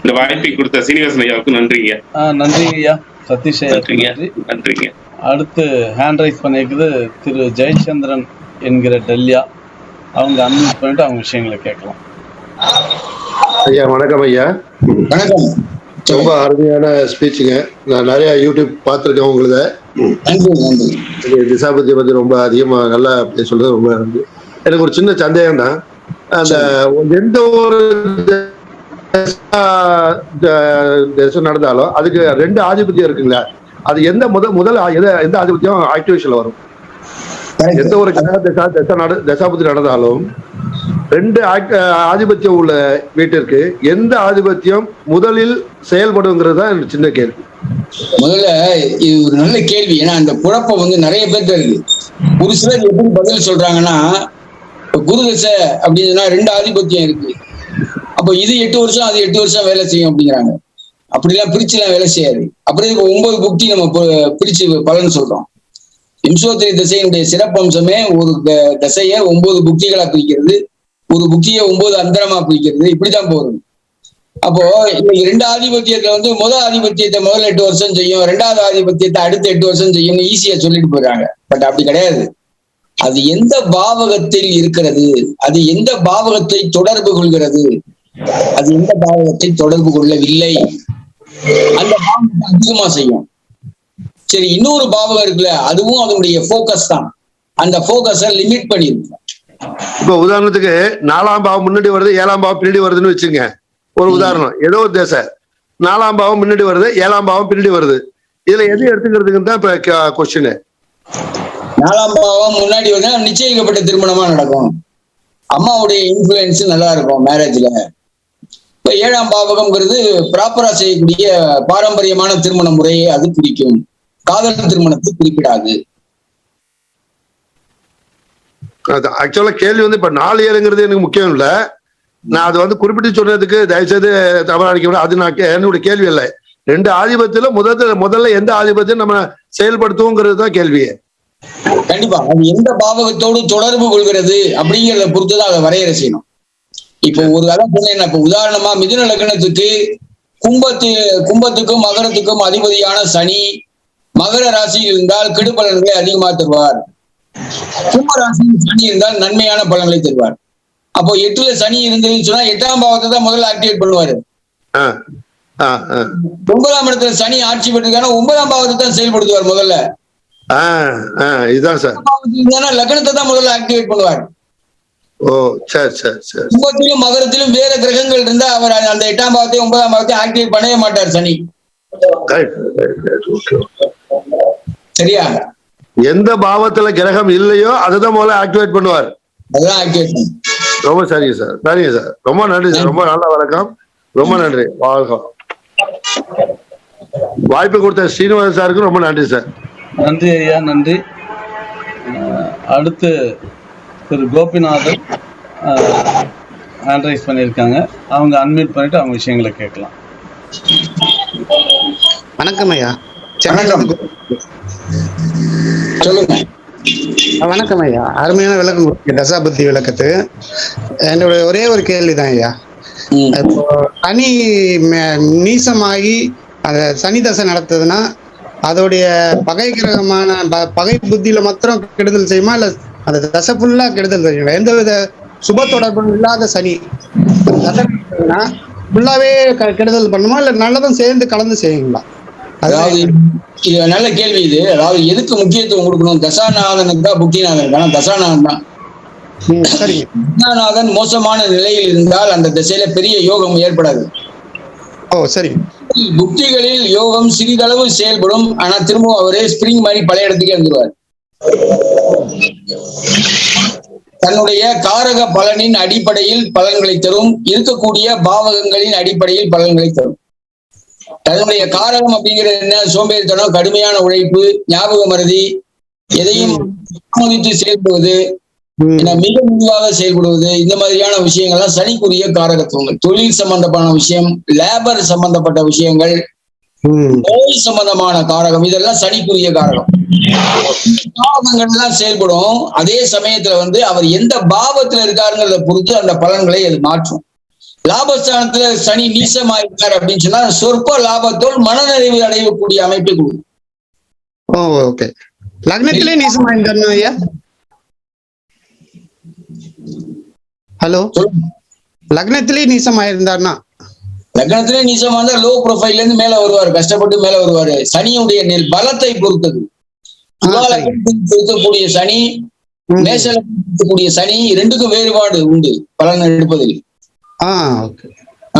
F: இந்த வாய்ப்பை கொடுத்த சீனிவாசன் ஐயாவுக்கு நன்றிங்க.
A: நன்றிங்க ஐயா. சதீஷ் ஐயா
F: நன்றிங்க.
A: அடுத்து ஹேண்ட் ரைஸ் பண்ணிருக்குது திரு ஜெயச்சந்திரன் என்கிற டெல்லியா. அவங்க அன்மியூட் பண்ணிட்டு அவங்க விஷயங்களை கேட்கலாம்.
G: ஐயா வணக்கம் ஐயா.
B: வணக்கம்.
G: ரொம்ப அருமையான ஸ்பீச்சுங்க. நான் நிறைய யூடியூப் பார்த்துருக்கேன் உங்களுத. திசாபதியை பத்தி ரொம்ப அதிகமா நல்லா சொல்றது ரொம்ப நன்றி. எனக்கு ஒரு சின்ன சந்தேகம் தான். அந்த எந்த ஒரு நடந்தாலும் அதுக்கு 2 ஆதிபத்தியம் இருக்குங்களா? அது எந்த முதல் எந்த ஆதிபத்தியம் ஆக்டிவேஷன்ல வரும்? எந்த ஒரு தசாபதி நடந்தாலும் 2 ஆதிபத்தியம் உள்ள வீட்டிற்கு எந்த ஆதிபத்தியம் முதலில் செயல்படுங்கிறது தான் எனக்கு சின்ன கேள்வி.
B: முதல்ல இது ஒரு நல்ல கேள்வி. ஏன்னா அந்த குழப்பம் நிறைய பேர்ட்ட இருக்கு. ஒரு சிலர் எப்படி பதில் சொல்றாங்கன்னா, குரு தசை அப்படின்னா 2 ஆதிபத்தியம் இருக்கு, அப்போ இது 8 வருஷம் அது 8 வருஷம் வேலை செய்யும் அப்படிங்கிறாங்க. அப்படிலாம் பிரிச்சுலாம் வேலை செய்யாது. அப்படியே 9 புக்தி நம்ம பிரிச்சு பலன் சொல்றோம். விம்சோத்தரி திசையினுடைய சிறப்பம்சமே ஒரு தசையை 9 புக்திகளா பிரிக்கிறது, ஒரு புக்தியை 9 அந்தரமா பிரிக்கிறது, இப்படிதான் போறது. அப்போ இன்னைக்கு 2 ஆதிபத்தியத்துல முதல் ஆதிபத்தியத்தை முதல் 8 வருஷம் செய்யும், 2வது ஆதிபத்தியத்தை அடுத்த 8 வருஷம் செய்யும்னு ஈஸியா சொல்லிட்டு போயிடுறாங்க. பட் அப்படி கிடையாது. அது எந்த பாவகத்தில் இருக்கிறது, அது எந்த பாவகத்தை தொடர்பு கொள்கிறது, அது எந்த பாவகத்தை தொடர்பு கொள்ளவில்லை, அந்த பாவகத்தை அதிகமா செய்யும். சரி, இன்னொரு பாவகம் இருக்குல்ல, அதுவும் அதனுடைய போக்கஸ் தான். அந்த போக்கஸை லிமிட் பண்ணிருக்கு.
G: இப்ப உதாரணத்துக்கு 4ஆம் பாவம் முன்னாடி வருது, 7ஆம் பாவம் பின்னாடி வருதுன்னு வச்சுங்க. ஒரு உதாரணம், ஏதோ ஒரு திசை 4ஆம் பாவம் முன்னாடி வருது, 7ஆம் பாவம் பின்னாடி வருது. இதுல எது எடுத்துக்கிறதுக்கு தான் இப்ப கொஸ்டின்.
B: 4ஆம் பாவம் முன்னாடி வந்து நிச்சயிக்கப்பட்ட திருமணமா நடக்கும். அம்மாவுடைய இன்ஃபுளுன்ஸ் நல்லா இருக்கும் மேரேஜ்ல. இப்ப 7ஆம் பாவகம்ங்கிறது ப்ராப்பரா செய்யக்கூடிய பாரம்பரியமான திருமண முறையை அது குறிக்கும். காதல் திருமணத்தை குறிப்பிடாது.
G: ஆக்சுவலா கேள்வி வந்து இப்ப 4 7ங்கிறது எனக்கு முக்கியம் இல்ல. நான் அது வந்து குறிப்பிட்டு சொன்னதுக்கு தயவுசெய்து தவறா நினைக்க, அது நான் என்னுடைய கேள்வி இல்லை. 2 ஆதிபத்தியத்துல முதல்ல எந்த ஆதிபத்தியம் நம்ம செயல்படுத்துவோங்கிறது தான் கேள்வியே.
B: கண்டிப்பா அது எந்த பாவகத்தோடு தொடர்பு கொள்கிறது அப்படிங்கிறத பொறுத்துதான் அதை வரையறை செய்யணும். இப்போ ஒரு அதான் சொன்னேன், இப்ப உதாரணமா மிதுன லக்னத்துக்கு கும்பத்துக்கும் மகரத்துக்கும் அதிபதியான சனி மகர ராசியில் இருந்தால் கெடு பலன்களை அதிகமாக தருவார். கும்ப ராசியில் சனி இருந்தால் நன்மையான பலன்களை தருவார். அப்போ 8ல சனி இருந்ததுன்னு சொன்னா 8ஆம் பாவத்தை தான் முதல்ல ஆக்டிவேட் பண்ணுவாரு. 9ஆம் இடத்துல சனி ஆட்சி பெற்றிருக்கான 9ஆம் பாவத்தை தான் செயல்படுத்துவார் முதல்ல.
G: இதுதான் சார்.
B: லக்னத்தை தான் முதல்ல ஆக்டிவேட் பண்ணுவார்.
G: ஓ சரி சரி சரி.
B: கும்பத்திலும் மகரத்திலும் வேற கிரகங்கள் இருந்தா அவர் அந்த 8ஆம் பாவத்தையும் 9ஆம் பாவத்தையும் ஆக்டிவேட் பண்ணவே மாட்டார் சனி. சரியா?
G: எந்த பாவத்துல கிரகம் இல்லையோ அதுதான் முதல்ல ஆக்டிவேட் பண்ணுவார்.
B: அதுதான் ஆக்டிவேட்.
G: ரொம்ப சரிங்க சார். சரிங்க சார். ரொம்ப நன்றி சார். ரொம்ப நல்ல வணக்கம். ரொம்ப நன்றி. வாழ்க்கை. வாய்ப்பு கொடுத்த ஸ்ரீனிவாசன் சாருக்கு ரொம்ப நன்றி சார்.
A: நன்றி ஐயா, நன்றி. அடுத்து திரு கோபிநாதன் ஹேண்ட் ரைஸ் பண்ணியிருக்காங்க. அவங்க அன்மியூட் பண்ணிட்டு அவங்க விஷயங்களை கேட்கலாம்.
H: வணக்கம் ஐயா.
B: சொல்லுங்க.
H: வணக்கம் ஐயா. அருமையான விளக்கம் கொடுத்தீங்க தசாபுத்தி விளக்கத்துக்கு. என்னோட ஒரே ஒரு கேள்விதான் ஐயா. இப்போ சனி நீசமாகி அந்த சனி தசை நடத்துதுன்னா அதோடைய பகை கிரகமான பகை புத்தியில மாத்திரம் கெடுதல் செய்யுமா, இல்ல அந்த தசை ஃபுல்லா கெடுதல் செய்யுங்களா? எந்த வித சுப தொடர்பும் இல்லாத சனி தசை ஃபுல்லாவே கெடுதல் பண்ணுமா, இல்ல நல்லதும் சேர்ந்து கலந்து செய்யுங்களா?
B: அதாவது நல்ல கேள்வி இது. அதாவது எதுக்கு முக்கியத்துவம் கொடுக்கணும்? தசாநாதனுக்கு தான் புத்திநாதன். ஆனா தசாநாதன் தான். தசாநாதன் மோசமான நிலையில் இருந்தால் அந்த திசையில பெரிய யோகம் ஏற்படாது.
H: ஓ சரி.
B: புக்திகளில் யோகம் சிறிதளவு செயல்படும். ஆனா திரும்பவும் அவரே ஸ்பிரிங் மாதிரி பழைய இடத்துக்கே வந்துடுவார். தன்னுடைய காரக பலனின் அடிப்படையில் பலன்களை தரும். இருக்கக்கூடிய பாவகங்களின் அடிப்படையில் பலன்களை தரும். தன்னுடைய காரகம் அப்படிங்கிறது என்ன? சோம்பேறித்தனம், கடுமையான உழைப்பு, ஞாபக மறதி, எதையும் செயல்படுவது, மிக முடிவாக செயல்படுவது, இந்த மாதிரியான விஷயங்கள்லாம் சனிக்குரிய காரகத்துவங்கள். தொழில் சம்பந்தமான விஷயம், லேபர் சம்பந்தப்பட்ட விஷயங்கள், நோய் சம்பந்தமான காரகம், இதெல்லாம் சனிக்குரிய காரகம். காரகங்கள்லாம் செயல்படும். அதே சமயத்துல அவர் எந்த பாவத்துல இருக்காருங்கிறத பொறுத்து அந்த பலன்களை அது மாற்றும். லாபஸ்தானத்துல சனி நீசமாயிருக்கார் அப்படின்னு சொன்னா சொற்ப லாபத்தோடு மனநிறைவு அடையக்கூடிய அமைப்பை கொடுக்கும்.
H: ஓகே. லக்னத்திலே நீசமாயிருந்தாருன்னா ஐயா? ஹலோ, லக்னத்திலே நீசமாயிருந்தாருன்னா?
B: லக்னத்திலே நீசமா இருந்தா லோ ப்ரொஃபைல்ல இருந்து மேல வருவாரு, கஷ்டப்பட்டு மேல வருவாரு. சனியுடைய பலத்தை பொறுத்தது. இருக்கக்கூடிய சனி, மேஷ இருக்கக்கூடிய சனி, ரெண்டுக்கும் வேறுபாடு உண்டு பலன் எடுப்பதில்.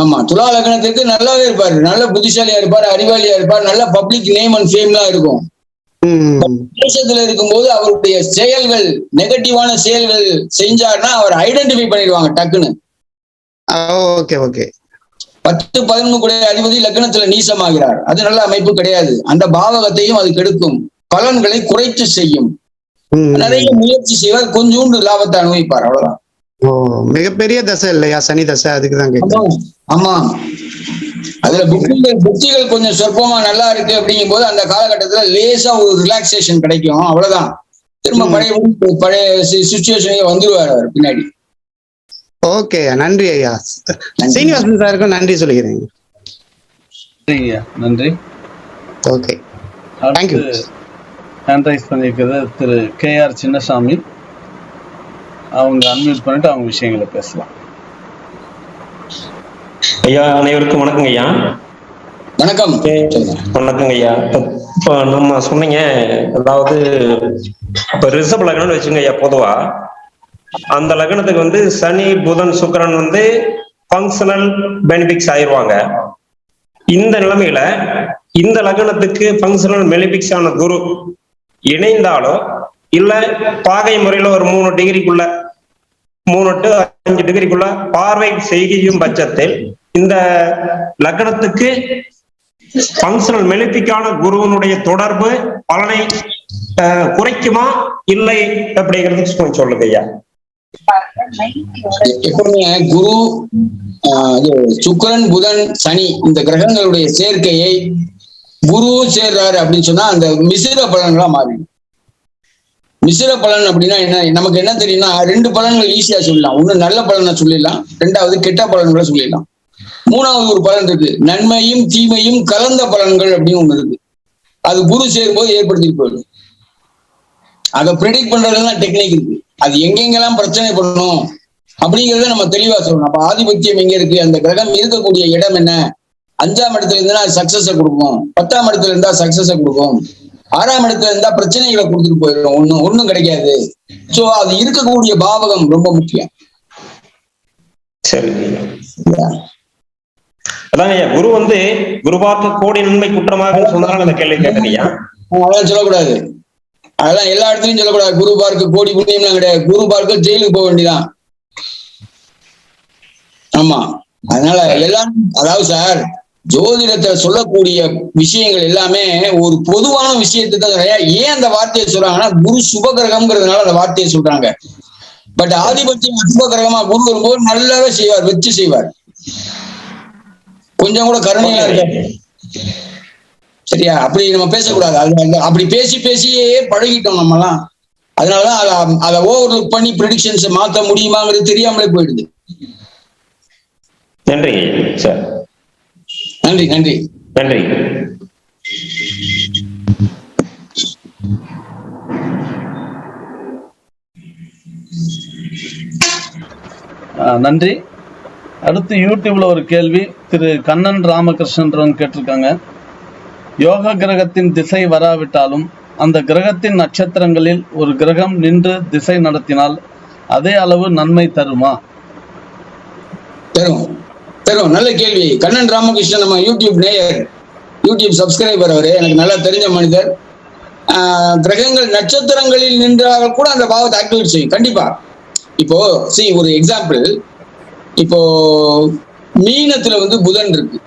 B: ஆமா, துலா லக்னத்துக்கு நல்லாவே இருப்பாரு, நல்ல புத்திசாலியா இருப்பாரு, அறிவாளியா இருப்பார், நல்ல பப்ளிக் நேம் அண்ட் ஃபேம்லாம் இருக்கும். தேசத்துல இருக்கும்போது அவருடைய செயல்கள், நெகட்டிவான செயல்கள் செஞ்சாருன்னா அவர் ஐடென்டிஃபை பண்ணிடுவாங்க டக்குன்னு. 10, 11 கூட அதிபதி லக்னத்துல நீசமாகிறார். அது நல்ல அமைப்பு கிடையாது. அந்த பாவகத்தையும் அது கெடுக்கும். பலன்களை குறைத்து செய்யும். நிறைய முயற்சி செய்வார், கொஞ்சோண்டு லாபத்தை அனுபவிப்பார், அவ்வளவுதான்.
H: மிகப்பெரிய தசை இல்லையா சனி தசை? அதுக்குதான் கேட்கிறேன்.
B: ஆமா, அதுல புத்திகள் கொஞ்சம் சொற்பமா நல்லா இருக்கு அப்படிங்கும் போது அந்த காலகட்டத்துல லேசா ஒரு ரிலாக்ஸேஷன் கிடைக்கும், அவ்வளவுதான். திரும்ப பழைய சிச்சுவேஷனுக்கு வந்துருவாரு அவர் பின்னாடி.
H: ஓகே, நன்றி ஐயா. சீனிவாசன் சாருக்கும் நன்றி சொல்லிக்கிறேன்.
A: நன்றி.
H: Okay, thank you.
A: ஹேண்ட் ரைஸ் பண்ணியிருக்கிறது திரு KR சின்னசாமி. அவங்க அன்மியூட் பண்ணிட்டு அவங்க விஷயங்களை பேசலாம்.
I: ஐயா, அனைவருக்கும் வணக்கங்க ஐயா.
B: வணக்கம்.
I: வணக்கங்க ஐயா. இப்போ நம்ம சொன்னீங்க, அதாவது இப்போ ரிஷப லக்னம்னு வச்சுங்க ஐயா. பொதுவா அந்த லக்னத்துக்கு சனி, புதன், சுக்கிரன் ஃபங்க்ஷனல் பெனிஃபிக்ஸ் ஆயிடுவாங்க. இந்த நிலைமையில இந்த லக்னத்துக்கு ஃபங்க்ஷனல் பெனிஃபிக்ஸ் ஆன குரு இணைந்தாலோ இல்ல பாகை முறையில ஒரு 3 to 5 டிகிரிக்குள்ள பார்வை செய்யும் பட்சத்தில் இந்த லக்னத்துக்கு பங்கனல் மெலிபிக்கான குருவனுடைய தொடர்பு பலனை குறைக்குமா இல்லை அப்படிங்கிறதுக்கு கொஞ்சம் சொல்லுங்க ஐயா.
B: எப்பவுமே குரு, சுக்கிரன், புதன், சனி இந்த கிரகங்களுடைய சேர்க்கையை குருவும் சேர்றாரு அப்படின்னு சொன்னா அந்த மிசிர பலன்களா மாறிடும். மிசிர பலன் அப்படின்னா என்ன, நமக்கு என்ன தெரியும்னா 2 பலன்கள் ஈஸியா சொல்லலாம். ஒண்ணு நல்ல பலனை சொல்லிடலாம், 2வது கெட்ட பலன்களை சொல்லிடலாம். 3வது ஒரு பலன் இருக்கு, நன்மையும் தீமையும் கலந்த பலன்கள் அப்படின்னு ஒண்ணு இருக்கு. அது குரு சேரும்போது ஏற்படுத்திட்டு போயிடும். அதை ப்ரெடிக்ட் பண்றதுலாம் டெக்னிக் இருக்கு. அது எங்கெங்கெல்லாம் பிரச்சனை பண்ணணும் அப்படிங்கிறத நம்ம தெளிவா சொல்லணும். அப்ப ஆதிபத்தியம் எங்க இருக்கு, அந்த கிரகம் இருக்கக்கூடிய இடம் என்ன, 5ஆம் இடத்துல இருந்தா அது சக்சஸை கொடுக்கும், 10ஆம் இடத்துல இருந்தா சக்சஸை கொடுக்கும், 6ஆம் இடத்துல இருந்தா பிரச்சனைகளை கொடுத்துட்டு போயிடும், ஒண்ணும் கிடைக்காது. சோ அது இருக்கக்கூடிய பாவகம் ரொம்ப முக்கியம்.
I: சரி, அதாங்க ஐயா குரு குரு பார்க்க கோடி நன்மை குற்றமாக சொன்னாலும் அந்த கேள்வி கேட்டீங்க.
B: அதெல்லாம் சொல்லக்கூடாது, அதெல்லாம் எல்லா இடத்துலயும் சொல்லக்கூடாது. குரு பார்க்க கோடி புண்ணியம்லாம் கிடையாது. குரு பார்க்க ஜெயிலுக்கு போக வேண்டியதான். ஆமா, அதனால எல்லாம் அதாவது சார் ஜோதிடத்தை சொல்லக்கூடிய விஷயங்கள் எல்லாமே ஒரு பொதுவான விஷயத்துக்கு தான். ஏன் அந்த வார்த்தையை சொல்றாங்கன்னா குரு சுபகிரகம்ங்கிறதுனால அந்த வார்த்தையை சொல்றாங்க. பட் ஆதிபத்தியம் சுபகிரகமா குரு வரும்போது நல்லாவே செய்வார், வச்சு செய்வார், கொஞ்சம் கூட கருணையா இருக்காரு. சரியா? அப்படி நம்ம பேசக்கூடாது. அப்படி பேசியே பழகிட்டோம் நம்மலாம். அதனாலதான் அதை ஓவர் லுக் பண்ணி ப்ரெடிக்ஷன்ஸை மாற்ற முடியுமாங்கிறது தெரியாமலே போயிடுது.
I: நன்றி சார்.
B: நன்றி நன்றி
I: நன்றி.
A: நன்றி. அடுத்து யூடியூப்ல ஒரு கேள்வி திரு கண்ணன் ராமகிருஷ்ணன் கேட்டிருக்காங்க. யோக கிரகத்தின் திசை வராவிட்டாலும் அந்த கிரகத்தின் நட்சத்திரங்களில் ஒரு கிரகம் நின்று திசை நடத்தினால் அதே அளவு நன்மை தருமா?
B: தரும் தரும். நல்ல கேள்வி. கண்ணன் ராமகிருஷ்ணன் நம்ம யூடியூப் நேயர், யூடியூப் சப்ஸ்கிரைபர். அவரு எனக்கு நல்லா தெரிஞ்ச மனிதர். கிரகங்கள் நட்சத்திரங்களில் நின்றால் கூட அந்த பாவத்தை ஆக்டிவேட் செய்யும் கண்டிப்பா. இப்போ ஒரு எக்ஸாம்பிள், இப்போ மீனத்துல புதன் இருக்கு,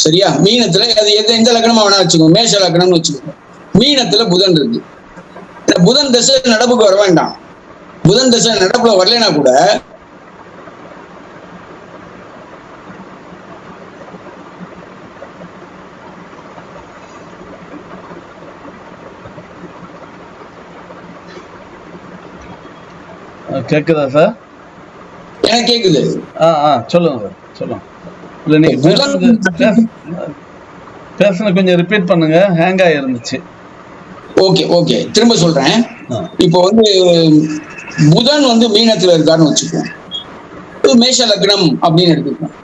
B: சரியா? மீனத்துல அது எந்த லக்னமா வேணா வச்சுக்கோங்க, மேஷ லக்னம்னு வச்சுக்கோங்க. மீனத்துல புதன் இருக்கு. புதன் தசை நடப்புக்கு வர வேண்டாம். புதன் தசை நடப்புல வரலைன்னா கூட
A: கேக்குதா சார்?
B: எனக்கு கேக்குது.
A: சொல்லுங்க சொல்லுங்க. இல்ல நீங்க பேசுன கொஞ்சம் ரிப்பீட் பண்ணுங்க, ஹேங் ஆகி இருந்துச்சு.
B: ஓகே ஓகே, திரும்ப சொல்றேன். இப்போ புதன் மீனத்துல இருக்காருன்னு வச்சுக்கோம், மேஷ லக்னம் அப்படின்னு எடுத்துக்குவோம்.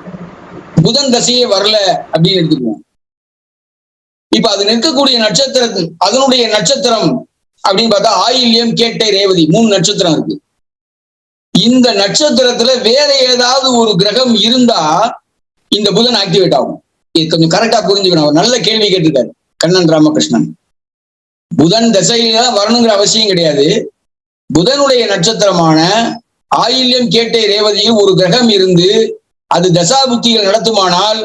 B: புதன் தசையே வரல அப்படின்னு எடுத்துக்குவோம். இப்ப அது நிற்கக்கூடிய நட்சத்திரத்தில் அதனுடைய நட்சத்திரம் அப்படின்னு பார்த்தா ஆயில்யம், கேட்டை, ரேவதி 3 நட்சத்திரம் இருக்கு. இந்த நட்சத்திரத்துல வேற ஏதாவது ஒரு கிரகம் இருந்தா இந்த புதன் ஆக்டிவேட் ஆகும். இது கொஞ்சம் கரெக்டா புரிஞ்சுக்கணும். நல்ல கேள்வி கேட்டிருக்காரு கண்ணன் ராமகிருஷ்ணன். புதன் தசையில வரணுங்கிற அவசியம் கிடையாது. புதனுடைய நட்சத்திரமான ஆயில்யம், கேட்டை, ரேவதியில் ஒரு கிரகம் இருந்து அது தசாபுக்திகள் நடத்துமானால்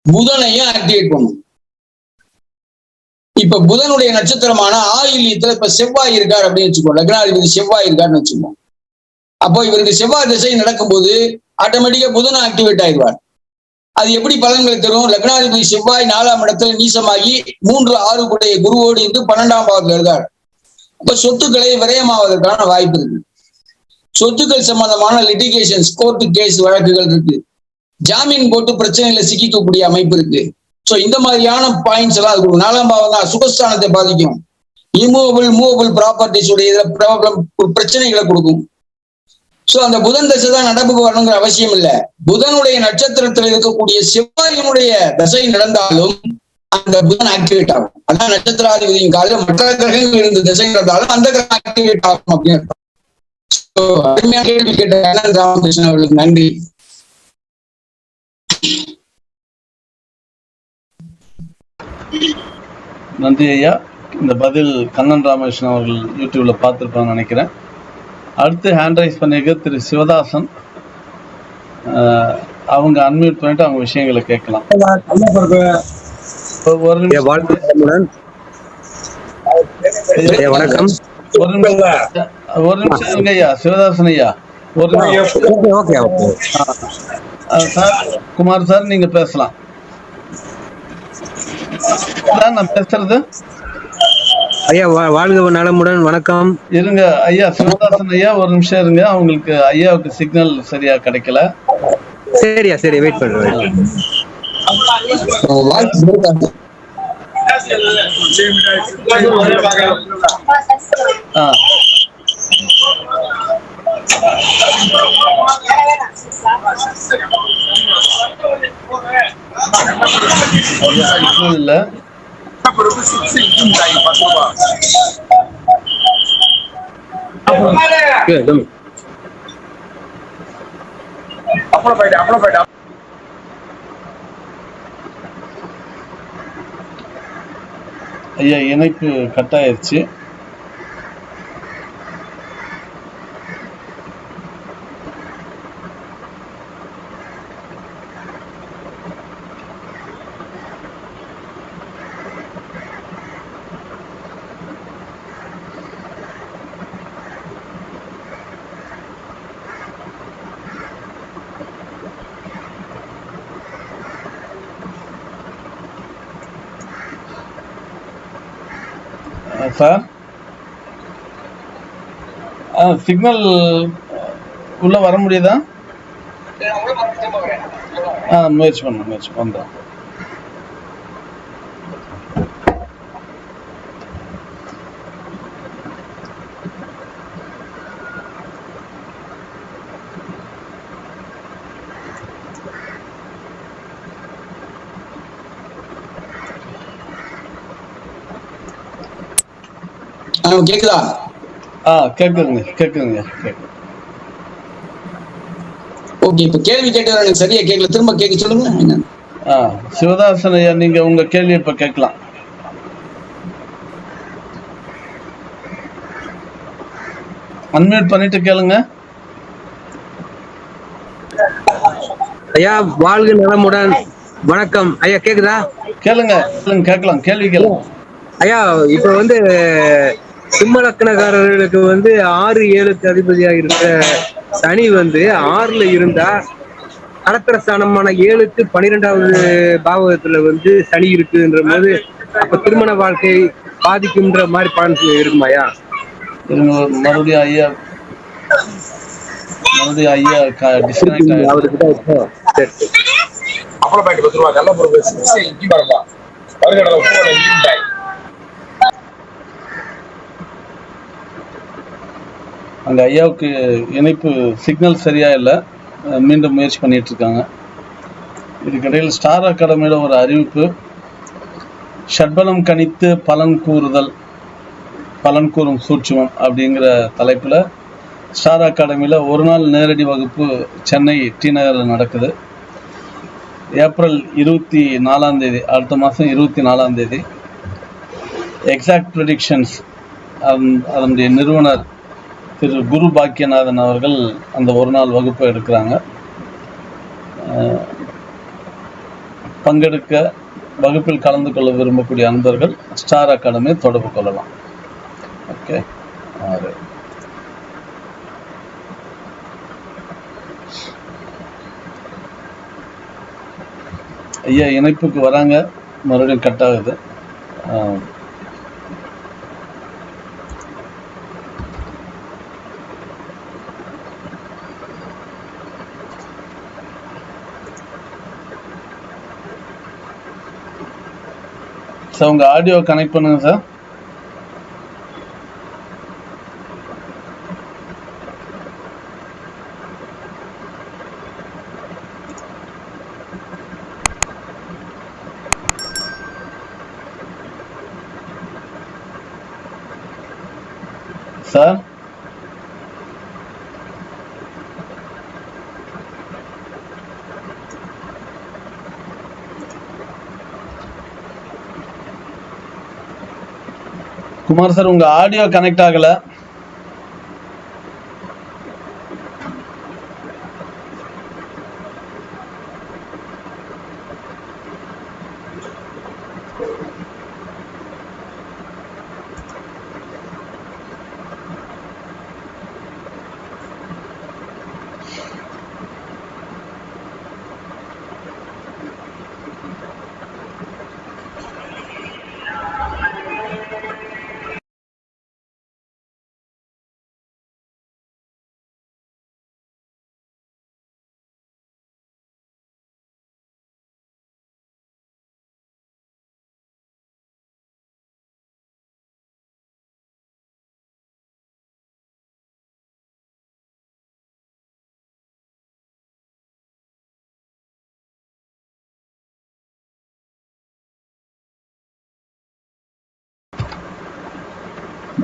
B: புதனையும் ஆக்டிவேட் பண்ணும். இப்ப புதனுடைய நட்சத்திரமான ஆயில்யத்துல இப்ப செவ்வாய் இருக்காரு அப்படின்னு வச்சுக்கோ, லக்னாதிபதி செவ்வாய் இருக்காருன்னு வச்சுக்கோம். அப்போ இவருக்கு செவ்வாய் திசை நடக்கும்போது ஆட்டோமேட்டிக்கா புதன் ஆக்டிவேட் ஆயிடுவார். அது எப்படி பலன்களை தரும்? லக்னாதிபதி செவ்வாய் 4ஆம் இடத்துல நீசமாகி 3, 6 கூடிய குருவோடு இருந்து 12ஆம் பாவத்தில் இருக்கார். அப்ப சொத்துக்களை விரயமாவதற்கான வாய்ப்பு இருக்கு. சொத்துக்கள் சம்பந்தமான லிட்டிகேஷன்ஸ், கோர்ட்டு கேஸ் வழக்குகள் இருக்கு. ஜாமீன் போட்டு பிரச்சனைகளை சிக்கிக்கக்கூடிய அமைப்பு இருக்கு. சோ இந்த மாதிரியான பாயிண்ட்ஸ் எல்லாம் இருக்கும். 4ஆம் பாவம் தான் சுகஸ்தானத்தை பாதிக்கும். மூவபிள் ப்ராப்பர்ட்டிஸ் உடைய பிரச்சனைகளை கொடுக்கும். சோ அந்த புதன் தசை தான் நடப்புக்கு வரணுங்கிற அவசியம் இல்லை. புதனுடைய நட்சத்திரத்தில் இருக்கக்கூடிய செவ்வாயினுடைய தசை நடந்தாலும் அந்த புதன் ஆக்டிவேட் ஆகும். அதான் நட்சத்திராதிபதியின் காலம் மற்ற கிரகங்கள் இருந்த திசை நடந்தாலும் அந்த கிரகம் ஆக்டிவேட் ஆகும் அப்படின்னு. அருமையான கேள்வி கேட்ட கண்ணன் ராமகிருஷ்ணன் அவர்களுக்கு நன்றி.
A: நன்றி ஐயா. இந்த பதில் கண்ணன் ராமகிருஷ்ணன் அவர்கள் யூடியூப்ல பார்த்துருப்பான்னு நினைக்கிறேன். அடுத்து ஹேண்ட் ரைஸ் பண்ணியிருக்க திரு சிவதாசன். அவங்க அன்மியூட் பண்ணிட்டு அவங்க விஷயங்களை கேட்கலாம். ஒரு நிமிஷம்
J: வணக்கம்.
A: ஒரு நிமிஷம் இருங்க ஐயா, சிவதாசன் ஐயா ஒரு சார், குமார் சார் நீங்க பேசலாம். நான் பேசுறது
J: ஐயா வாழ்க நலமுடன். வணக்கம்.
A: இருங்க ஐயா, சிவதாசன் ஐயா ஒரு நிமிஷம் இருங்க, அவங்களுக்கு ஐயாவுக்கு சிக்னல் சரியா கிடைக்கல.
J: சரியா, சரி, வெயிட் பண்றேன்.
A: இல்ல ஐயா இணைப்பு கட் ஆயிருச்சு. சார் சிக்னல் உள்ள வர முடியுதா? முயற்சி பண்றேன்.
B: கேக்குதா?
A: கேக்குதுங்க.
B: ஓகே, இப்ப கேள்வி கேட்டது எனக்கு சரியா கேட்கல, திரும்ப கேட்க சொல்லுங்க.
A: சிவதாசன் ஐயா நீங்க உங்க கேள்வி இப்ப கேட்கலாம். அன்மியூட் பண்ணிட்டு கேளுங்க.
J: ஐயா வாழ்க நலமுடன். வணக்கம் ஐயா, கேக்குதா?
A: கேட்கலாம், கேள்வி கேளுங்க.
J: ஐயா இப்ப சிம்ம லக்னக்காரர்களுக்கு 6, 7க்கு அதிபதியாக இருக்கிற சனி 6ல இருந்தா கலத்திர ஸ்தானமான 7க்கு 12வது பாவகத்துல சனி இருக்குன்ற போது அப்ப திருமண வாழ்க்கை பாதிக்கும்ன்ற மாதிரி பலன் இருக்குமாயா?
A: மறுபடியும் ஐயா டிஸ்கனெக்ட்
J: அவருக்கு
A: அங்க ஐயாவுக்கு இணைப்பு சிக்னல் சரியா இல்லை, மீண்டும் முயற்சி பண்ணிட்டு இருக்காங்க. இதுக்கிடையில் ஸ்டார் அகாடமியில ஒரு அறிவிப்பு, ஷட்பலம் கணித்து பலன் கூறும் சூட்சுமம் அப்படிங்கிற தலைப்புல ஸ்டார் அகாடமியில ஒரு நாள் நேரடி வகுப்பு சென்னை டி நகரில் நடக்குது. ஏப்ரல் 24ஆம் தேதி, அடுத்த மாதம் 24ஆம் தேதி. எக்ஸாக்ட் ப்ரெடிக்ஷன்ஸ் அதனுடைய நிறுவனர் திரு குரு பாக்கியநாதன் அவர்கள் அந்த ஒரு நாள் வகுப்பை எடுக்கிறாங்க. பங்கெடுக்க வகுப்பில் கலந்து கொள்ள விரும்பக்கூடிய அன்பர்கள் ஸ்டார் அகாடமியை தொடர்பு கொள்ளலாம். ஓகே, ஐயா இணைப்புக்கு வராங்க, மறுபடியும் கட் ஆகுது. சார் உங்க ஆடியோ கனெக்ட் பண்ணுங்க சார். சார் குமார் சார் உங்க ஆடியோ கனெக்ட் ஆகல.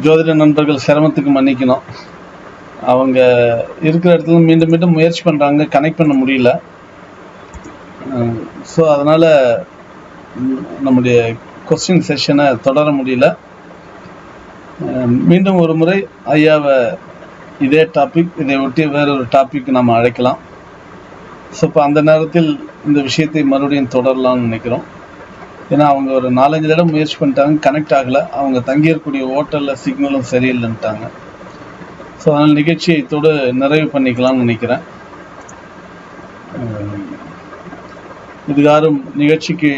A: ஜோதிட நண்பர்கள் சிரமத்துக்கு மன்னிக்கணும். அவங்க இருக்கிற இடத்துல மீண்டும் மீண்டும் முயற்சி பண்ணுறாங்க, கனெக்ட் பண்ண முடியல. ஸோ அதனால் நம்முடைய கொஸ்டின் செஷனை தொடர முடியல. மீண்டும் ஒரு முறை ஐயாவை இதே டாபிக், இதை ஒட்டி வேறொரு டாபிக் நம்ம அழைக்கலாம். ஸோ இப்போ அந்த நேரத்தில் இந்த விஷயத்தை மறுபடியும் தொடரலாம்னு நினைக்கிறோம். ஏன்னா அவங்க ஒரு 4-5 தடவை முயற்சி பண்ணிட்டாங்க, கனெக்ட் ஆகலை. அவங்க தங்கியிருக்கக்கூடிய ஹோட்டலில் சிக்னலும் சரியில்லைன்ட்டாங்க. ஸோ அதனால் நிகழ்ச்சியை இதோடு நிறைவு பண்ணிக்கலாம்னு நினைக்கிறேன். இதுகாரும் நிகழ்ச்சிக்கு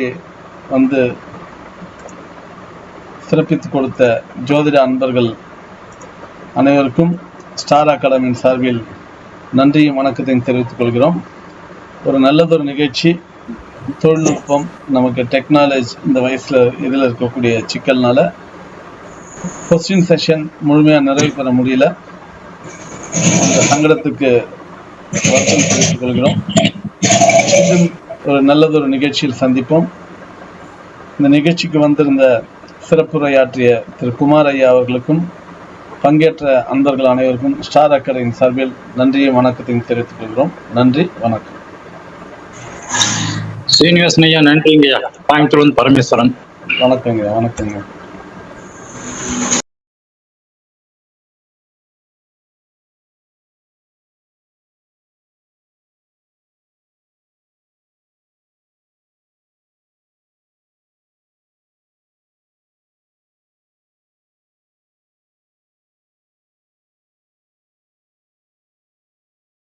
A: வந்து சிறப்பித்து கொடுத்த ஜோதிட அன்பர்கள் அனைவருக்கும் ஸ்டார் அகாடமியின் சார்பில் நன்றியும் வணக்கத்தையும் தெரிவித்துக் கொள்கிறோம். ஒரு நல்லதொரு நிகழ்ச்சி. தொழில்நுட்பம், நமக்கு டெக்னாலஜி இந்த வயசில் இதில் இருக்கக்கூடிய சிக்கல்னால கொஸ்டின் செஷன் முழுமையாக நிறைவு பெற முடியல. அந்த சங்கடத்துக்கு வருத்தம் தெரிவித்துக் கொள்கிறோம். மீண்டும் ஒரு நல்லதொரு நிகழ்ச்சியில் சந்திப்போம். இந்த நிகழ்ச்சிக்கு வந்திருந்த சிறப்புரையாற்றிய திரு குமார் ஐயா அவர்களுக்கும் பங்கேற்ற அன்பர்கள் அனைவருக்கும் ஸ்டார் அகாடமியின் சார்பில் நன்றியும் வணக்கத்தையும் தெரிவித்துக் கொள்கிறோம். நன்றி, வணக்கம்.
K: ஸ்ரீனிவாசன் ஐயா நன்றிங்க ஐயா. கோயம்புத்தூர் பரமேஸ்வரன்.
A: வணக்கங்க.